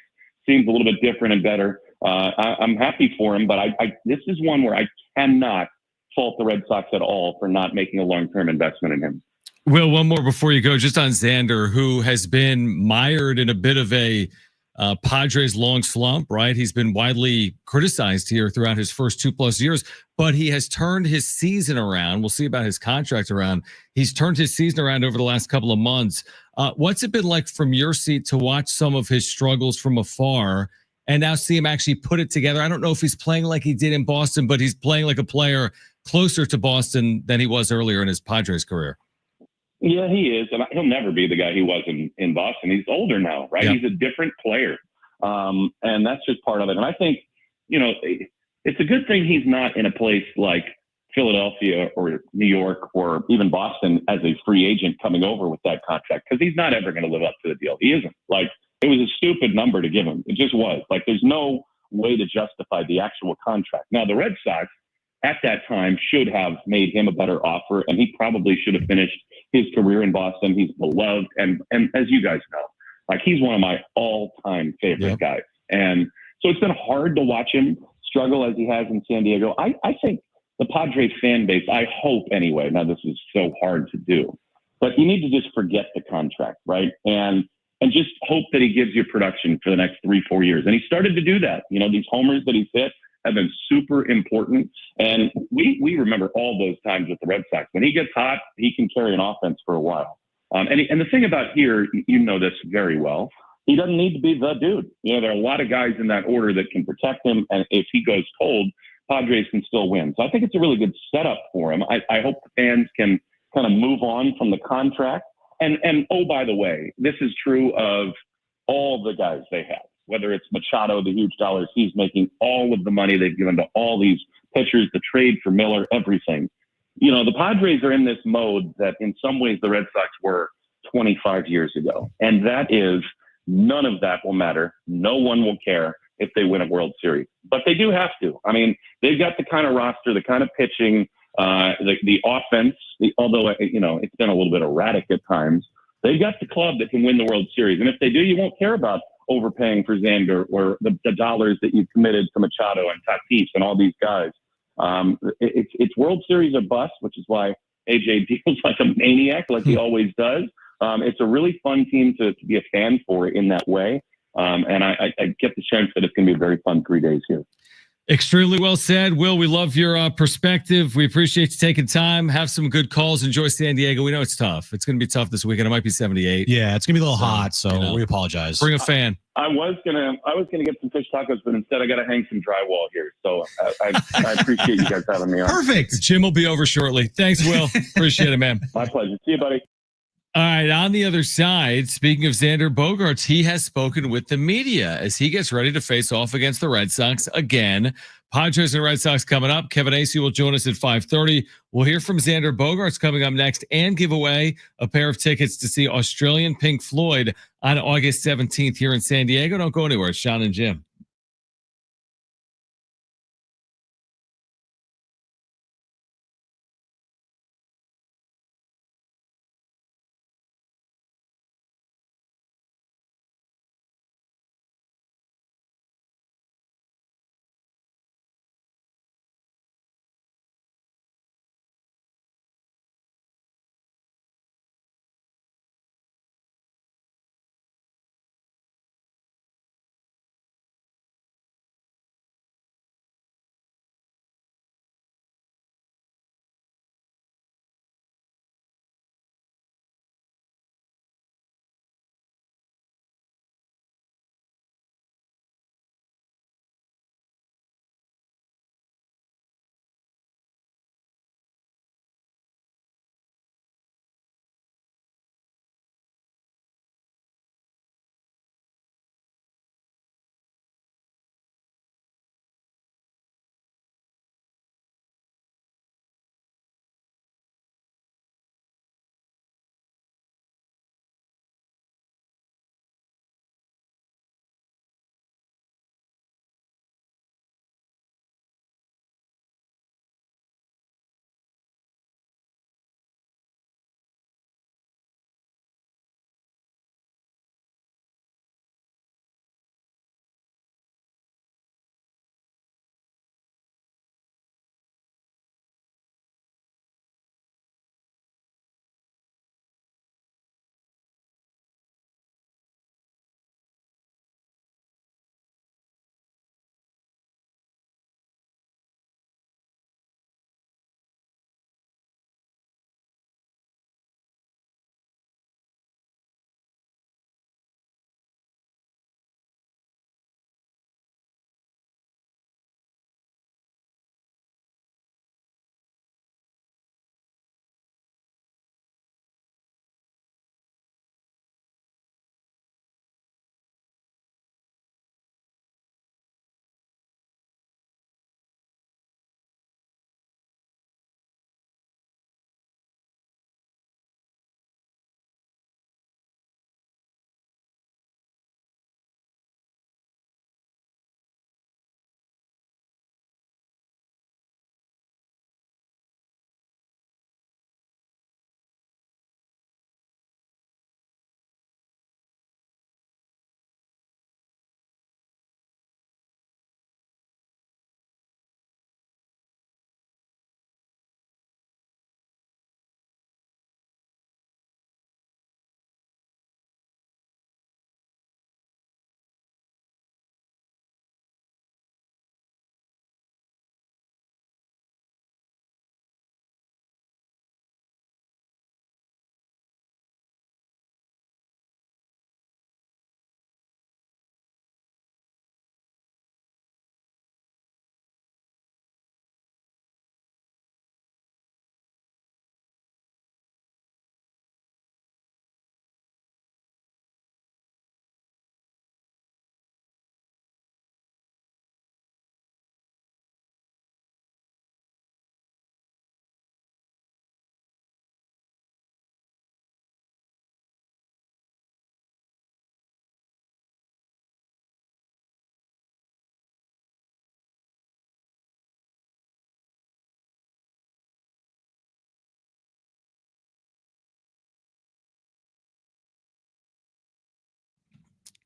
seems a little bit different and better. I'm happy for him, but this is one where I cannot fault the Red Sox at all for not making a long-term investment in him. Will, one more before you go, just on Xander, who has been mired in a bit of a Padres long slump, right? He's been widely criticized here throughout his first 2+ years, but he has turned his season around. We'll see about his contract around. He's turned his season around over the last couple of months. What's it been like from your seat to watch some of his struggles from afar and now see him actually put it together? I don't know if he's playing like he did in Boston, but he's playing like a player closer to Boston than he was earlier in his Padres career. Yeah, he is. And he'll never be the guy he was in Boston. He's older now, right? Yep. He's a different player. And that's just part of it. And I think, it's a good thing he's not in a place like Philadelphia or New York or even Boston as a free agent coming over with that contract, because he's not ever going to live up to the deal. He isn't. Like, it was a stupid number to give him. It just was. Like, there's no way to justify the actual contract. Now, the Red Sox at that time should have made him a better offer, and he probably should have finished his career in Boston. He's beloved, and as you guys know, like, he's one of my all-time favorite guys. And so it's been hard to watch him struggle as he has in San Diego. I think the Padres fan base, I hope anyway, now this is so hard to do, but you need to just forget the contract, right? And just hope that he gives you production for the next 3-4 years. And he started to do that. These homers that he's hit have been super important. And we remember all those times with the Red Sox. When he gets hot, he can carry an offense for a while. And the thing about here, you know this very well, he doesn't need to be the dude. There are a lot of guys in that order that can protect him. And if he goes cold, Padres can still win. So I think it's a really good setup for him. I hope the fans can kind of move on from the contract. And oh, by the way, this is true of all the guys they have. Whether it's Machado, the huge dollars he's making, all of the money they've given to all these pitchers, the trade for Miller, everything. The Padres are in this mode that in some ways the Red Sox were 25 years ago. And that is, none of that will matter. No one will care if they win a World Series. But they do have to. I mean, they've got the kind of roster, the kind of pitching, the offense, although, it's been a little bit erratic at times. They've got the club that can win the World Series. And if they do, you won't care about overpaying for Xander or the dollars that you've committed to Machado and Tatis and all these guys. It's World Series or bust, which is why AJ deals like a maniac, like he always does. It's a really fun team to be a fan for in that way. And I get the sense that it's going to be a very fun 3 days here. Extremely well said, Will. We love your perspective. We appreciate you taking time. Have some good calls. Enjoy San Diego. We know it's tough. It's going to be tough this weekend. It might be 78. Yeah, it's going to be a little hot, so we apologize. Bring a fan. I was gonna get some fish tacos, but instead I got to hang some drywall here. So I appreciate you guys having me on. Perfect. Jim will be over shortly. Thanks, Will. Appreciate it, man. My pleasure. See you, buddy. All right, on the other side, speaking of Xander Bogaerts, he has spoken with the media as he gets ready to face off against the Red Sox again. Padres and Red Sox coming up. Kevin Acee will join us at 5:30. We'll hear from Xander Bogaerts coming up next and give away a pair of tickets to see Australian Pink Floyd on August 17th here in San Diego. Don't go anywhere. It's Jon and Jim.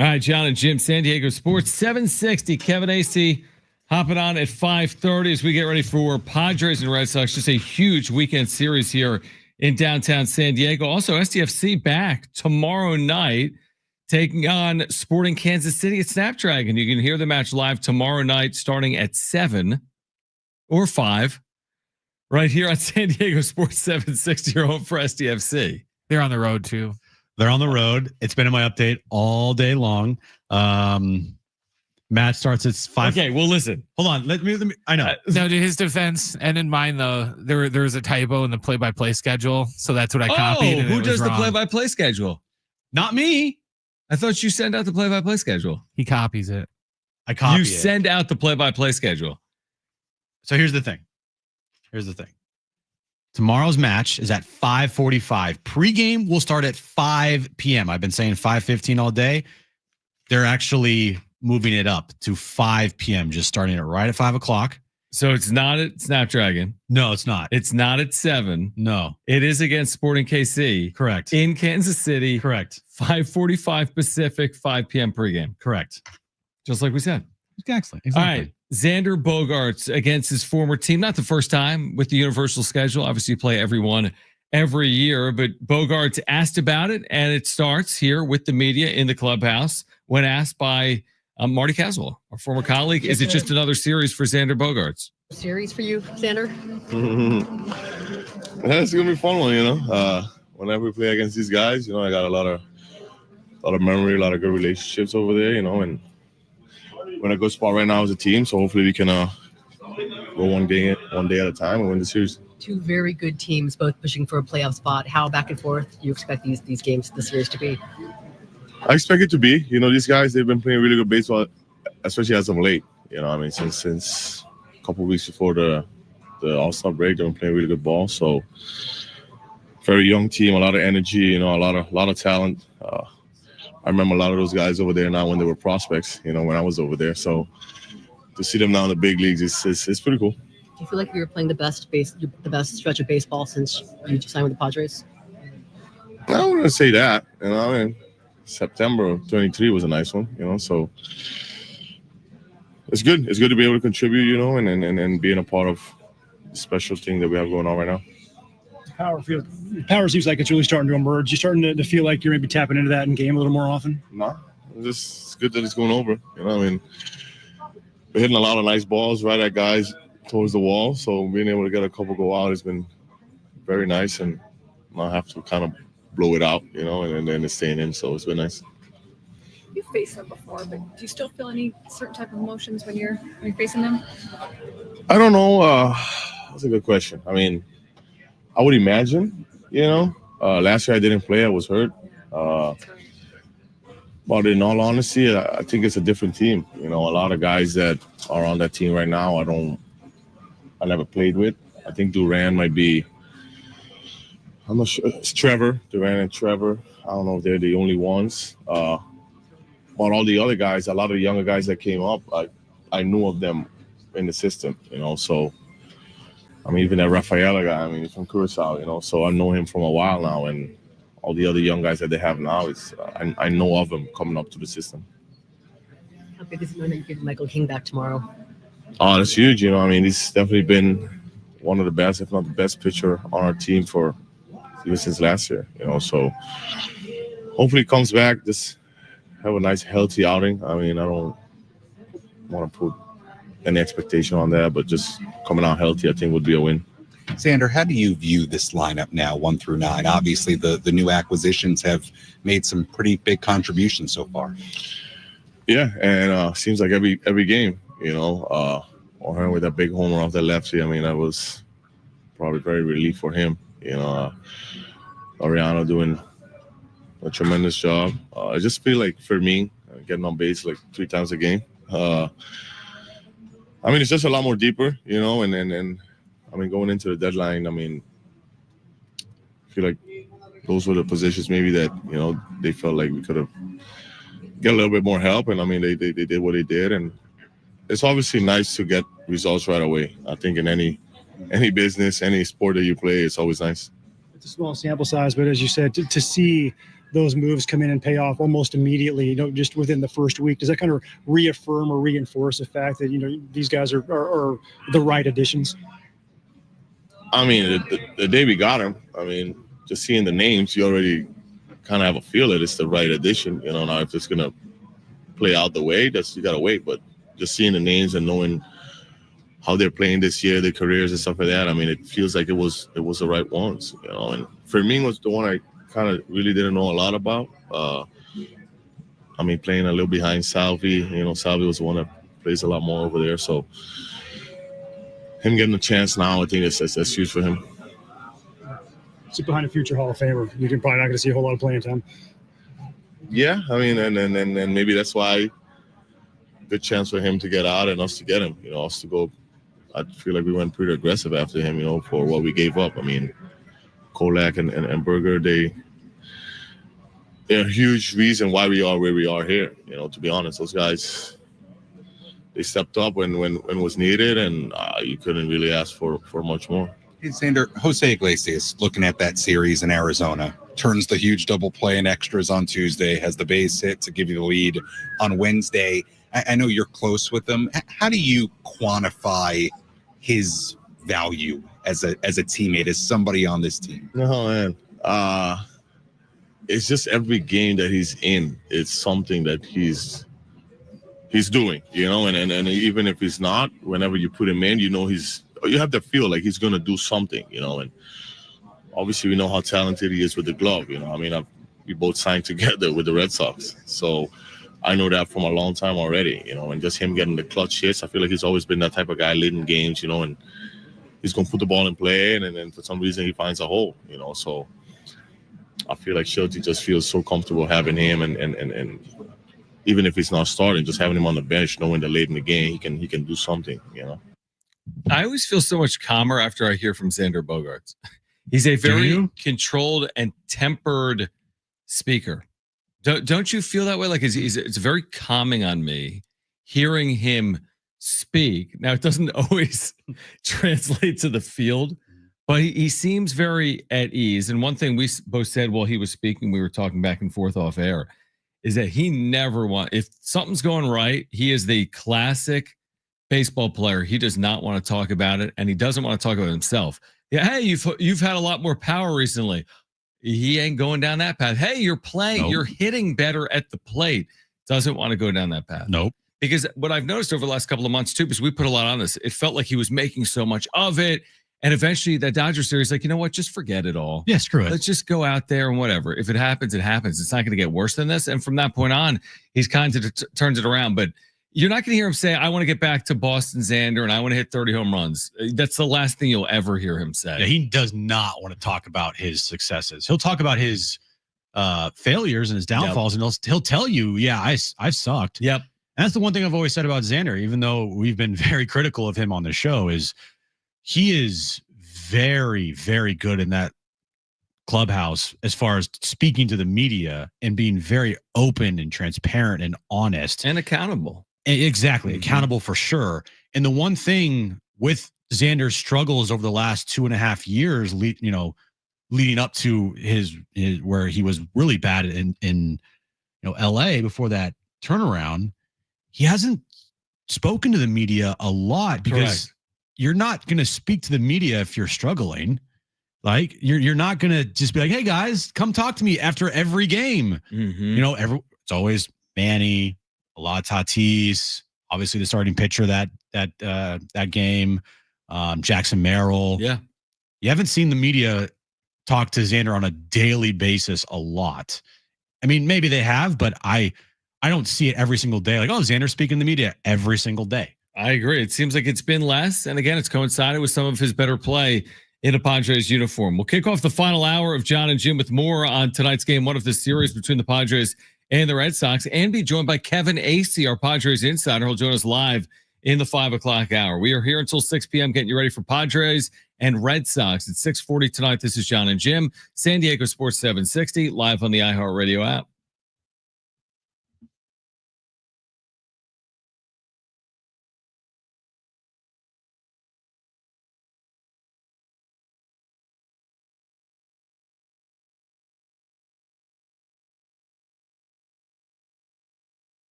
All right, Jon and Jim, San Diego Sports 760. Kevin Acee hopping on at 5:30 as we get ready for Padres and Red Sox. Just a huge weekend series here in downtown San Diego. Also, SDFC back tomorrow night, taking on Sporting Kansas City at Snapdragon. You can hear the match live tomorrow night starting at 7 or 5 right here on San Diego Sports 760, your home for SDFC. They're on the road too. They're on the road. It's been in my update all day long. Match starts at 5. Okay, well, listen. Hold on. Let me. I know. No, to his defense and in mine though, there was a typo in the play-by-play schedule, so that's what I copied. And who does the wrong. play-by-play schedule? Not me. I thought you send out the play-by-play schedule. He copies it. I copy You it. send out the play-by-play schedule. So here's the thing. Tomorrow's match is at 5:45. Pre-game will start at 5 p.m. I've been saying 5:15 all day. They're actually moving it up to 5 p.m., just starting it right at 5 o'clock. So it's not at Snapdragon. No, it's not. It's not at 7. No. It is against Sporting KC. Correct. In Kansas City. Correct. 5:45 Pacific, 5 p.m. pregame. Correct. Just like we said. Exactly. All right. Xander Bogaerts against his former team. Not the first time with the universal schedule. Obviously, you play everyone every year, but Bogaerts asked about it, and it starts here with the media in the clubhouse when asked by Marty Caswell, our former colleague. Is it just another series for Xander Bogaerts? Series for you, Xander? Yeah, it's gonna be a fun one, you know. Whenever we play against these guys, you know, I got a lot of memory, a lot of good relationships over there, you know, and we're in a good spot right now as a team. So hopefully we can go one day at a time and win the series. Two very good teams, both pushing for a playoff spot. How back and forth you expect these games, the series to be? I expect it to be. You know, these guys, they've been playing really good baseball, especially as of late. You know, I mean, since a couple of weeks before the All-Star break, they've been playing really good ball. So very young team, a lot of energy, you know, a lot of talent. I remember a lot of those guys over there now when they were prospects, you know, when I was over there. So to see them now in the big leagues, it's pretty cool. Do you feel like you were playing the best stretch of baseball since you signed with the Padres? I don't want to say that. You know, I mean, September of 23 was a nice one, you know, so it's good. It's good to be able to contribute, you know, and being a part of the special thing that we have going on right now. Power seems like it's really starting to emerge. You're starting to feel like you're maybe tapping into that in game a little more often? No, it's good that it's going over. You know, I mean, we're hitting a lot of nice balls right at guys towards the wall. So being able to get a couple go out has been very nice, and not have to kind of blow it out, you know, and then it's staying in. So it's been nice. You've faced them before, but do you still feel any certain type of emotions when you're facing them? I don't know. That's a good question. I mean, I would imagine, you know, last year I didn't play. I was hurt. But in all honesty, I think it's a different team. You know, a lot of guys that are on that team right now, I never played with. I think Duran might be, I'm not sure. It's Trevor, Duran and Trevor. I don't know if they're the only ones. But all the other guys, a lot of the younger guys that came up, I knew of them in the system, you know, so I mean, even that Rafaela guy, I mean, he's from Curacao, you know, so I know him from a while now, and all the other young guys that they have now, I know of them coming up to the system. How big is it knowing that you get Michael King back tomorrow? Oh, that's huge, you know, I mean, he's definitely been one of the best, if not the best pitcher on our team for even since last year, you know, so hopefully he comes back, just have a nice, healthy outing. I mean, I don't want to put any expectation on that, but just coming out healthy, I think would be a win. Xander, how do you view this lineup now, 1 through 9? Obviously, the new acquisitions have made some pretty big contributions so far. Yeah, and seems like every game, you know, O'Hearn with that big homer off the lefty. I mean, that was probably very relief for him. You know, Ariano doing a tremendous job. I just feel like for me, getting on base like 3 times a game. I mean, it's just a lot more deeper, you know, and I mean, going into the deadline, I mean, I feel like those were the positions maybe that, you know, they felt like we could have get a little bit more help. And I mean, they did what they did. And it's obviously nice to get results right away. I think in any business, any sport that you play, it's always nice. It's a small sample size, but as you said, to see those moves come in and pay off almost immediately, just within the first week? Does that kind of reaffirm or reinforce the fact that, these guys are the right additions? I mean, the day we got him, I mean, just seeing the names, you already kind of have a feel that it's the right addition. Now if it's going to play out the way, you got to wait. But just seeing the names and knowing how they're playing this year, their careers and stuff like that, I mean, it feels like it was the right ones, And Fleming was the one I kind of really didn't know a lot about. I mean, playing a little behind Salvi, Salvi was the one that plays a lot more over there. So him getting a chance now, I think that's huge for him. Sit behind a future Hall of Famer. You're probably not going to see a whole lot of playing time. Yeah, I mean, and maybe that's why good chance for him to get out and us to get him. Us to go. I feel like we went pretty aggressive after him. For what we gave up. I mean, Kolak and Berger, they're a huge reason why we are where we are here. To be honest, those guys, they stepped up when was needed, and you couldn't really ask for much more. Hey, Xander, Jose Iglesias, looking at that series in Arizona, turns the huge double play in extras on Tuesday, has the base hit to give you the lead on Wednesday. I know you're close with him. How do you quantify his value as a teammate, as somebody on this team? No, man. It's just every game that he's in, it's something that he's doing, and even if he's not, whenever you put him in, you have to feel like he's going to do something, and obviously we know how talented he is with the glove, I mean, we both signed together with the Red Sox, so I know that from a long time already, and just him getting the clutch hits, I feel like he's always been that type of guy late in games, and he's going to put the ball in play, and then for some reason he finds a hole, so I feel like Shildt just feels so comfortable having him, and even if he's not starting, just having him on the bench, knowing that late in the game he can do something, I always feel so much calmer after I hear from Xander Bogaerts. He's a very controlled and tempered speaker. Don't you feel that way? Like it's very calming on me hearing him speak. Now it doesn't always translate to the field, but he seems very at ease. And one thing we both said while he was speaking, we were talking back and forth off air, is that he never if something's going right, he is the classic baseball player. He does not want to talk about it, and he doesn't want to talk about himself. Yeah, hey, you've had a lot more power recently. He ain't going down that path. Hey, you're playing, Nope. You're hitting better at the plate. Doesn't want to go down that path. Nope. Because what I've noticed over the last couple of months too, because we put a lot on this, it felt like he was making so much of it. And eventually that Dodger series, like, you know what, just forget it all. Yeah, screw it. Let's just go out there and whatever. If it happens, it happens. It's not going to get worse than this. And from that point on, he's kind of turns it around. But you're not going to hear him say, I want to get back to Boston Xander and I want to hit 30 home runs. That's the last thing you'll ever hear him say. Yeah, he does not want to talk about his successes. He'll talk about his failures and his downfalls, and he'll tell you, yeah, I've sucked. Yep. And that's the one thing I've always said about Xander, even though we've been very critical of him on the show, is he is very, very good in that clubhouse as far as speaking to the media and being very open and transparent and honest. And accountable. Exactly. Accountable for sure. And the one thing with Xander's struggles over the last 2.5 years, leading up to his where he was really bad in LA before that turnaround, he hasn't spoken to the media a lot because you're not going to speak to the media if you're struggling. Like you're not going to just be like, hey guys, come talk to me after every game. It's always Manny, a lot of Tatis, obviously the starting pitcher that game, Jackson Merrill. Yeah. You haven't seen the media talk to Xander on a daily basis a lot. I mean, maybe they have, but I don't see it every single day. Like, oh, Xander's speaking to the media every single day. I agree. It seems like it's been less. And again, it's coincided with some of his better play in a Padres uniform. We'll kick off the final hour of Jon and Jim with more on tonight's game one of the series between the Padres and the Red Sox, and be joined by Kevin Acee, our Padres insider. He'll join us live in the 5 o'clock hour. We are here until 6 p.m. getting you ready for Padres and Red Sox at 6:40 tonight. This is Jon and Jim, San Diego Sports 760, live on the iHeartRadio app.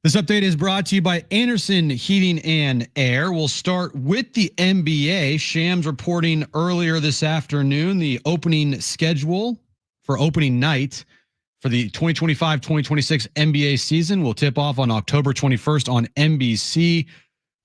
This update is brought to you by Anderson Heating and Air. We'll start with the NBA. Shams reporting earlier this afternoon the opening schedule for opening night for the 2025-2026 NBA season will tip off on October 21st on NBC.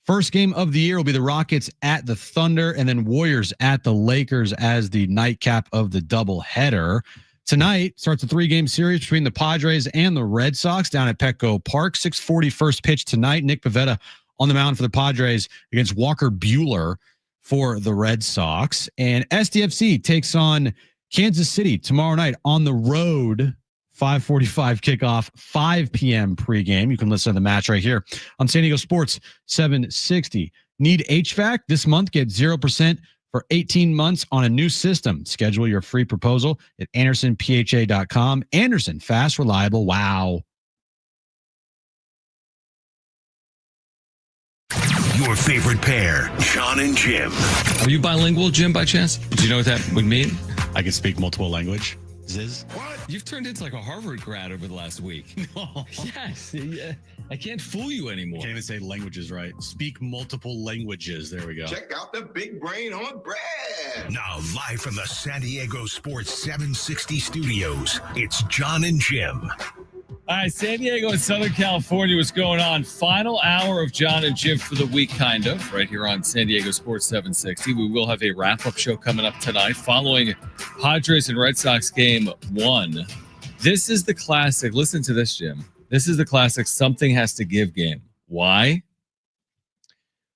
First game of the year will be the Rockets at the Thunder and then Warriors at the Lakers as the nightcap of the doubleheader. Tonight starts a 3-game series between the Padres and the Red Sox down at Petco Park. 6:40 first pitch tonight. Nick Pivetta on the mound for the Padres against Walker Buehler for the Red Sox. And SDFC takes on Kansas City tomorrow night on the road. 5:45 kickoff, 5 p.m. pregame. You can listen to the match right here on San Diego Sports 760. Need HVAC? This month, get 0% for 18 months on a new system. Schedule your free proposal at AndersonPHA.com. Anderson, fast, reliable. Wow. Your favorite pair, Jon and Jim. Are you bilingual, Jim, by chance? Do you know what that would mean? I can speak multiple languages. What? You've turned into like a Harvard grad over the last week. No. Yes. Yeah. I can't fool you anymore. Can't even say languages right. Speak multiple languages. There we go. Check out the big brain on bread. Now, live from the San Diego Sports 760 studios, it's Jon and Jim. All right, San Diego and Southern California, what's going on? Final hour of Jon and Jim for the week, kind of, right here on San Diego Sports 760. We will have a wrap-up show coming up tonight following Padres and Red Sox game 1. This is the classic. Listen to this, Jim. This is the classic something has to give game. Why?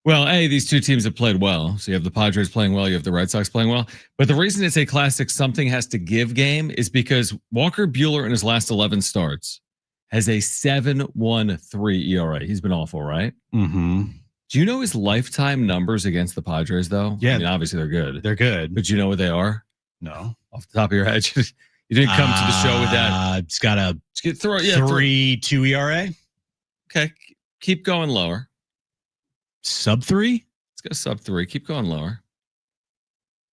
Well, these two teams have played well. So you have the Padres playing well, you have the Red Sox playing well. But the reason it's a classic something has to give game is because Walker Buehler in his last 11 starts has a 7.13 ERA. He's been awful, right? Mm-hmm. Do you know his lifetime numbers against the Padres, though? Yeah. I mean, obviously they're good. They're good. But you know what they are? No. Off the top of your head? You didn't come to the show with that. It's got a throw 3.2 ERA. Okay. Keep going lower. Sub 3? Let's go sub 3. Keep going lower.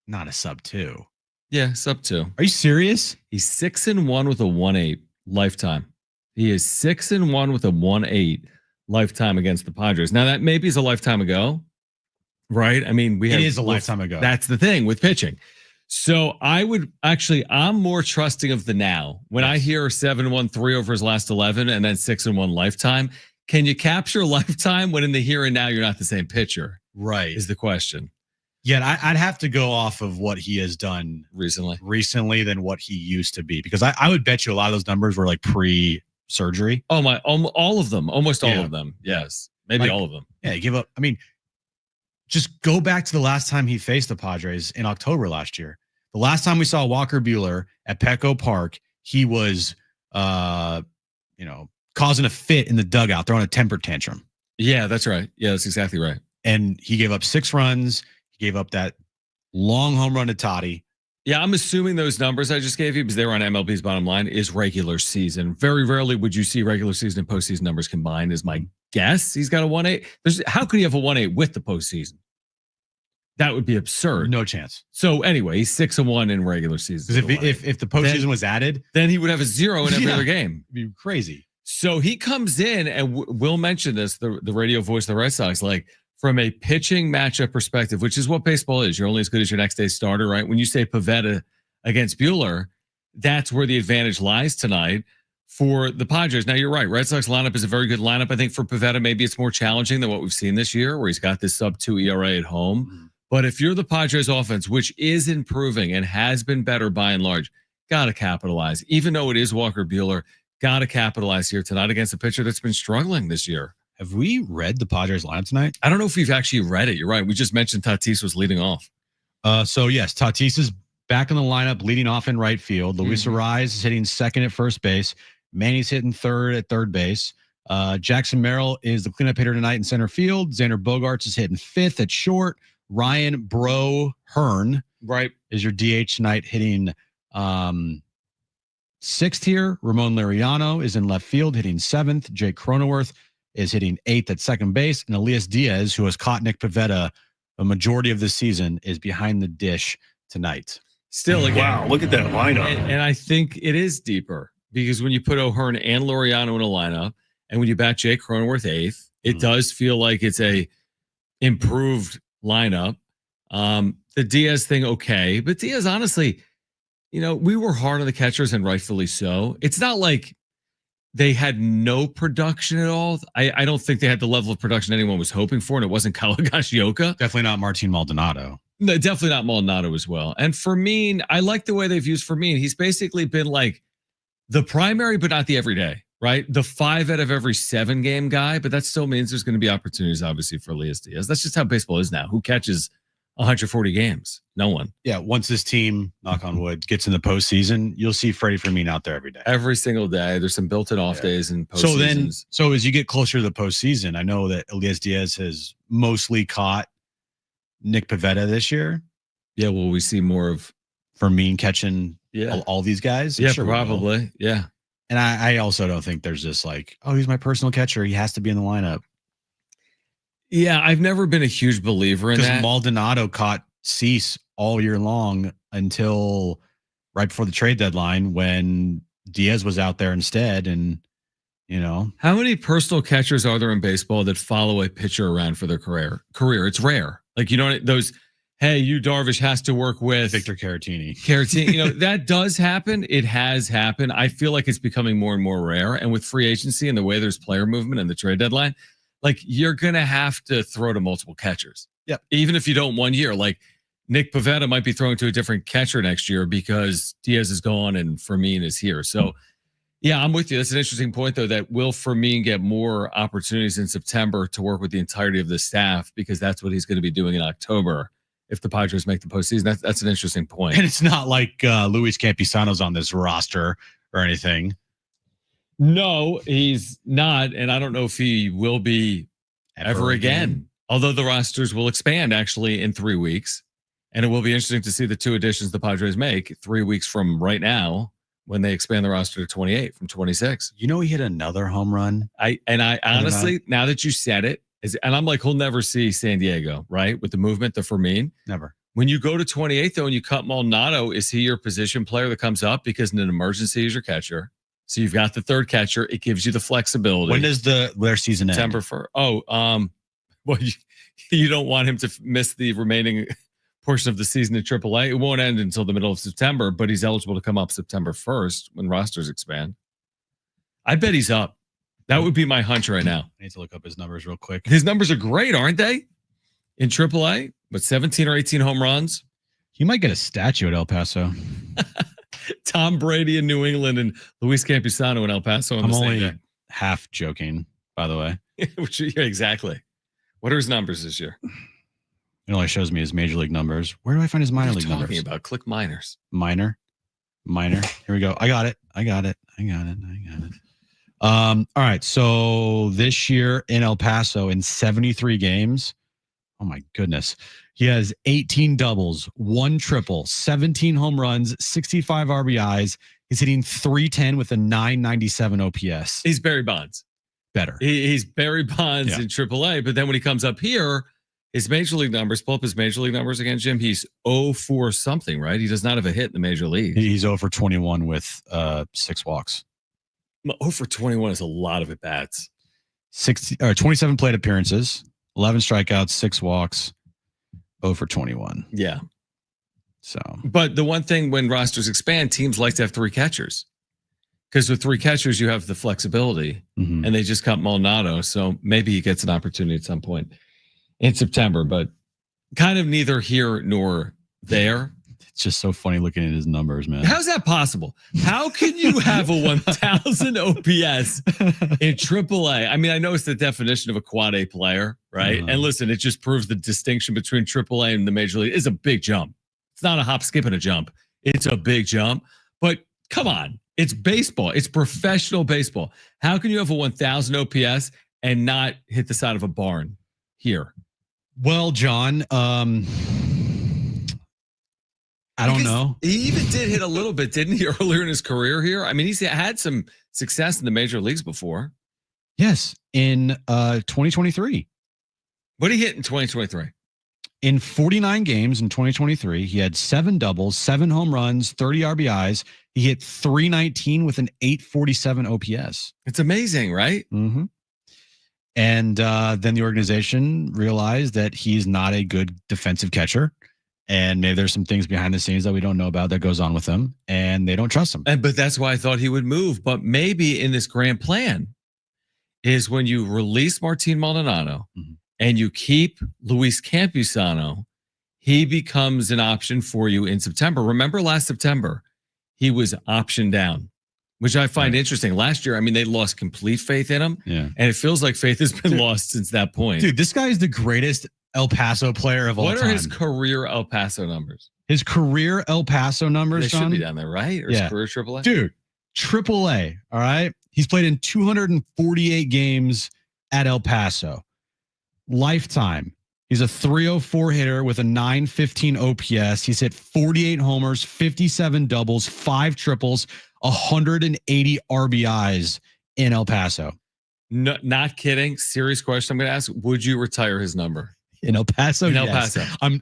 Not a sub 2. Yeah, sub 2. Are you serious? He's 6-1 with a 1.8 lifetime. He is 6-1 with a 1.8 lifetime against the Padres. Now that maybe is a lifetime ago, right? I mean, it is a lifetime ago. That's the thing with pitching. So I'm more trusting of the now. When I hear 7.13 over his last 11 and then 6-1 lifetime, can you capture lifetime when in the here and now you're not the same pitcher? Right. Is the question. Yet I'd have to go off of what he has done recently than what he used to be, because I would bet you a lot of those numbers were like pre-surgery. Oh my, all of them, almost all of them. Yes. Maybe all of them. Yeah. Give up. I mean, just go back to the last time he faced the Padres in October last year. The last time we saw Walker Buehler at Petco Park, he was, causing a fit in the dugout, throwing a temper tantrum. Yeah, that's right. Yeah, that's exactly right. And he gave up 6 runs. He gave up that long home run to Toddy. Yeah, I'm assuming those numbers I just gave you, because they were on MLB's bottom line, is regular season. Very rarely would you see regular season and postseason numbers combined, is my guess. He's got a 1.8. How could he have a 1.8 with the postseason? That would be absurd. No chance. So anyway, he's 6-1 in regular season. Because if the postseason was added, then he would have a 0 in every other game. It'd be crazy. So he comes in, and we'll mention this, the radio voice of the Red Sox, like from a pitching matchup perspective, which is what baseball is. You're only as good as your next day's starter, right? When you say Pivetta against Buehler, that's where the advantage lies tonight for the Padres. Now, you're right. Red Sox lineup is a very good lineup. I think for Pivetta, maybe it's more challenging than what we've seen this year, where he's got this sub-2 ERA at home. Mm-hmm. But if you're the Padres offense, which is improving and has been better by and large, got to capitalize. Even though it is Walker Buehler, got to capitalize here tonight against a pitcher that's been struggling this year. Have we read the Padres lineup tonight? I don't know if we've actually read it. You're right. We just mentioned Tatis was leading off. So yes, Tatis is back in the lineup, leading off in right field. Luis Arraez is hitting second at first base. Manny's hitting third at third base. Jackson Merrill is the cleanup hitter tonight in center field. Xander Bogaerts is hitting fifth at short. Ryan Bro Hearn is your DH tonight, hitting sixth here. Ramon Laureano is in left field, hitting seventh. Jake Cronenworth is hitting eighth at second base. And Elias Diaz, who has caught Nick Pivetta a majority of this season, is behind the dish tonight. Still, again, wow, look at that lineup. And I think it is deeper, because when you put O'Hearn and Laureano in a lineup, And when you bat Jake Cronenworth eighth, it does feel like it's a improved lineup. The Diaz thing, okay. But Diaz, honestly, we were hard on the catchers and rightfully so. It's not like they had no production at all. I don't think they had the level of production anyone was hoping for, and it wasn't Kalagashioka. Definitely not Martin Maldonado. No, definitely not Maldonado as well. And Fermin, I like the way they've used Fermin. He's basically been like the primary, but not the everyday, right? The 5 out of every 7 game guy, but that still means there's going to be opportunities, obviously, for Elias Diaz. That's just how baseball is now. Who catches 140 games? No one. Yeah, once this team, knock on wood, gets in the postseason, you'll see Freddie Fermin out there every day. Every single day. There's some built-in off days and postseasons. So as you get closer to the postseason, I know that Elias Diaz has mostly caught Nick Pivetta this year. Yeah, will we see more of Fermin catching all these guys? Yeah, sure, probably. Yeah. And I also don't think there's this like, oh, he's my personal catcher. He has to be in the lineup. Yeah, I've never been a huge believer in that. Because Maldonado caught Cease all year long until right before the trade deadline when Diaz was out there instead. And, how many personal catchers are there in baseball that follow a pitcher around for their career? It's rare. Like, those, hey, you Darvish has to work with Victor Caratini. That does happen. It has happened. I feel like it's becoming more and more rare. And with free agency and the way there's player movement and the trade deadline, like you're going to have to throw to multiple catchers. Yep. Even if you don't 1 year, like Nick Pivetta might be throwing to a different catcher next year because Diaz is gone and Fermin is here. So yeah, I'm with you. That's an interesting point though, that will Fermin get more opportunities in September to work with the entirety of the staff because that's what he's going to be doing in October if the Padres make the postseason. That's an interesting point. And it's not like Luis Campusano's on this roster or anything. No, he's not. And I don't know if he will be ever again. Although the rosters will expand actually in 3 weeks. And it will be interesting to see the 2 additions the Padres make 3 weeks from right now when they expand the roster to 28 from 26. He hit another home run. I honestly, now that you said it, and I'm like, he'll never see San Diego, right? With the movement, the Fermin. Never. When you go to 28, though, and you cut Maldonado, is he your position player that comes up? Because in an emergency, he's your catcher. So you've got the third catcher. It gives you the flexibility. When does their season end? September 1st. Well, you don't want him to miss the remaining portion of the season in AAA. It won't end until the middle of September, but he's eligible to come up September 1st when rosters expand. I bet he's up. That would be my hunch right now. I need to look up his numbers real quick. His numbers are great, aren't they? In AAA, with 17 or 18 home runs. He might get a statue at El Paso. Tom Brady in New England and Luis Campusano in El Paso. I'm only half joking, by the way. Yeah, exactly. What are his numbers this year? It only shows me his major league numbers. Where do I find his minor league numbers? Talking about click minors. Minor. Here we go. I got it. All right. So this year in El Paso in 73 games. Oh my goodness. He has 18 doubles, 1 triple, 17 home runs, 65 RBIs. He's hitting .310 with a .997 OPS. He's Barry Bonds. Better. He's Barry Bonds in AAA, but then when he comes up here, his major league numbers, pull up his major league numbers again, Jim. He's 0-4 something, right? He does not have a hit in the major league. He's 0-21 with 6 walks. 0-21 is a lot of at-bats. 27 plate appearances, 11 strikeouts, 6 walks, 0-21. Yeah. So, but the one thing when rosters expand, teams like to have 3 catchers. Because with 3 catchers, you have the flexibility, and they just cut Maldonado. So maybe he gets an opportunity at some point in September, but kind of neither here nor there. It's just so funny looking at his numbers, man. How's that possible? How can you have a 1,000 OPS in AAA? I mean, I know it's the definition of a quad A player, right? And listen, it just proves the distinction between AAA and the major league is a big jump. It's not a hop, skip, and a jump. It's a big jump. But come on, it's baseball. It's professional baseball. How can you have a 1,000 OPS and not hit the side of a barn here? Well, John, I don't know. He even did hit a little bit, didn't he, earlier in his career here? I mean, he's had some success in the major leagues before. Yes, in 2023. What did he hit in 2023? In 49 games in 2023, he had 7 doubles, 7 home runs, 30 RBIs. He hit .319 with an .847 OPS. It's amazing, right? Mm-hmm. And then the organization realized that he's not a good defensive catcher. And maybe there's some things behind the scenes that we don't know about that goes on with him, and they don't trust him. But that's why I thought he would move. But maybe in this grand plan is when you release Martin Maldonado and you keep Luis Campusano, he becomes an option for you in September. Remember last September, he was optioned down, which I find interesting. Last year, I mean, they lost complete faith in him. Yeah. And it feels like faith has been lost since that point. Dude, this guy is the greatest El Paso player of all time. What are his career El Paso numbers? His career El Paso numbers, They should be down there, right? Or his career AAA? Dude, AAA, all right? He's played in 248 games at El Paso. Lifetime. He's a .304 hitter with a .915 OPS. He's hit 48 homers, 57 doubles, 5 triples, 180 RBIs in El Paso. No, not kidding. Serious question I'm going to ask. Would you retire his number? In El Paso, In El yes. Paso.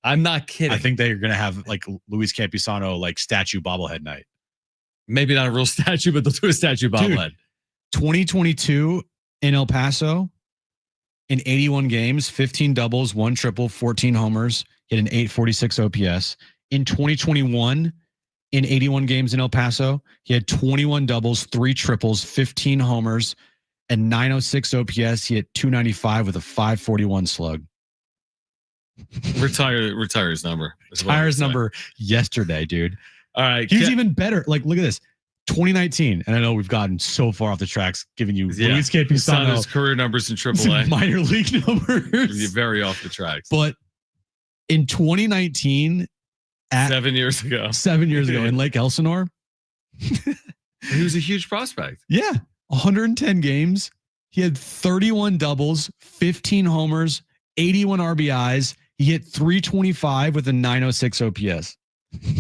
I'm not kidding. I think they're gonna have like Luis Campusano like statue bobblehead night. Maybe not a real statue, but they'll do a statue bobblehead. 2022 in El Paso, in 81 games, 15 doubles, 1 triple, 14 homers, hit an .846 OPS. In 2021, in 81 games in El Paso, he had 21 doubles, 3 triples, 15 homers, and .906 OPS. He hit .295 with a .541 slug. Retire his number. Retire his number yesterday, dude. All right. He's even better. Like, look at this. 2019, and I know we've gotten so far off the tracks, giving you Luis Campusano his career numbers in AAA, minor league numbers. You're very off the tracks. But in 2019, 7 years ago, in Lake Elsinore, he was a huge prospect. Yeah, 110 games. He had 31 doubles, 15 homers, 81 RBIs. He hit .325 with a .906 OPS.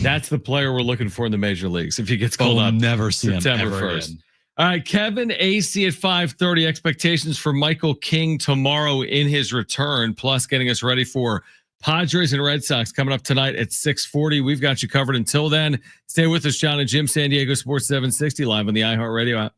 That's the player we're looking for in the major leagues. If he gets called up, never see September him ever 1st. again. All right, Kevin Acee at 5:30. Expectations for Michael King tomorrow in his return, plus getting us ready for Padres and Red Sox coming up tonight at 6:40. We've got you covered until then. Stay with us, Jon and Jim, San Diego Sports 760 live on the iHeartRadio app.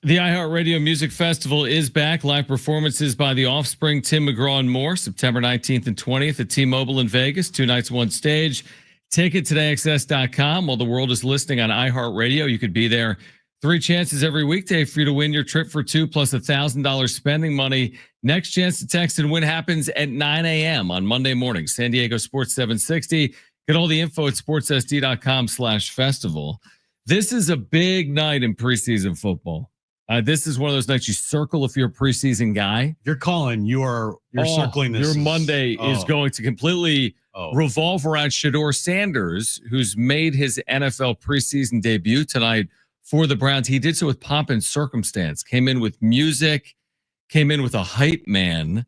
The iHeartRadio Music Festival is back. Live performances by The Offspring, Tim McGraw, and more. September 19th and 20th at T-Mobile in Vegas. 2 nights, 1 stage. Ticket to AXS.com. While the world is listening on iHeartRadio, you could be there. 3 chances every weekday for you to win your trip for 2 plus $1,000 spending money. Next chance to text and win happens at 9 a.m. on Monday morning. San Diego Sports 760. Get all the info at sportssd.com/festival. This is a big night in preseason football. This is one of those nights you circle if you're a preseason guy. You're calling. You're circling this. Your Monday is going to completely revolve around Shadur Sanders, who's made his NFL preseason debut tonight for the Browns. He did so with pomp and circumstance. Came in with music, came in with a hype man,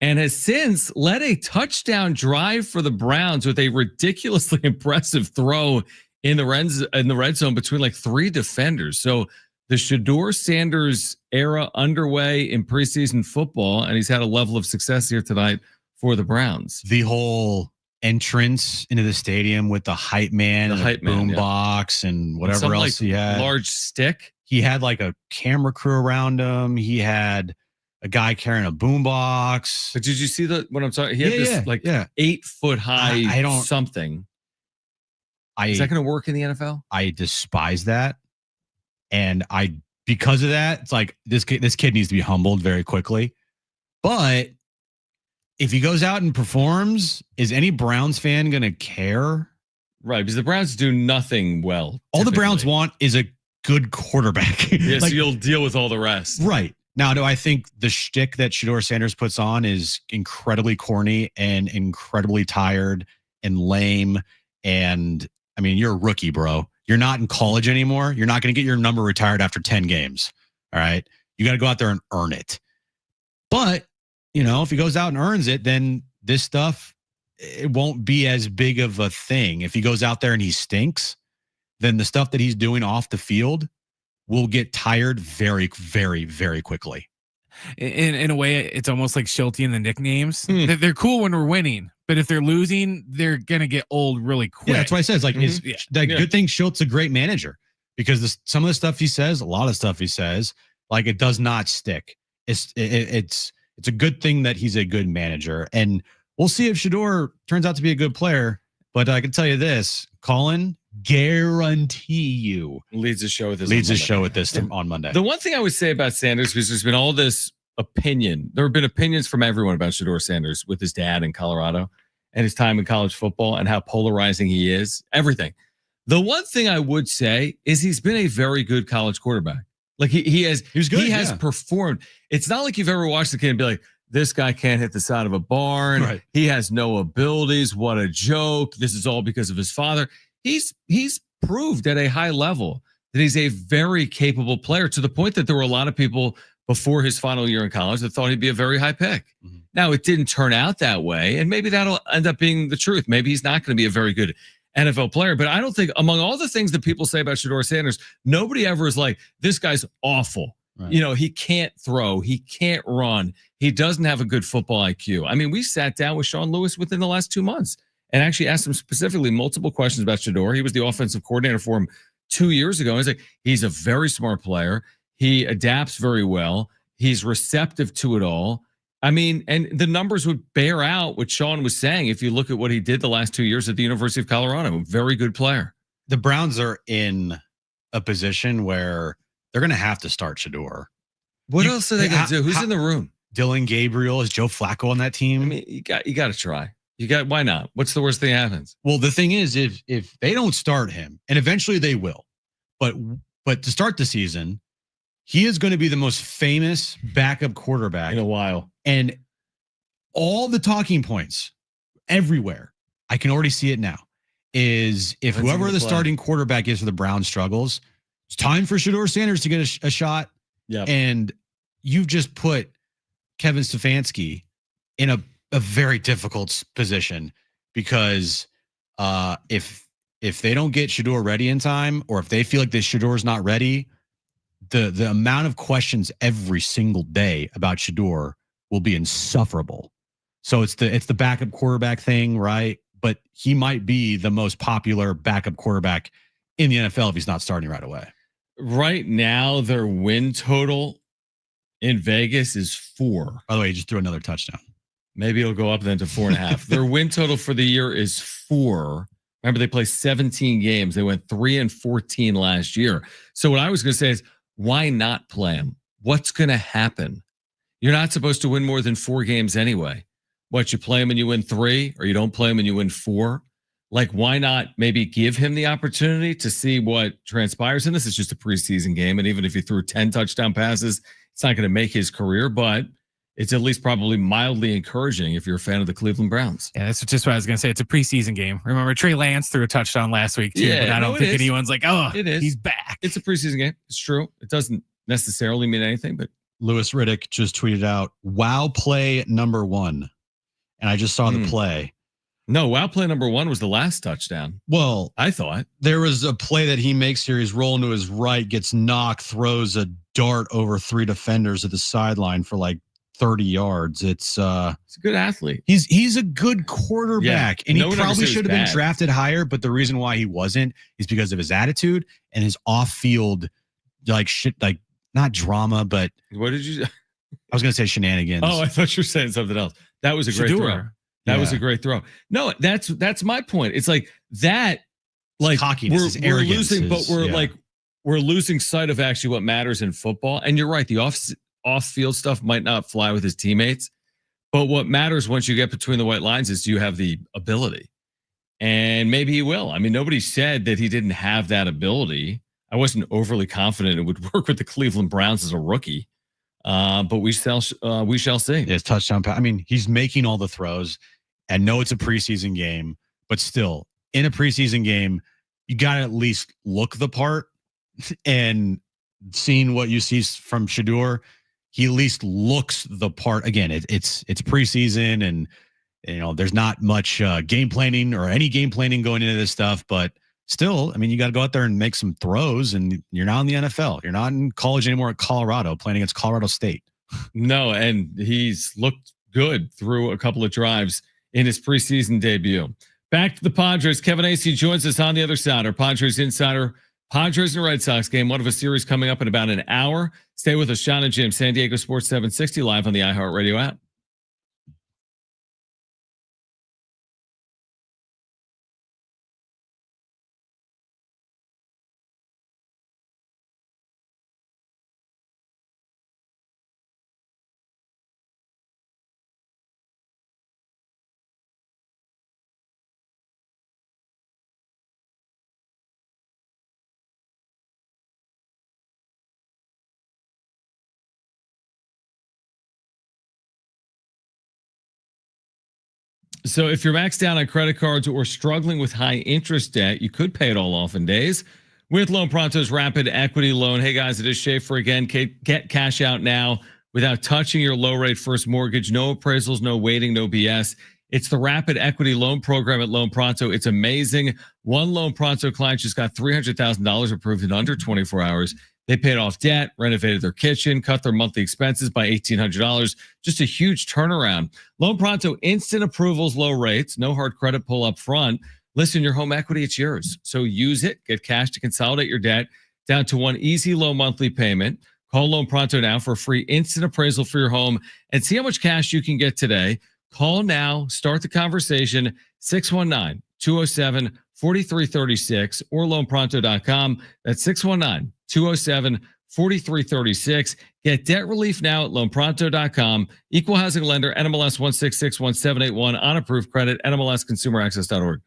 and has since led a touchdown drive for the Browns with a ridiculously impressive throw in the red zone between like 3 defenders. So the Shadur Sanders era underway in preseason football, and he's had a level of success here tonight for the Browns. The whole entrance into the stadium with the hype man, the boom box, and whatever else he had. Large stick. He had like a camera crew around him. He had a guy carrying a boom box. But did you see what I'm talking? He had this 8-foot high something. Is that going to work in the NFL? I despise that. And because of that, it's like this kid needs to be humbled very quickly. But if he goes out and performs, is any Browns fan going to care? Right, because the Browns do nothing well. All the Browns want is a good quarterback. Yes, like, you'll deal with all the rest. Right. Now, do I think the shtick that Shadur Sanders puts on is incredibly corny and incredibly tired and lame? And I mean, you're a rookie, bro. You're not in college anymore. You're not going to get your number retired after 10 games. All right. You got to go out there and earn it. But, if he goes out and earns it, then this stuff, it won't be as big of a thing. If he goes out there and he stinks, then the stuff that he's doing off the field will get tired very, very, very quickly. In a way, it's almost like Shildt and the nicknames. They're cool when we're winning, but if they're losing, they're going to get old really quick. Yeah, that's what I said. It's like, good thing Shilt's a great manager because some of the stuff he says, a lot of stuff he says, like it does not stick. It's a good thing that he's a good manager. And we'll see if Shadur turns out to be a good player. But I can tell you this, Colin, guarantee you leads the show with this on Monday. The one thing I would say about Sanders, because there's been all this opinion. There have been opinions from everyone about Shadur Sanders with his dad in Colorado and his time in college football and how polarizing he is. Everything. The one thing I would say is he's been a very good college quarterback. Like he has performed. It's not like you've ever watched the kid and be like, this guy can't hit the side of a barn. Right. He has no abilities. What a joke. This is all because of his father. He's proved at a high level that he's a very capable player, to the point that there were a lot of people before his final year in college that thought he'd be a very high pick. Mm-hmm. Now, it didn't turn out that way, and maybe that'll end up being the truth. Maybe he's not going to be a very good NFL player, but I don't think, among all the things that people say about Shadur Sanders, nobody ever is like, this guy's awful. Right. He can't throw. He can't run. He doesn't have a good football IQ. I mean, we sat down with Sean Lewis within the last 2 months and actually asked him specifically multiple questions about Shadur. He was the offensive coordinator for him 2 years ago. He's like, he's a very smart player. He adapts very well. He's receptive to it all. I mean, and the numbers would bear out what Sean was saying if you look at what he did the last 2 years at the University of Colorado. A very good player. The Browns are in a position where they're going to have to start Shadur. What else are they going to do? Who's in the room? Dylan Gabriel. Is Joe Flacco on that team? I mean, you got to try. Why not? What's the worst thing that happens? Well, the thing is, if they don't start him, and eventually they will, but to start the season, he is going to be the most famous backup quarterback in a while. And all the talking points everywhere, I can already see it now, is if whoever the starting quarterback is for the Browns struggles, it's time for Shadur Sanders to get a shot. Yep. And you've just put Kevin Stefanski in a very difficult position, because if they don't get Shadur ready in time, or if they feel like this Shadur is not ready, the amount of questions every single day about Shadur will be insufferable. So it's the backup quarterback thing, right? But he might be the most popular backup quarterback in the NFL if he's not starting right away. right now, their win total in Vegas is 4. By the way, he just threw another touchdown. Maybe it'll go up then to 4.5. Their win total for the year is 4. Remember, they play 17 games. They went 3-14 last year. So what I was going to say is, why not play them? What's going to happen? You're not supposed to win more than 4 games anyway. What, you play them and you win 3, or you don't play them and you win 4? Like, why not maybe give him the opportunity to see what transpires? And this is just a preseason game. And even if he threw 10 touchdown passes, it's not going to make his career, but it's at least probably mildly encouraging if you're a fan of the Cleveland Browns. Yeah, that's just what I was going to say. It's a preseason game. Remember, Trey Lance threw a touchdown last week, too. Yeah, but I don't think anyone's like, oh, it is. He's back. It's a preseason game. It's true. It doesn't necessarily mean anything, but Lewis Riddick just tweeted out, wow play number 1. And I just saw the play. No, wow play number 1 was the last touchdown. Well, I thought there was a play that he makes here. He's rolling to his right, gets knocked, throws a dart over 3 defenders at the sideline for like 30 yards. It's a good athlete. He's a good quarterback, and no he probably should have been drafted higher. But the reason why he wasn't is because of his attitude and his off-field, like shit, like not drama, but what did you? I was gonna say shenanigans. Oh, I thought you were saying something else. That was a great throw. That was a great throw. No, that's my point. It's like that, like cockiness, we're losing, but we're losing sight of actually what matters in football. And you're right, the off-field stuff might not fly with his teammates, but what matters once you get between the white lines is, do you have the ability? And maybe he will. I mean, nobody said that he didn't have that ability. I wasn't overly confident it would work with the Cleveland Browns as a rookie, but we shall see. His touchdown pass. I mean, he's making all the throws. And no, it's a preseason game, but still, in a preseason game, you got to at least look the part. And seeing what you see from Shadur, he at least looks the part. Again, it's preseason, and there's not much game planning or any game planning going into this stuff. But still, I mean, you got to go out there and make some throws. And you're not in the NFL. You're not in college anymore at Colorado playing against Colorado State. No, and he's looked good through a couple of drives in his preseason debut. Back to the Padres. Kevin Acee joins us on the other side. Our Padres Insider. Padres and Red Sox game, one of a series coming up in about an hour. Stay with us, Jon and Jim, San Diego Sports 760, live on the iHeartRadio app. So if you're maxed out on credit cards or struggling with high interest debt, you could pay it all off in days with Loan Pronto's Rapid Equity Loan. Hey guys, it is Schaefer again. Get cash out now without touching your low rate first mortgage. No appraisals, no waiting, no BS. It's the Rapid Equity Loan Program at Loan Pronto. It's amazing. One Loan Pronto client just got $300,000 approved in under 24 hours. They paid off debt, renovated their kitchen, cut their monthly expenses by $1,800. Just a huge turnaround. Loan Pronto, instant approvals, low rates, no hard credit pull up front. Listen, your home equity, it's yours. So use it. Get cash to consolidate your debt down to one easy low monthly payment. Call Loan Pronto now for a free instant appraisal for your home and see how much cash you can get today. Call now. Start the conversation. 619-207-4336 or loanpronto.com. That's 619-207-4336. Get debt relief now at loanpronto.com. Equal housing lender, NMLS 1661781 on approved credit, NMLSconsumeraccess.org.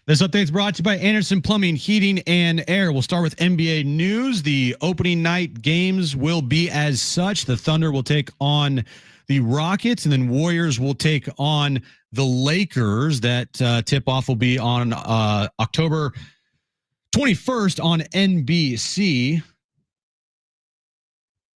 This update is brought to you by Anderson Plumbing, Heating, and Air. We'll start with NBA news. The opening night games will be as such. The Thunder will take on the Rockets, and then Warriors will take on the Lakers. That tip-off will be on October 21st on NBC.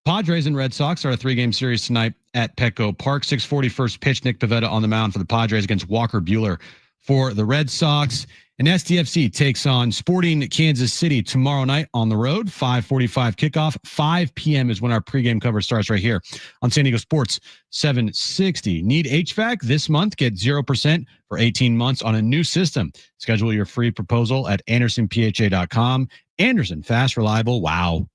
Padres and Red Sox are a 3-game series tonight at Petco Park. 6:40 first pitch. Nick Pivetta on the mound for the Padres against Walker Buehler for the Red Sox. And SDFC takes on Sporting Kansas City tomorrow night on the road. 5:45 kickoff. 5 p.m. is when our pregame coverage starts right here on San Diego Sports 760. Need HVAC this month? Get 0% for 18 months on a new system. Schedule your free proposal at AndersonPHA.com. Anderson, fast, reliable. Wow.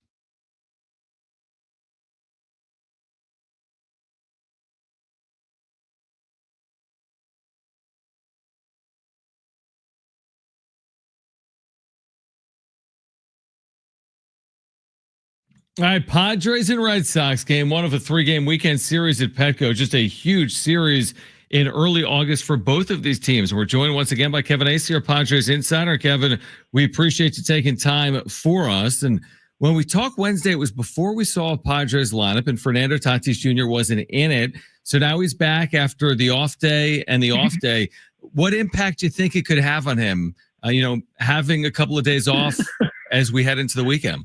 All right, Padres and Red Sox game, one of a 3-game weekend series at Petco. Just a huge series in early August for both of these teams. We're joined once again by Kevin Acee, our Padres Insider. Kevin, we appreciate you taking time for us. And when we talked Wednesday, it was before we saw a Padres lineup, and Fernando Tatis Jr. wasn't in it. So now he's back after the off day and the off day. What impact do you think it could have on him, having a couple of days off as we head into the weekend?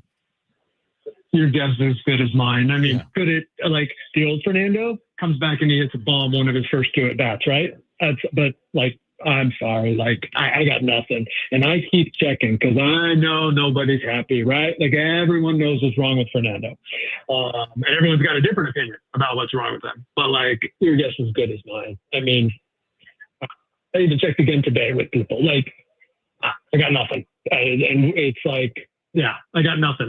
Your guess is as good as mine. I mean, could it, like the old Fernando comes back and he hits a bomb one of his first 2 at-bats, right? I'm sorry, I got nothing. And I keep checking because I know nobody's happy, right? Like everyone knows what's wrong with Fernando. And everyone's got a different opinion about what's wrong with him. But your guess is as good as mine. I mean, I even checked again today with people. I got nothing. And it's yeah, I got nothing.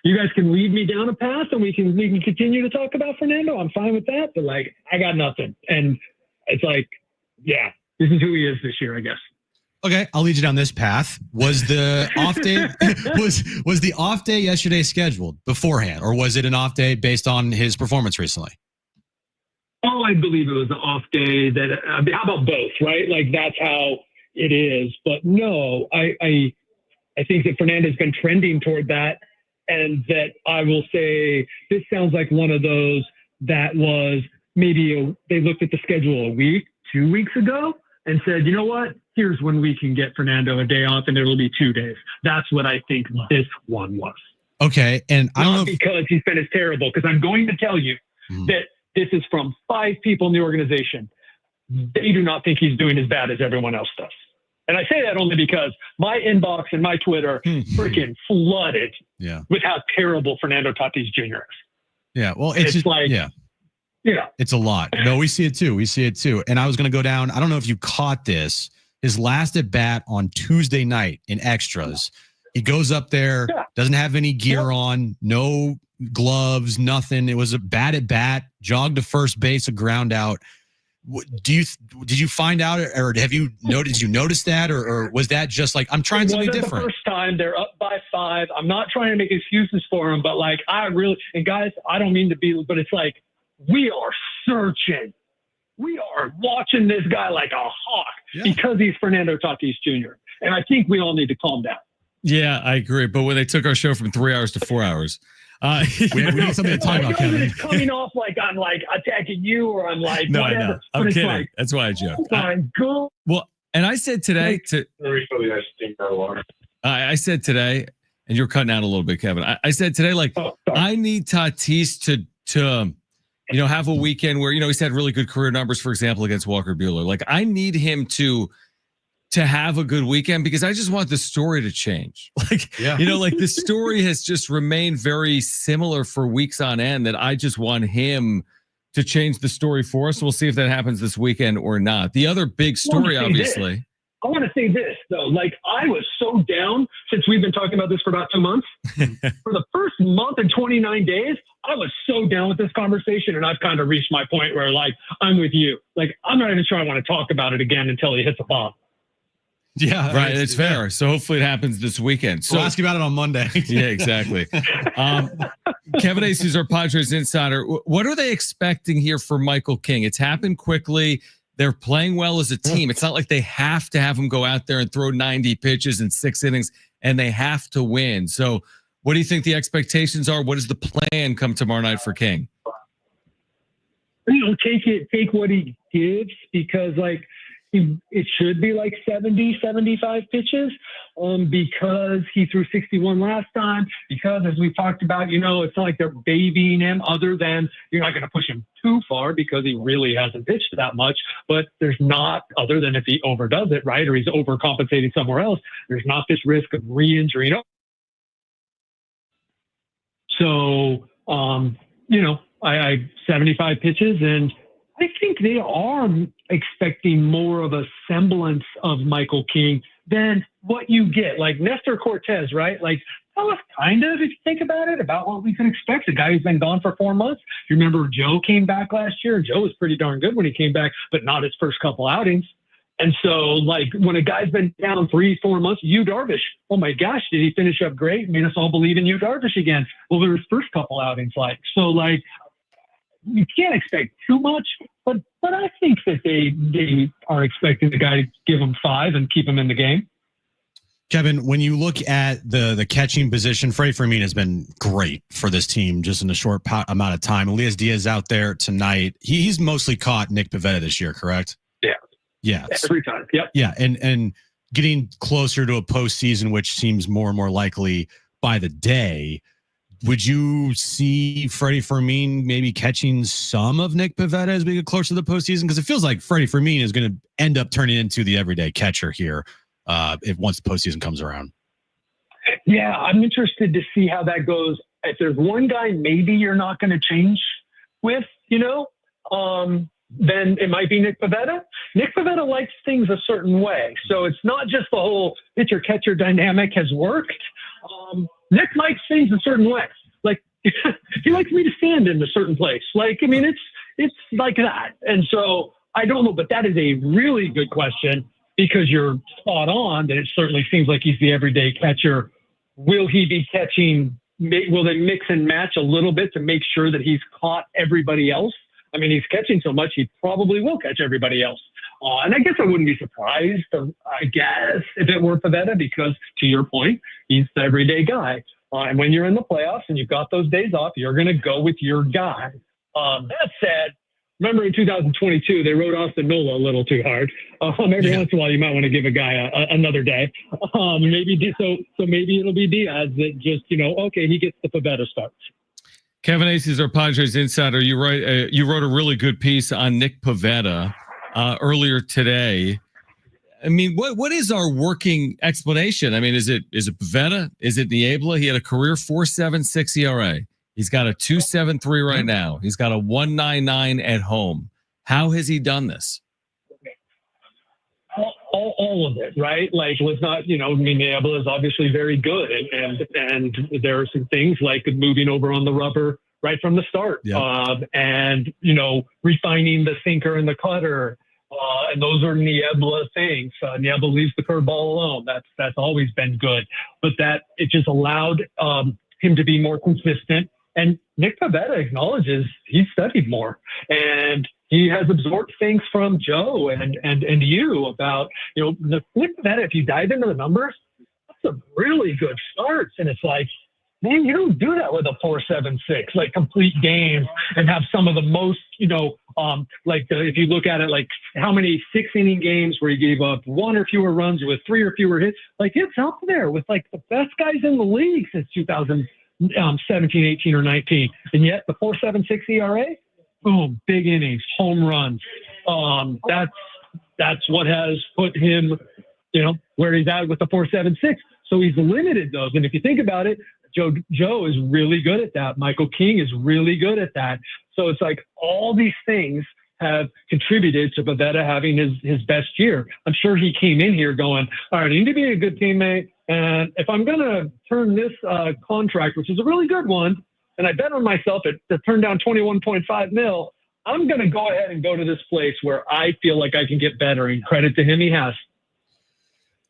You guys can lead me down a path and we can continue to talk about Fernando. I'm fine with that, but I got nothing. And it's this is who he is this year, I guess. Okay, I'll lead you down this path. Was the off day was the off day yesterday scheduled beforehand, or was it an off day based on his performance recently? Oh, I believe it was an off day. How about both, right? That's how it is. But no, I think that Fernando's been trending toward that, and that I will say this sounds like one of those that was maybe they looked at the schedule a week, 2 weeks ago and said, you know what, here's when we can get Fernando a day off and it'll be 2 days. That's what I think this one was. Okay. And I don't know because he's been as terrible, because I'm going to tell you that this is from 5 people in the organization. They do not think he's doing as bad as everyone else does. And I say that only because my inbox and my Twitter freaking flooded with how terrible Fernando Tatis Jr. is. Yeah, well, it's it's a lot. No, we see it too. And I was going to go down. I don't know if you caught this. His last at bat on Tuesday night in extras. He goes up there, doesn't have any gear on, no gloves, nothing. It was a bad at bat, jogged to first base, a ground out. Did you find out, or have you noticed? Did you notice that, or was that just I'm trying something different? The first time they're up by 5. I'm not trying to make excuses for him, but I really, and guys, I don't mean to be, but it's we are searching, we are watching this guy like a hawk because he's Fernando Tatis Jr. And I think we all need to calm down. Yeah, I agree. But when they took our show from 3 hours to 4 hours. We need something to talk about, Kevin. It's coming off I'm attacking you, or I'm no, whatever. I know. I'm kidding. That's why I joked. Well, and I said today I said today, and you're cutting out a little bit, Kevin. I said today, I need Tatis to have a weekend where he's had really good career numbers, for example, against Walker Buehler. I need him to have a good weekend, because I just want the story to change. The story has just remained very similar for weeks on end, that I just want him to change the story for us. We'll see if that happens this weekend or not. The other big story, obviously. I want to say this, though. I was so down since we've been talking about this for about 2 months. For the first month and 29 days, I was so down with this conversation, and I've kind of reached my point where, I'm with you. I'm not even sure I want to talk about it again until he hits a bomb. Yeah, right. It's fair. So hopefully it happens this weekend. So we'll ask you about it on Monday. Yeah, exactly. Kevin Acee is our Padres Insider. What are they expecting here for Michael King? It's happened quickly. They're playing well as a team. It's not like they have to have him go out there and throw 90 pitches in 6 innings, and they have to win. So what do you think the expectations are? What is the plan come tomorrow night for King? Take what he gives, because it should be like 70, 75 pitches, because he threw 61 last time, because as we talked about, it's not like they're babying him, other than you're not going to push him too far because he really hasn't pitched that much, but there's not, other than if he overdoes it, right, or he's overcompensating somewhere else, there's not this risk of re-injury. So, I 75 pitches, and I think they are expecting more of a semblance of Michael King than what you get. Like Nestor Cortez, right? Like that was kind of, if you think about it, about what we could expect. A guy who's been gone for 4 months. You remember Joe came back last year. Joe was pretty darn good when he came back, but not his first couple outings. And so, when a guy's been down 3-4 months, Yu Darvish, oh my gosh, did he finish up great? Made us all believe in Yu Darvish again. Well, there was first couple outings so you can't expect too much, but I think that they are expecting the guy to give them 5 and keep him in the game. Kevin, when you look at the catching position, Freddie Fermin has been great for this team just in a short amount of time. Elias Diaz out there tonight. He's mostly caught Nick Pivetta this year, correct? Yeah. Yeah. Every time. Yep. Yeah. And getting closer to a postseason, which seems more and more likely by the day. Would you see Freddie Fermin maybe catching some of Nick Pivetta as we get closer to the postseason? Because it feels like Freddie Fermin is going to end up turning into the everyday catcher here once the postseason comes around. Yeah, I'm interested to see how that goes. If there's one guy maybe you're not going to change with, then it might be Nick Pivetta. Nick Pivetta likes things a certain way. So it's not just the whole pitcher-catcher dynamic has worked. Nick likes things a certain way. He likes me to stand in a certain place. It's like that. And so I don't know, but that is a really good question, because you're spot on that it certainly seems like he's the everyday catcher. Will he be catching? Will they mix and match a little bit to make sure that he's caught everybody else? I mean, he's catching so much, he probably will catch everybody else. And I guess I wouldn't be surprised, if it were Pivetta, because to your point, he's the everyday guy. And when you're in the playoffs and you've got those days off, you're going to go with your guy. That said, remember in 2022, they wrote Austin Nola a little too hard. Every once in a while, you might want to give a guy another day. Maybe it'll be Diaz that just, okay, he gets the Pivetta starts. Kevin Acee is our Padres Insider. You wrote a really good piece on Nick Pivetta earlier today. I mean, what is our working explanation? I mean, is it Pivetta? Is it Niebla? He had a career 4.76 ERA. He's got a 2.73 right now. He's got a 1.99 at home. How has he done this? All of it, right? Was not, Niebla is obviously very good, and there are some things like moving over on the rubber right from the start, and refining the sinker and the cutter, and those are Niebla things. Niebla leaves the curveball alone. That's always been good, but that it just allowed him to be more consistent. And Nick Pivetta acknowledges he's studied more, and he has absorbed things from Joe and you about, the Nick Pivetta, if you dive into the numbers, that's a really good start. And it's like, man, you don't do that with a 4.76, complete games, and have some of the most, if you look at it, how many 6-inning games where he gave up 1 or fewer runs with 3 or fewer hits, it's up there with the best guys in the league since 2017, 18, or 19. And yet the 4.76 ERA, boom, big innings, home runs. That's what has put him, where he's at with the 4.76. So he's limited those. And if you think about it, Joe is really good at that. Michael King is really good at that. So it's all these things have contributed to Pivetta having his best year. I'm sure he came in here going, all right, I need to be a good teammate. And if I'm going to turn this contract, which is a really good one, and I bet on myself to turn down $21.5 million, I'm going to go ahead and go to this place where I feel like I can get better. And credit to him, he has.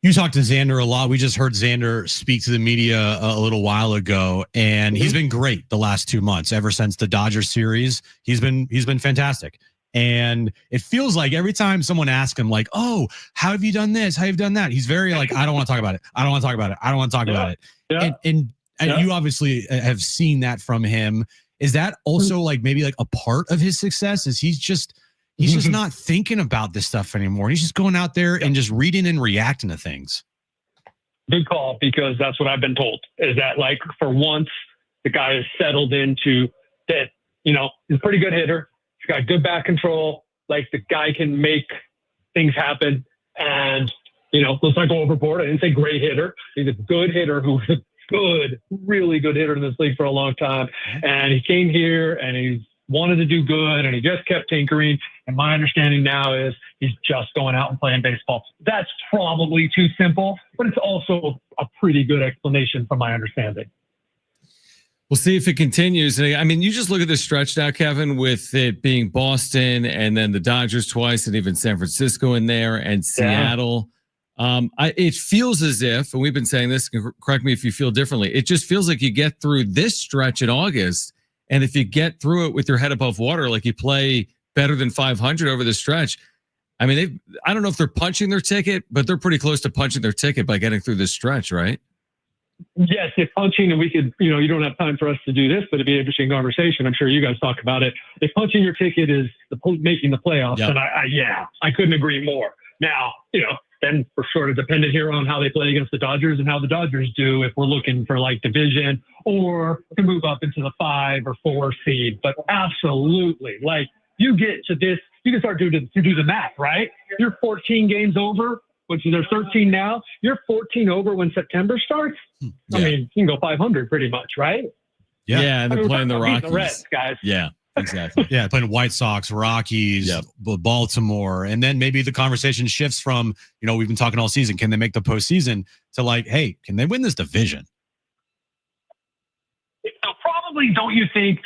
You talked to Xander a lot. We just heard Xander speak to the media a little while ago, and he's been great the last 2 months. Ever since the Dodgers series, he's been fantastic. And it feels like every time someone asks him, like, oh, how have you done this? How have you done that? He's very like, I don't want to talk about it. I don't want to talk about it. I don't want to talk about it. Yeah. And you obviously have seen that from him. Is that also like maybe like a part of his success? Is he's just not thinking about this stuff anymore. He's just going out there and just reading and reacting to things. Good call, because that's what I've been told, is that like for once the guy is settled into that, you know, he's a pretty good hitter. He's got good back control. Like the guy can make things happen. And, you know, let's not go overboard. I didn't say great hitter. He's a good hitter who's a good, really good hitter in this league for a long time. And he came here and he's wanted to do good and he just kept tinkering. And my understanding now is he's just going out and playing baseball. That's probably too simple, but it's also a pretty good explanation from my understanding. We'll see if it continues. I mean, you just look at this stretch now, Kevin, with it being Boston and then the Dodgers twice and even San Francisco in there and Seattle. It feels as if, and we've been saying this, correct me if you feel differently, it just feels like you get through this stretch in August, and if you get through it with your head above water, like you play better than 500 over the stretch, I mean, I don't know if they're punching their ticket, but they're pretty close to punching their ticket by getting through this stretch, right? Yes, if punching, and we could, you know, you don't have time for us to do this, but it'd be an interesting conversation. I'm sure you guys talk about it. If punching your ticket is making the playoffs, then I couldn't agree more. Now, you know, then we're sort of dependent here on how they play against the Dodgers and how the Dodgers do if we're looking for like division or to move up into the 5 or 4 seed. But absolutely, like you get to this, you can start to do the math, right? You're 14 games over, which is they're 13 now. You're 14 over when September starts. I mean, you can go 500 pretty much, right? Yeah, and they're playing the Rockies. The Reds, guys. Yeah. Exactly. Yeah, playing White Sox, Rockies, Baltimore, and then maybe the conversation shifts from, you know, we've been talking all season, can they make the postseason, to like, hey, can they win this division? So probably, don't you think,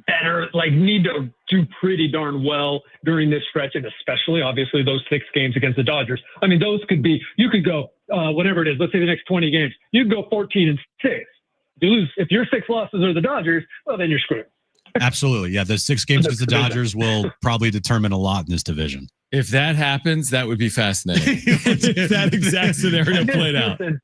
better, like need to do pretty darn well during this stretch, and especially obviously those 6 games against the Dodgers. I mean, those could be, you could go whatever it is, let's say the next 20 games, you could go 14-6. You lose, if your 6 losses are the Dodgers, well, then you're screwed. Absolutely. Yeah. The 6 games with the Dodgers will probably determine a lot in this division. If that happens, that would be fascinating. If that exact scenario played out, that'd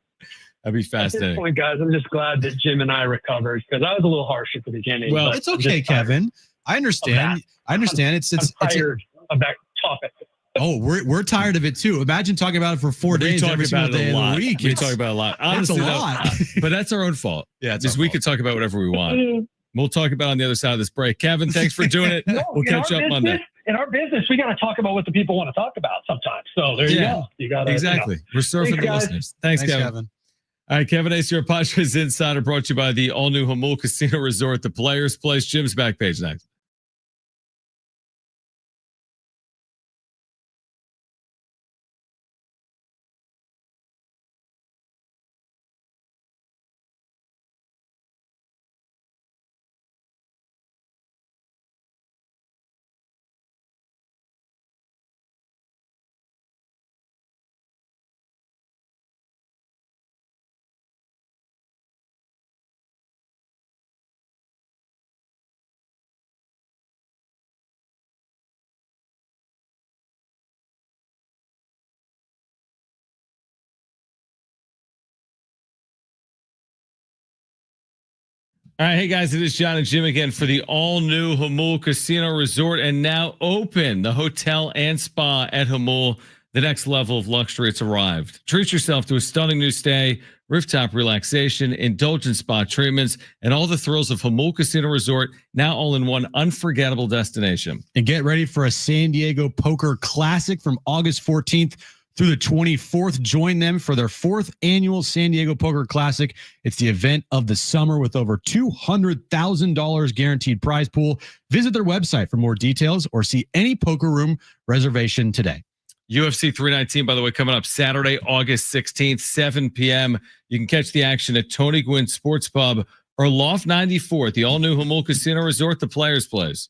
be fascinating. At this point, guys, I'm just glad that Jim and I recovered, because I was a little harsh at the beginning. Well, it's okay, Kevin. I understand. I'm tired of that topic. Oh, we're tired of it too. Imagine talking about it for 4 days every single day of the week. We talk about it a lot. Honestly, that's a lot. But that's our own fault. Yeah, because we could talk about whatever we want. We'll talk about it on the other side of this break. Kevin, thanks for doing it. We'll catch up Monday. In our business, we got to talk about what the people want to talk about sometimes. So there you go. You got to exactly. We're surfing the listeners. Thanks, Kevin. All right, Kevin Acee, your Padres Insider, brought to you by the all-new Jamul Casino Resort, the Players Place. Jim's back page next. All right, hey guys, it is Jon and Jim again for the all-new Jamul Casino Resort, and now open. The hotel and spa at Jamul. The next level of luxury, it's arrived. Treat yourself to a stunning new stay, rooftop relaxation, indulgent spa treatments, and all the thrills of Jamul Casino Resort, now all in one unforgettable destination. And get ready for a San Diego Poker Classic from August 14th through the 24th. Join them for their 4th annual San Diego Poker Classic. It's the event of the summer with over $200,000 guaranteed prize pool. Visit their website for more details or see any poker room reservation today. UFC 319, by the way, coming up Saturday, August 16th, 7 p.m. You can catch the action at Tony Gwynn Sports Pub or Loft 94 at the all-new Jamul Casino Resort, the Players Place.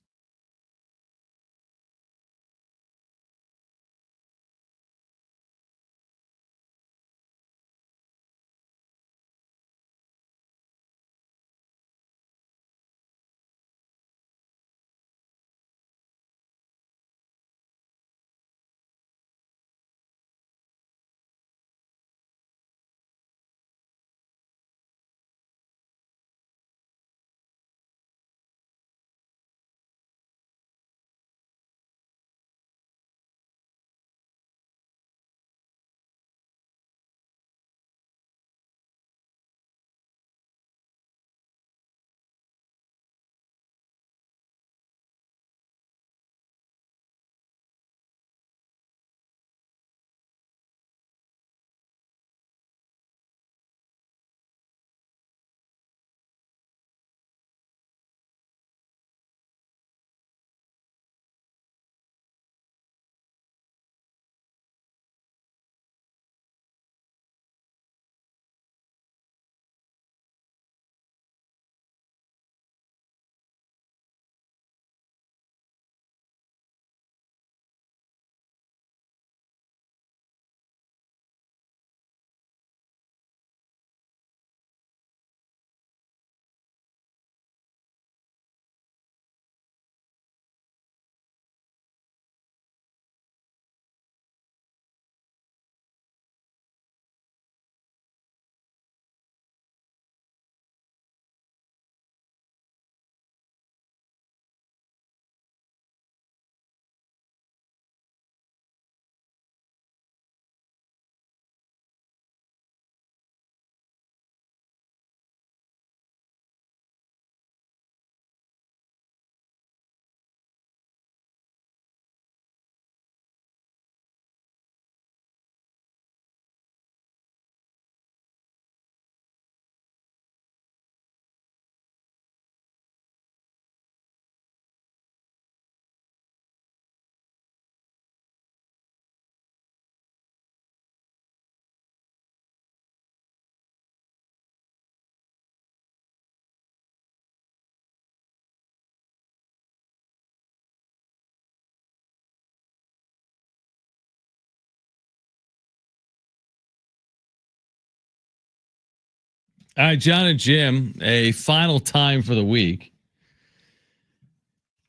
All right, Jon and Jim, a final time for the week.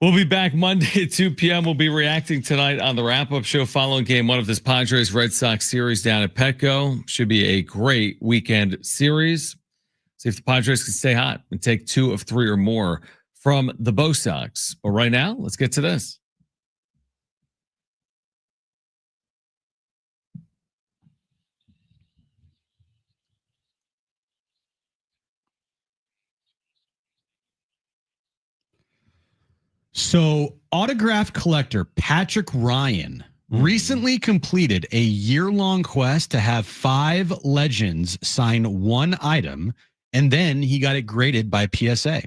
We'll be back Monday at 2 p.m. We'll be reacting tonight on the wrap-up show following game one of this Padres Red Sox series down at Petco. Should be a great weekend series. See if the Padres can stay hot and take 2 of 3 or more from the Bo Sox. But right now, let's get to this. So, autograph collector Patrick Ryan recently completed a year-long quest to have 5 legends sign one item, and then he got it graded by PSA.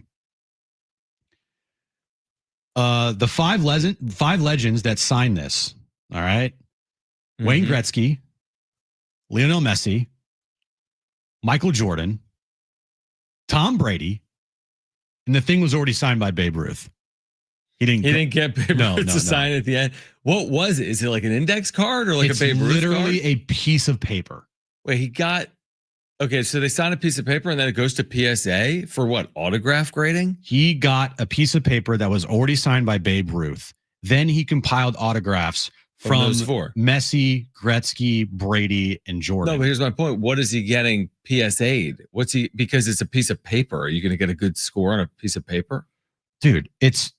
The 5 legends that signed this, all right? Wayne Gretzky, Lionel Messi, Michael Jordan, Tom Brady, and the thing was already signed by Babe Ruth. He didn't get Babe Ruth to sign at the end. What was it? Is it like an index card or like a Babe Ruth card? Literally a piece of paper. Wait, he got... Okay, so they sign a piece of paper and then it goes to PSA for what? Autograph grading? He got a piece of paper that was already signed by Babe Ruth. Then he compiled autographs from those 4. Messi, Gretzky, Brady, and Jordan. No, but here's my point. What is he getting PSA'd? What's he... Because it's a piece of paper. Are you going to get a good score on a piece of paper? Dude, it's...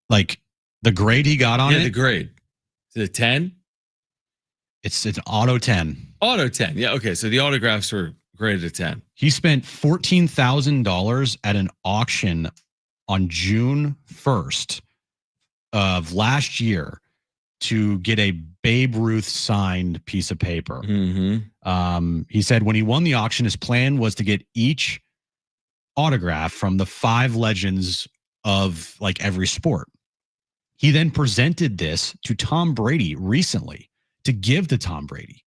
like the grade he got on it. The grade. Is it 10? It's auto 10. Auto 10. Yeah. Okay. So the autographs were graded at 10. He spent $14,000 at an auction on June 1st of last year to get a Babe Ruth signed piece of paper. He said when he won the auction, his plan was to get each autograph from the 5 legends of like every sport. He then presented this to Tom Brady recently to give to Tom Brady.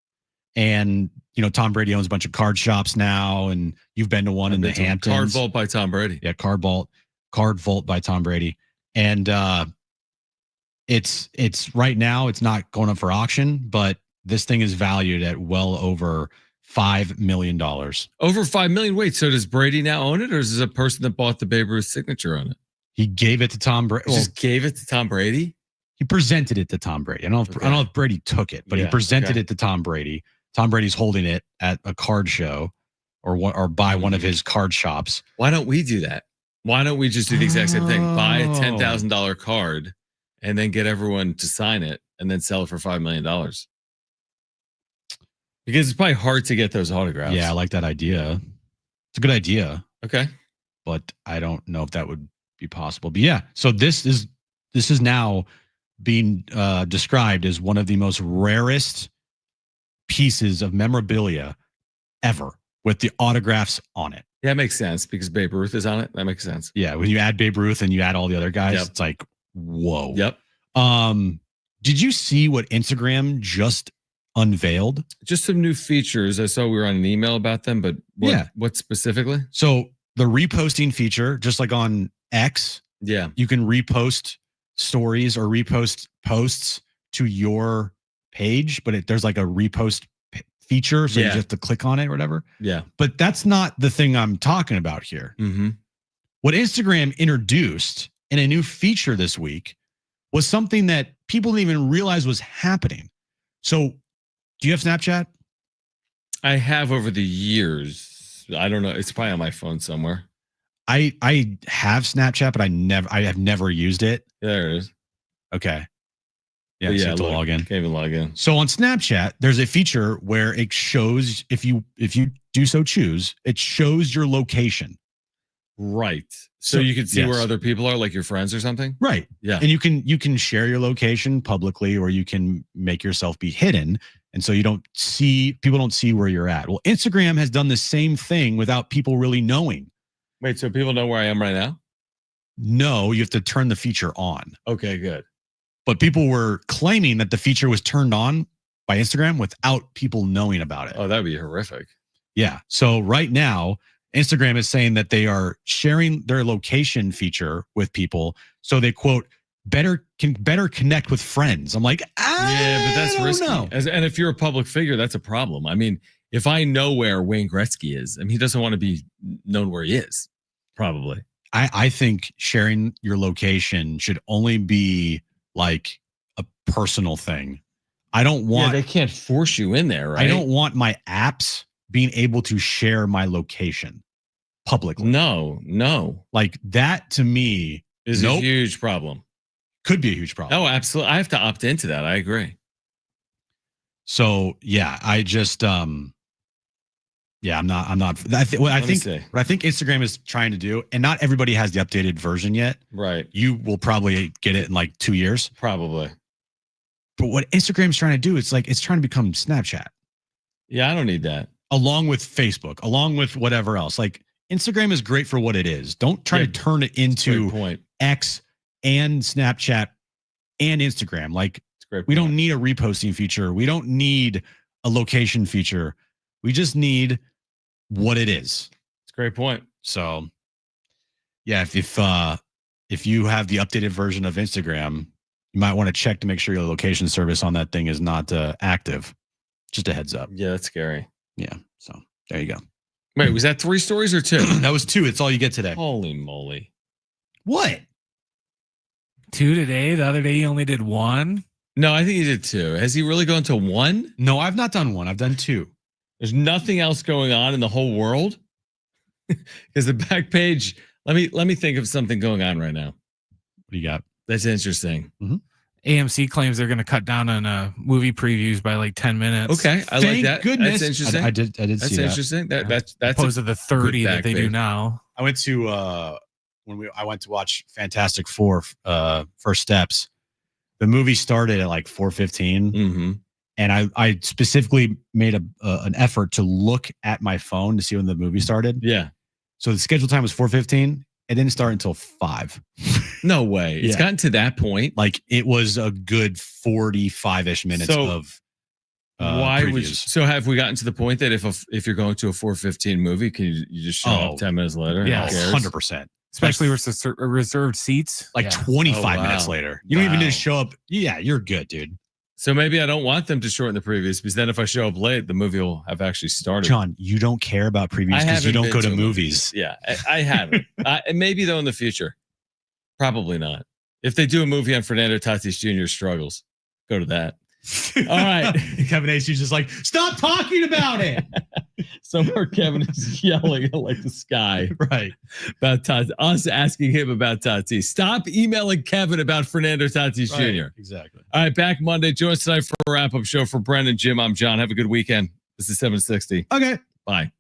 And, you know, Tom Brady owns a bunch of card shops now, and you've been to one in the Hamptons. Card Vault by Tom Brady. Yeah, Card Vault by Tom Brady. And it's right now, it's not going up for auction, but this thing is valued at well over $5 million. Over $5 million. Wait, so does Brady now own it, or is this a person that bought the Babe Ruth signature on it? He gave it to Tom Brady. Just gave it to Tom Brady? He presented it to Tom Brady. I don't know if Brady took it, but he presented it to Tom Brady. Tom Brady's holding it at a card show or by one of his card shops. Why don't we do that? Why don't we just do the exact same thing? Buy a $10,000 card and then get everyone to sign it and then sell it for $5 million. Because it's probably hard to get those autographs. Yeah, I like that idea. It's a good idea. Okay. But I don't know if that would be possible. But yeah, so this is now being described as one of the most rarest pieces of memorabilia ever with the autographs on it. Yeah, it makes sense because Babe Ruth is on it. That makes sense. Yeah, when you add Babe Ruth and you add all the other guys, it's like, whoa. Yep. Did you see what Instagram just unveiled? Just some new features. I saw we were on an email about them, but what specifically? So the reposting feature, just like on X, you can repost stories or repost posts to your page, but there's like a repost feature, so you just have to click on it or whatever. Yeah. But that's not the thing I'm talking about here. What Instagram introduced in a new feature this week was something that people didn't even realize was happening. So do you have Snapchat? I have over the years. I don't know. It's probably on my phone somewhere. I have Snapchat, but I have never used it. Yeah, there it is. Okay. Yeah, you have to log in. Can't even log in. So on Snapchat, there's a feature where it shows, if you do so choose, it shows your location. Right. So you can see where other people are, like your friends or something? Right. Yeah. And you can share your location publicly, or you can make yourself be hidden. And so people don't see where you're at. Well, Instagram has done the same thing without people really knowing. Wait, so people know where I am right now? No, you have to turn the feature on. Okay, good. But people were claiming that the feature was turned on by Instagram without people knowing about it. Oh, that'd be horrific. Yeah. So right now, Instagram is saying that they are sharing their location feature with people, so they quote can better connect with friends. I'm like, yeah, but that's risky. And if you're a public figure, that's a problem. I mean, if I know where Wayne Gretzky is, I mean, he doesn't want to be known where he is. Probably. I think sharing your location should only be like a personal thing. I don't want. Yeah, they can't force you in there, right? I don't want my apps being able to share my location publicly. No. Like that to me is a huge problem. Could be a huge problem. Oh, absolutely. I have to opt into that. I agree. So yeah, I just I'm not. I think what I think Instagram is trying to do, and not everybody has the updated version yet. Right. You will probably get it in like 2 years. Probably. But what Instagram's trying to do, it's trying to become Snapchat. Yeah, I don't need that. Along with Facebook, along with whatever else. Like Instagram is great for what it is. Don't try to turn it into X and Snapchat and Instagram. Like we don't need a reposting feature. We don't need a location feature. We just need what it is. It's a great point. So yeah, if you have the updated version of Instagram, you might want to check to make sure your location service on that thing is not active. Just a heads up. Yeah, that's scary. Yeah. So there you go. Wait, was that 3 stories or 2? That was 2. It's all you get today. Holy moly. What? 2 today? The other day you only did 1? No, I think he did 2. Has he really gone to 1? No, I've not done 1. I've done 2. There's nothing else going on in the whole world? Because the back page, let me think of something going on right now. What do you got? That's interesting. Mm-hmm. AMC claims they're going to cut down on movie previews by like 10 minutes. Okay, I like that. Goodness. That's interesting. I did that's see that. Interesting. That's opposed to the 30 that they do now. I went to I went to watch Fantastic Four First Steps. The movie started at like 4:15. Mm-hmm. And I specifically made an effort to look at my phone to see when the movie started. Yeah. So the scheduled time was 4:15. It didn't start until 5. No way. It's gotten to that point. Like it was a good 45-ish minutes of why previews. would you, so have we gotten to the point that if you're going to a 4:15 movie, can you just show up 10 minutes later? Yeah, 100%. Especially with reserved seats. Like 25 minutes later. You don't even need to show up. Yeah, you're good, dude. So maybe I don't want them to shorten the previews because then if I show up late, the movie will have actually started. John, you don't care about previews because you don't go to movies. Yeah, I haven't. Maybe though in the future. Probably not. If they do a movie on Fernando Tatis Jr. struggles, go to that. All right. Kevin Acee's just like, stop talking about it. Somewhere Kevin is yelling at like the sky. Right. About Tatis. Us asking him about Tatis. Stop emailing Kevin about Fernando Tatis Jr. Exactly. All right. Back Monday. Join us tonight for a wrap-up show for Brendan, Jim. I'm John. Have a good weekend. This is 760. Okay. Bye.